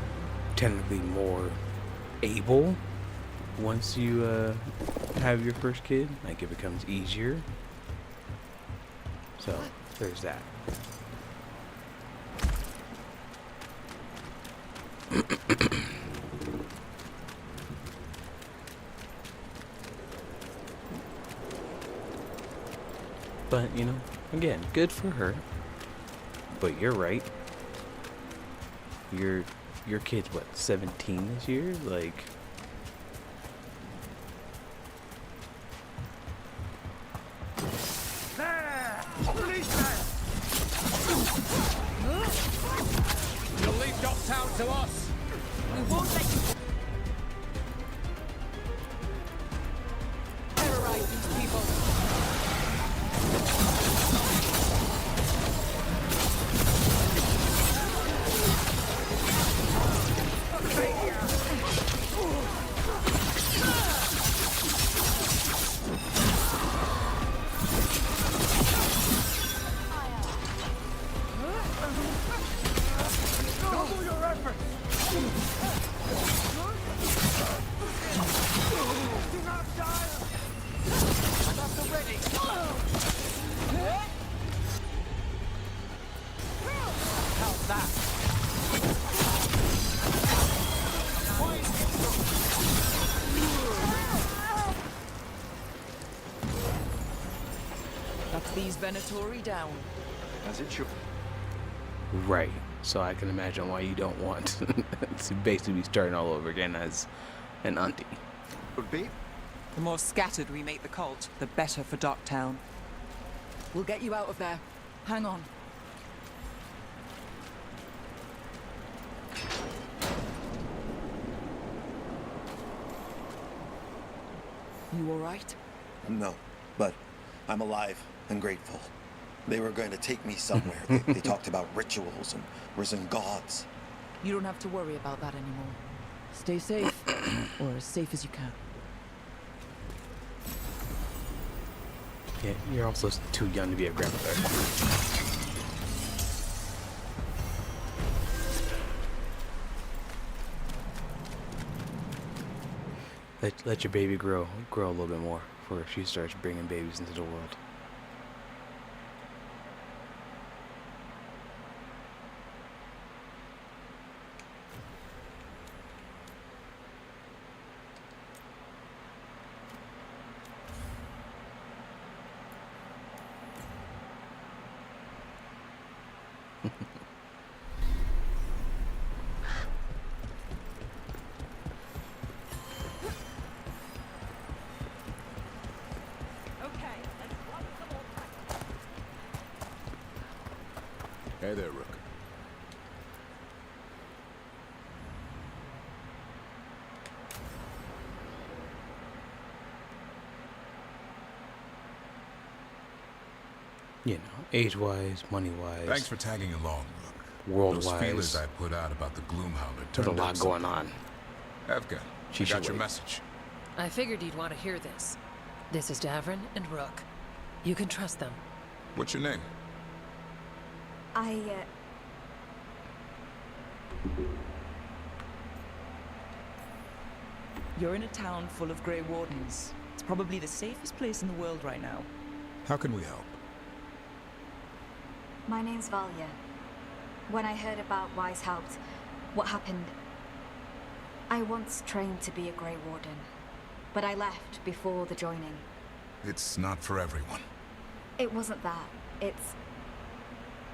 technically more able once you have your first kid. Like, it becomes easier. So, there's that. But, you know, again, good for her. But you're right. Your kid's what, 17 this year? Like, You'll leave Docktown to us. We won't let you Terrorize these people. these Venatori down. As it should. Right. So I can imagine why you don't want to basically be starting all over again as an auntie. Would be. The more scattered we make the cult, the better for Darktown. We'll get you out of there. Hang on. You all right? No, but I'm alive and grateful. They were going to take me somewhere. They talked about rituals and risen gods. You don't have to worry about that anymore. Stay safe, or as safe as you can. Yeah, you're also too young to be a grandmother. Let your baby grow a little bit more before she starts bringing babies into the world. Hey there, Rook. You know, age-wise, money-wise. Thanks for tagging along, Rook. World-wise. Those feelers I put out about the Gloomhowler There's a turned lot up going something. on. Evka, She I got should your wait. message. I figured you'd want to hear this. This is Davrin and Rook. You can trust them. What's your name? You're in a town full of Grey Wardens. It's probably the safest place in the world right now. How can we help? My name's Valia. When I heard about Wise Helped, what happened, I once trained to be a Grey Warden, but I left before the joining. It's not for everyone. It wasn't that.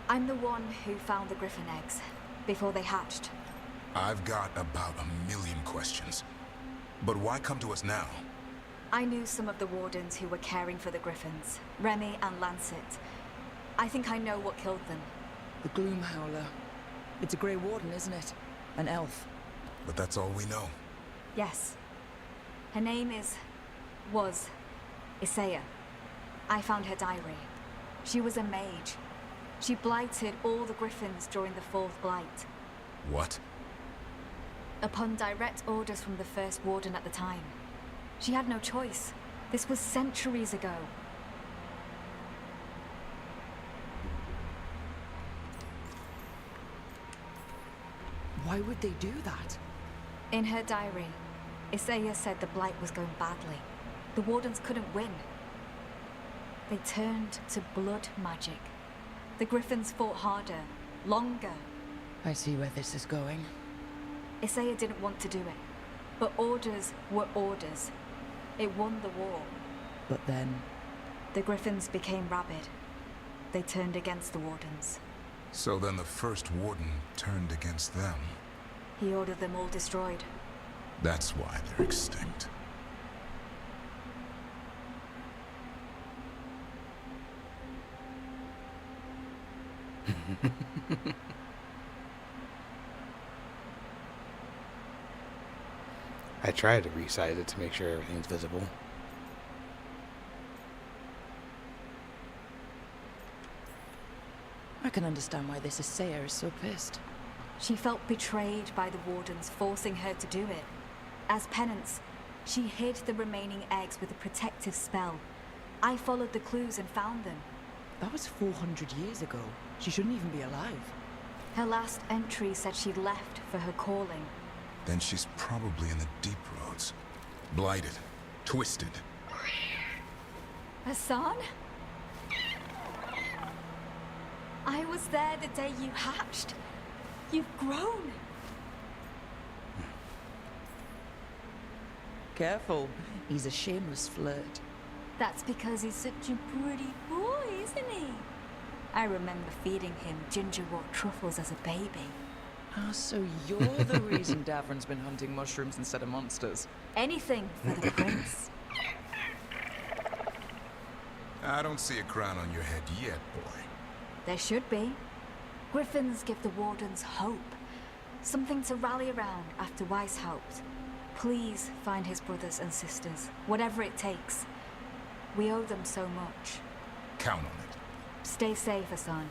I'm the one who found the griffin eggs before they hatched. I've got about 1,000,000 questions. But why come to us now? I knew some of the wardens who were caring for the griffins, Remy and Lancet. I think I know what killed them. The Gloomhowler. It's a Grey Warden, isn't it? An elf. But that's all we know. Yes. Her name was Isaiah. I found her diary. She was a mage. She blighted all the griffins during the Fourth Blight. What? Upon direct orders from the first warden at the time. She had no choice. This was centuries ago. Why would they do that? In her diary, Isaiah said the blight was going badly. The wardens couldn't win. They turned to blood magic. The griffins fought harder, longer. I see where this is going. Isaiah didn't want to do it, but orders were orders. It won the war. But then... The griffins became rabid. They turned against the wardens. So then the first warden turned against them. He ordered them all destroyed. That's why they're extinct. I tried to resize it to make sure everything's visible. I can understand why this Isaiah is so pissed. She felt betrayed by the wardens, forcing her to do it. As penance, she hid the remaining eggs with a protective spell. I followed the clues and found them. That was 400 years ago. She shouldn't even be alive. Her last entry said she'd left for her calling. Then she's probably in the deep roads. Blighted. Twisted. Hassan? I was there the day you hatched. You've grown. Careful. He's a shameless flirt. That's because he's such a pretty boy. isn't he? I remember feeding him gingerwort truffles as a baby. Ah, so you're the reason Davron's been hunting mushrooms instead of monsters. Anything for the prince. I don't see a crown on your head yet, boy. There should be. Griffins give the wardens hope. Something to rally around after Weishaupt. Please find his brothers and sisters, whatever it takes. We owe them so much. Count on it. Stay safe, Hassan.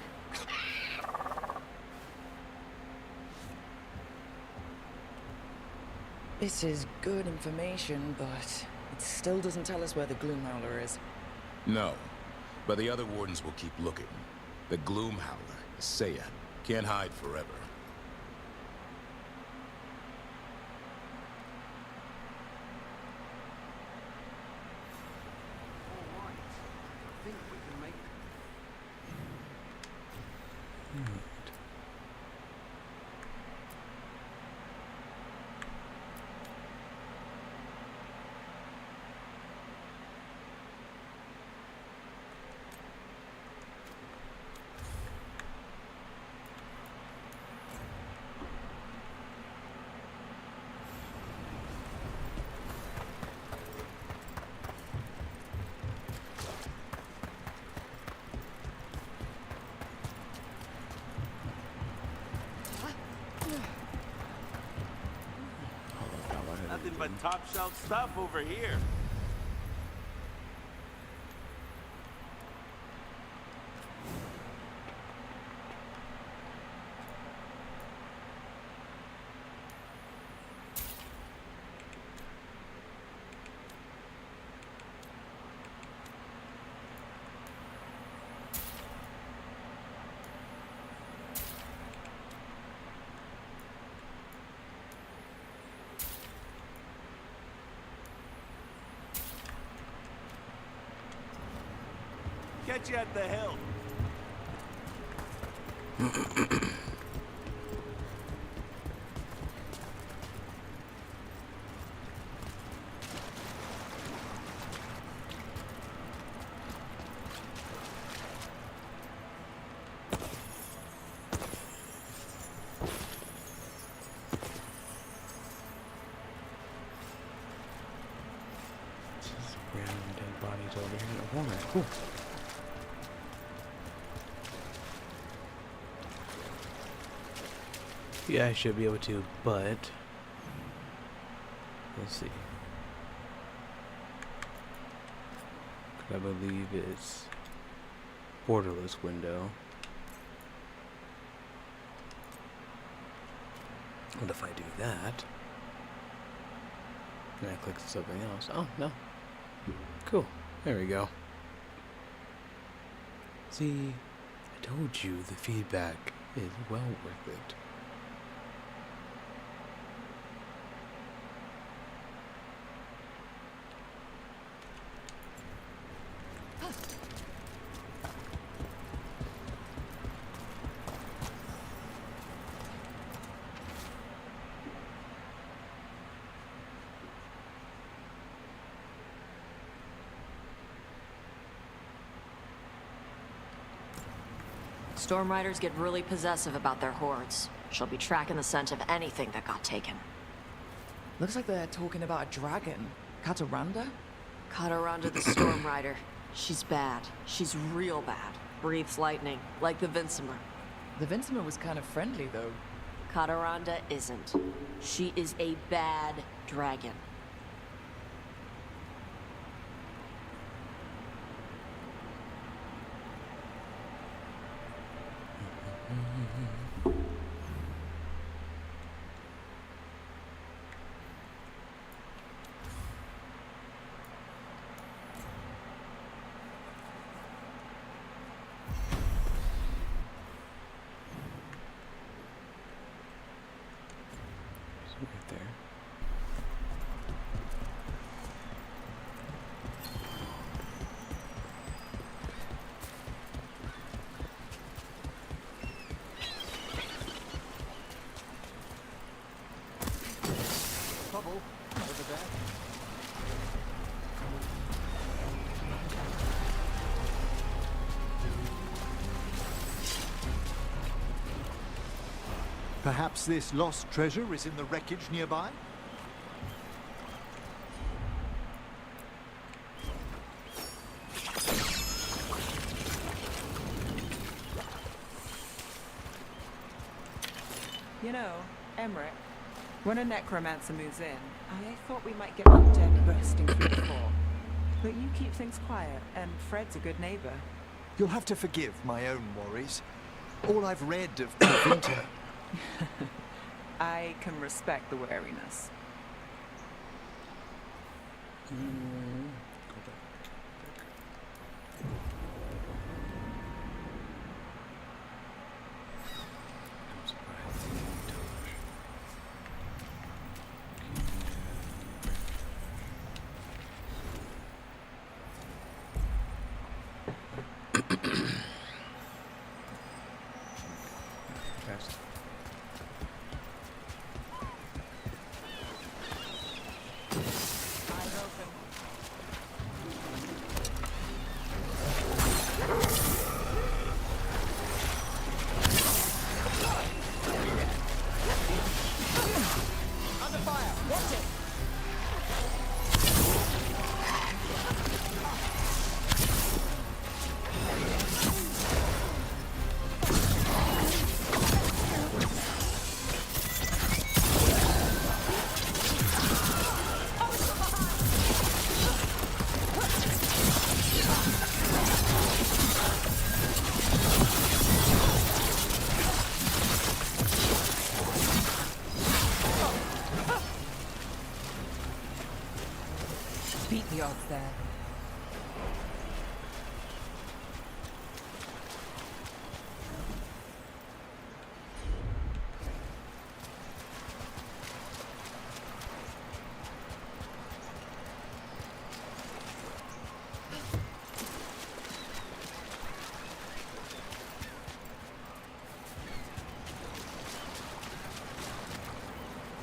This is good information, but it still doesn't tell us where the Gloomhowler is. No, but the other wardens will keep looking. The Gloomhowler, Saya, can't hide forever. I think we can make Nothing but top shelf stuff over here. Catch you at the hill. Just random dead bodies over here. A woman. Cool. Yeah, I should be able to, but let's see. I believe it's borderless window. What if I do that? And I click something else. Oh, no. Cool. There we go. See, I told you the feedback is well worth it. Storm Riders get really possessive about their hordes. She'll be tracking the scent of anything that got taken. Looks like they're talking about a dragon. Kataranda? Kataranda the Storm Rider. She's bad. She's real bad. Breathes lightning, like the Vincimer. The Vincimer was kind of friendly, though. Kataranda isn't. She is a bad dragon. Right there. Perhaps this lost treasure is in the wreckage nearby? You know, Emmerich, when a necromancer moves in, I thought we might get undead bursting through the floor. But you keep things quiet, and Fred's a good neighbor. You'll have to forgive my own worries. All I've read of Tevinter. I can respect the wariness. Beat the odds there.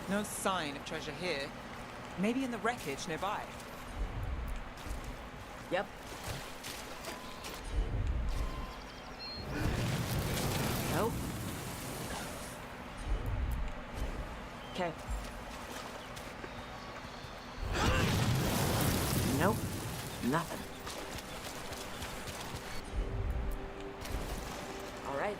No sign of treasure here. Maybe in the wreckage nearby. Yep. Nope. Okay. Nope. Nothing. All right.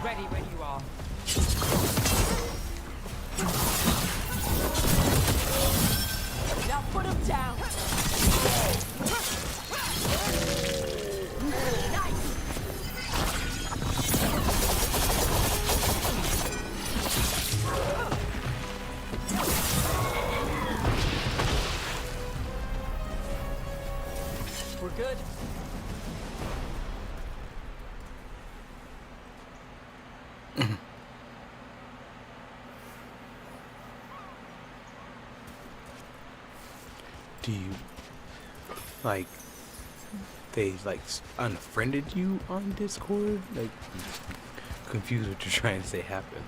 Ready when you are. Now put him down. Nice. We're good. Do you like they like unfriended you on Discord? Like, I'm just confused what you're trying to say happened.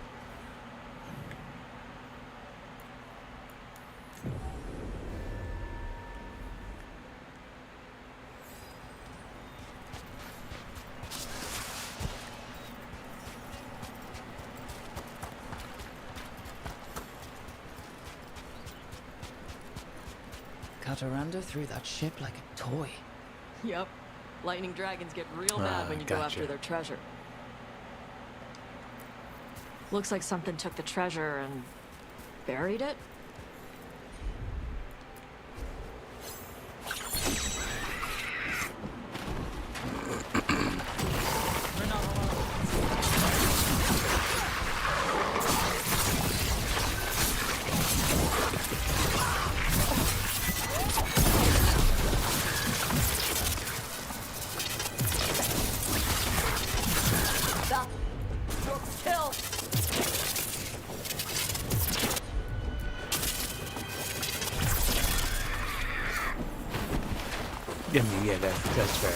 Cataranda threw that ship like a toy. Yep. Lightning dragons get real mad when you go after their treasure. Looks like something took the treasure and buried it. I mean, yeah, that's fair.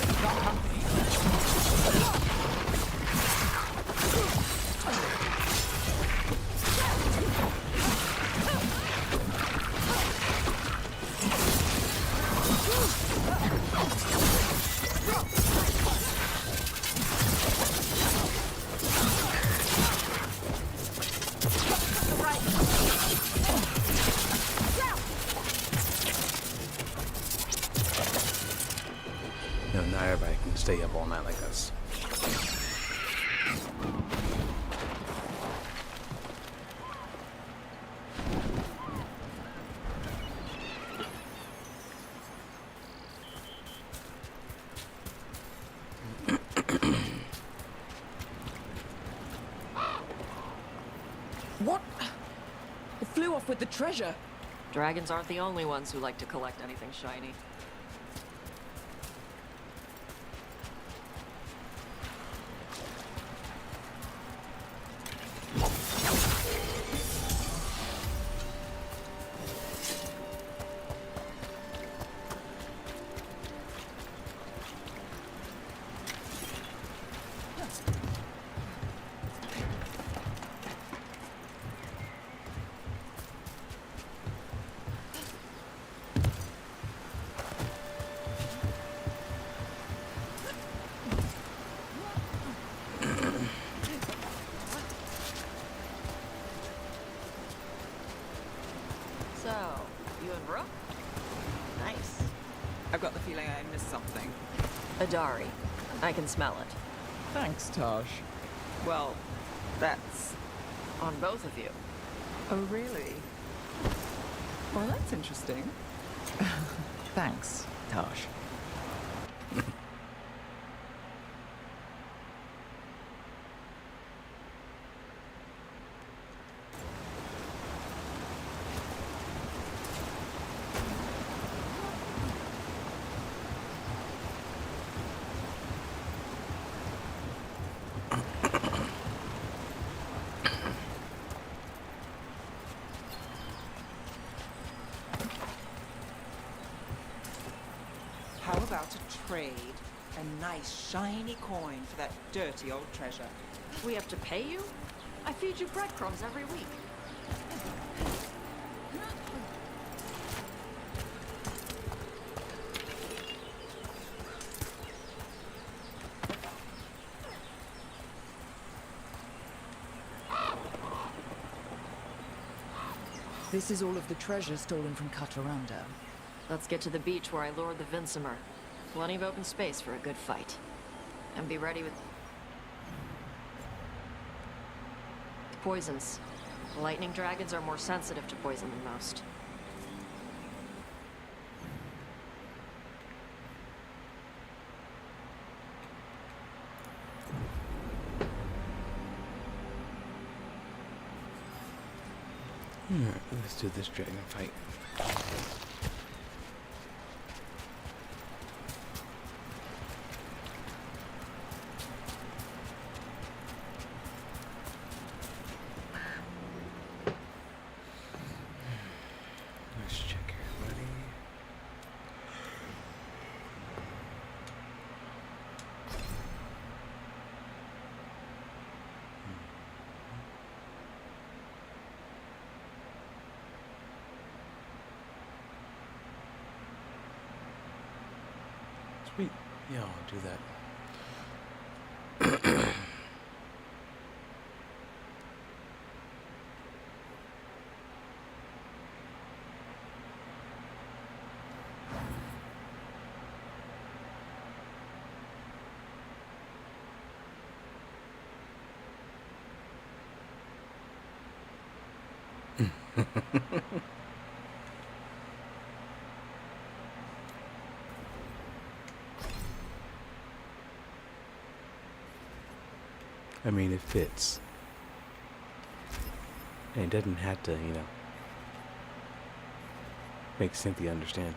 No, not everybody can stay up all night like us. What? It flew off with the treasure. Dragons aren't the only ones who like to collect anything shiny. So, you and Brooke? Nice. I've got the feeling I missed something. Adari. I can smell it. Thanks, Taj. Well, that's... On both of you. Oh, really? Well, that's interesting. Thanks, Taj. How about a trade? A nice, shiny coin for that dirty old treasure. We have to pay you? I feed you breadcrumbs every week. This is all of the treasure stolen from Cataranda. Let's get to the beach where I lured the Vinsimer. Plenty of open space for a good fight. And be ready with... poisons. Lightning dragons are more sensitive to poison than most. Let's do this dragon fight. Let's check everybody. Sweet. Yeah, I'll do that. I mean, it fits. And it doesn't have to, make Cynthia understand.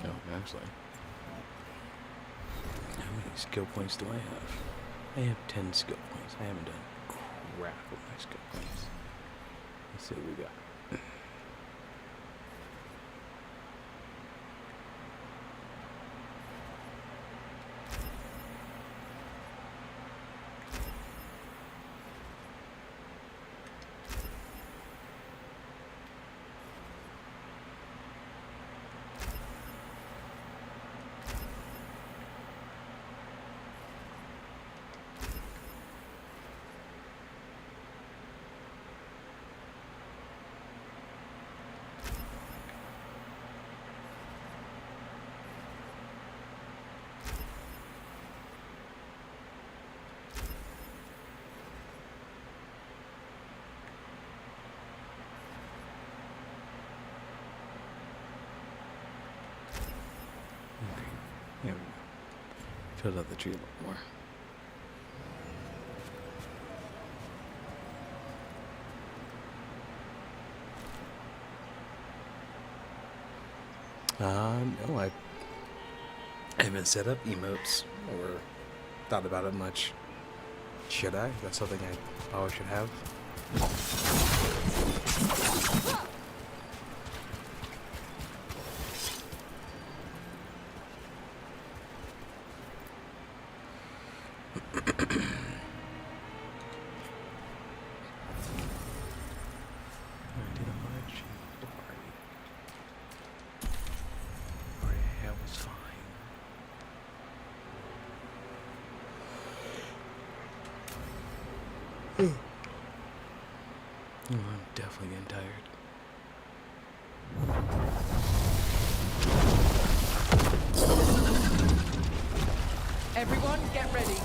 Oh, actually. How many skill points do I have? I have 10 skill points. I haven't done crap with my skill points. Let's see what we got. There we go. Filled out the tree a little more. No, I haven't set up emotes or thought about it much. Should I? That's something I probably should have. Oh, I'm definitely getting tired. Everyone, get ready.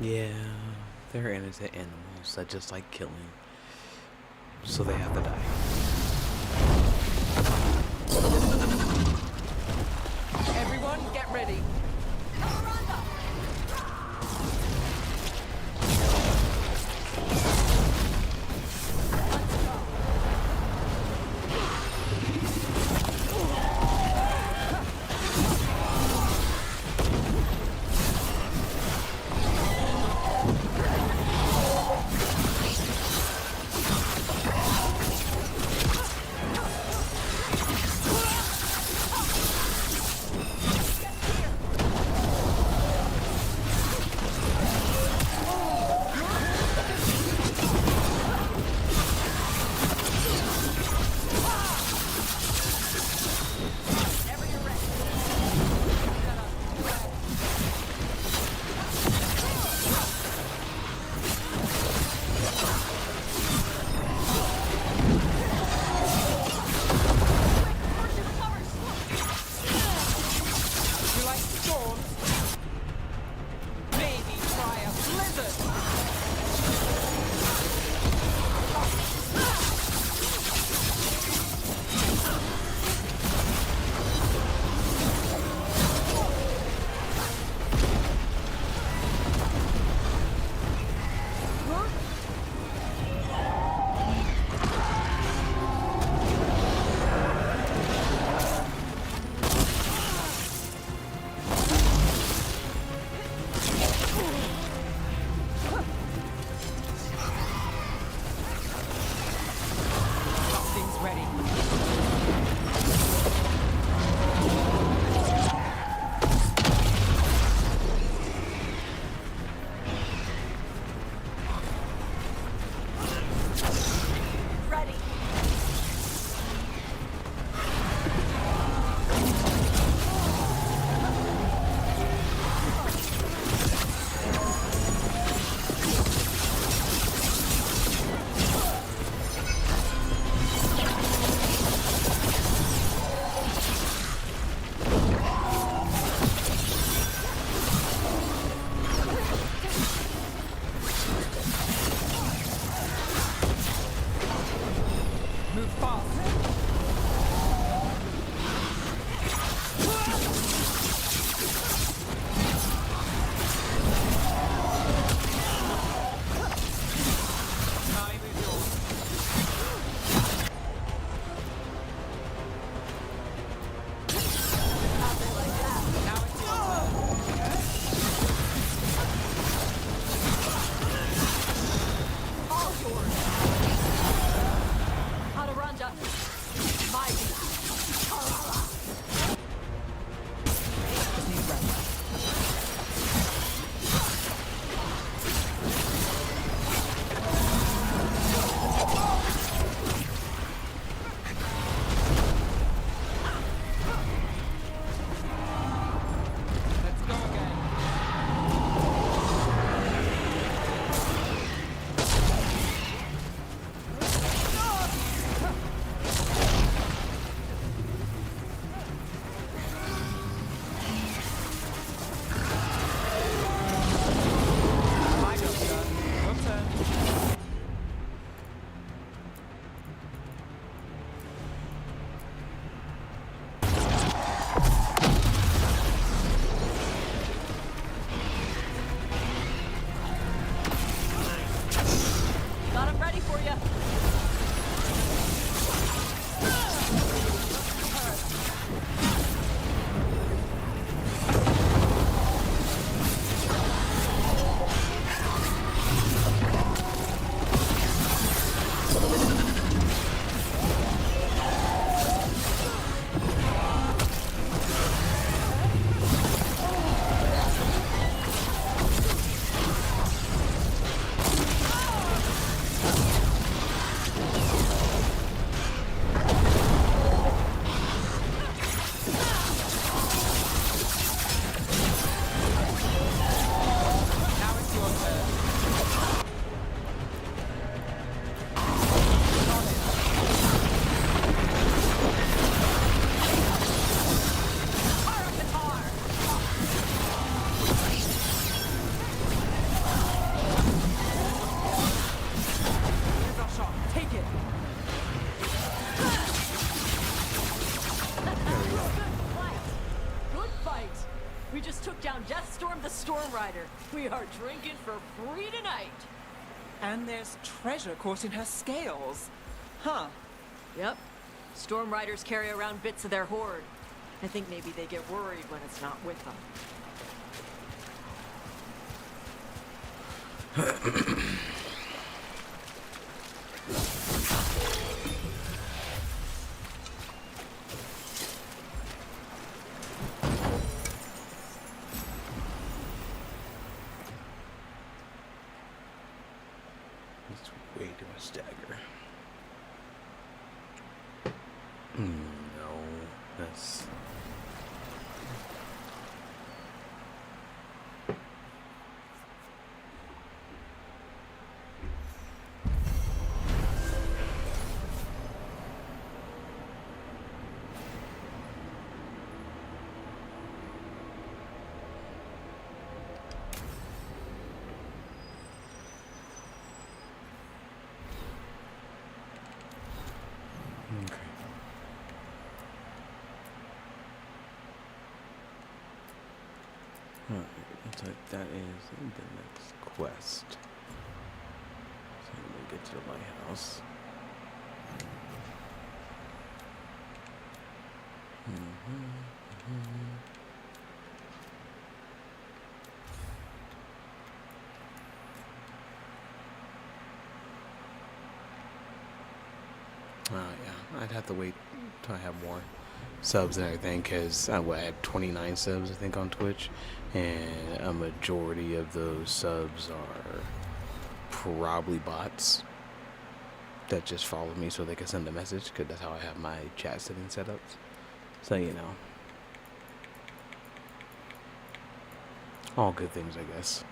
Yeah, they're innocent animals that just like killing, so they have to die. Everyone, get ready. We just took down Deathstorm the Storm Rider. We are drinking for free tonight. And there's treasure caught in her scales. Huh. Yep. Storm Riders carry around bits of their hoard. I think maybe they get worried when it's not with them. It's way too much dagger. No, that's... Okay. Alright, looks like that is the next quest. So I'm gonna get to the lighthouse. Yeah, I'd have to wait till I have more subs and everything, because I had 29 subs I think on Twitch, and a majority of those subs are probably bots that just follow me so they can send a message, because that's how I have my chat settings set up. So, you know, all good things, I guess.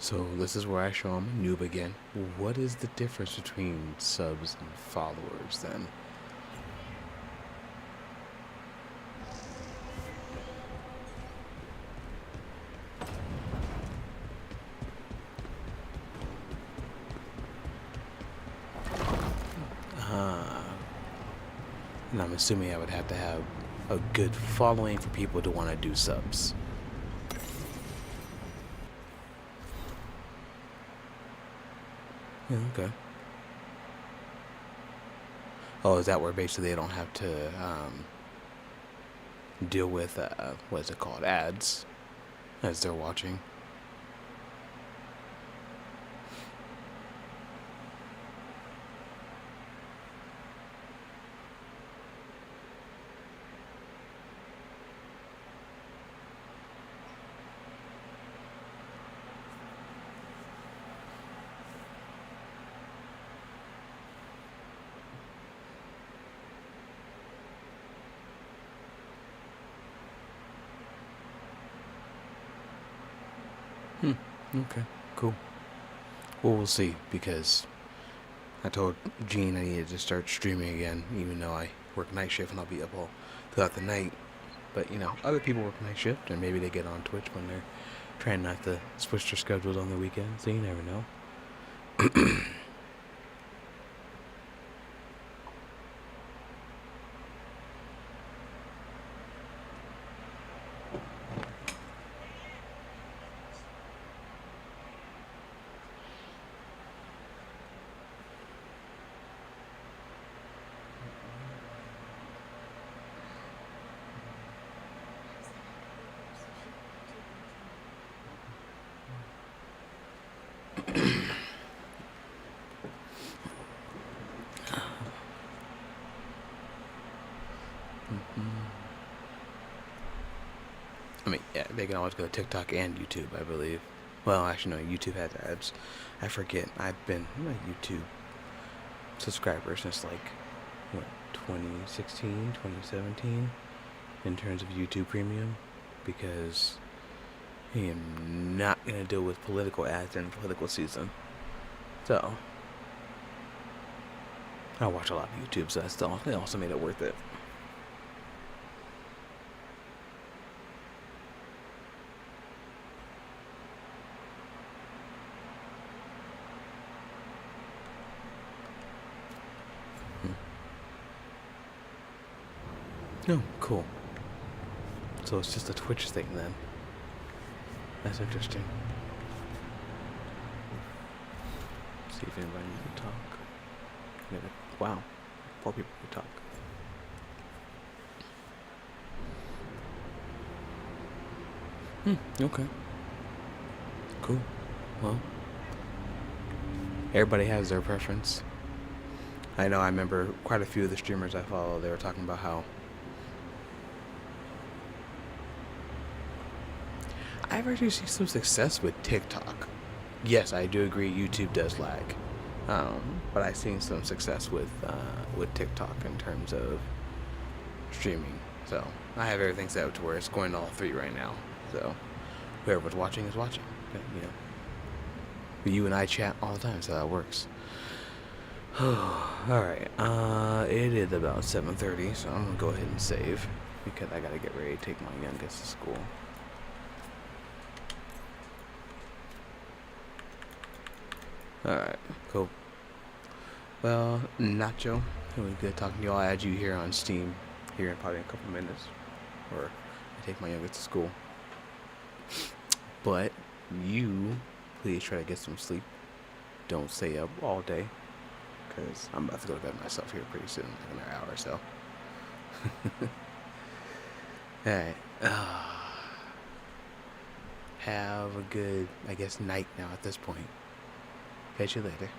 So this is where I show I'm a noob again. What is the difference between subs and followers then? And I'm assuming I would have to have a good following for people to want to do subs. Yeah, okay. Oh, is that where basically they don't have to deal with, what is it called, ads as they're watching? Okay, cool. Well, we'll see, because I told Gene I needed to start streaming again, even though I work night shift and I'll be up all throughout the night. But, you know, other people work night shift, and maybe they get on Twitch when they're trying not to switch their schedules on the weekends, so you never know. I mean, yeah, they can always go to TikTok and YouTube, I believe. Well, actually, no, YouTube has ads. I forget. I've been a YouTube subscriber since, like, what, 2016, 2017 in terms of YouTube Premium, because I am not going to deal with political ads during the political season. So, I watch a lot of YouTube, so it also made it worth it. Oh, cool. So it's just a Twitch thing then. That's interesting. See if anybody can talk. Maybe. Wow. 4 people can talk. Okay. Cool. Well, everybody has their preference. I know I remember quite a few of the streamers I follow, they were talking about how I've actually seen some success with TikTok. Yes, I do agree YouTube does lag. But I've seen some success with TikTok in terms of streaming. So I have everything set up to where it's going to all 3 right now. So whoever's watching is watching. You know. But you and I chat all the time, so that works. Alright. It is about 7:30, so I'm gonna go ahead and save because I gotta get ready to take my youngest to school. Alright, cool. Well, Nacho, it was good talking to you. I'll add you here on Steam here in probably a couple minutes. Or I take my youngest to school. But you, please try to get some sleep. Don't stay up all day. Because I'm about to go to bed myself here pretty soon, like another hour or so. Alright. Have a good, I guess, night now at this point. Catch you later.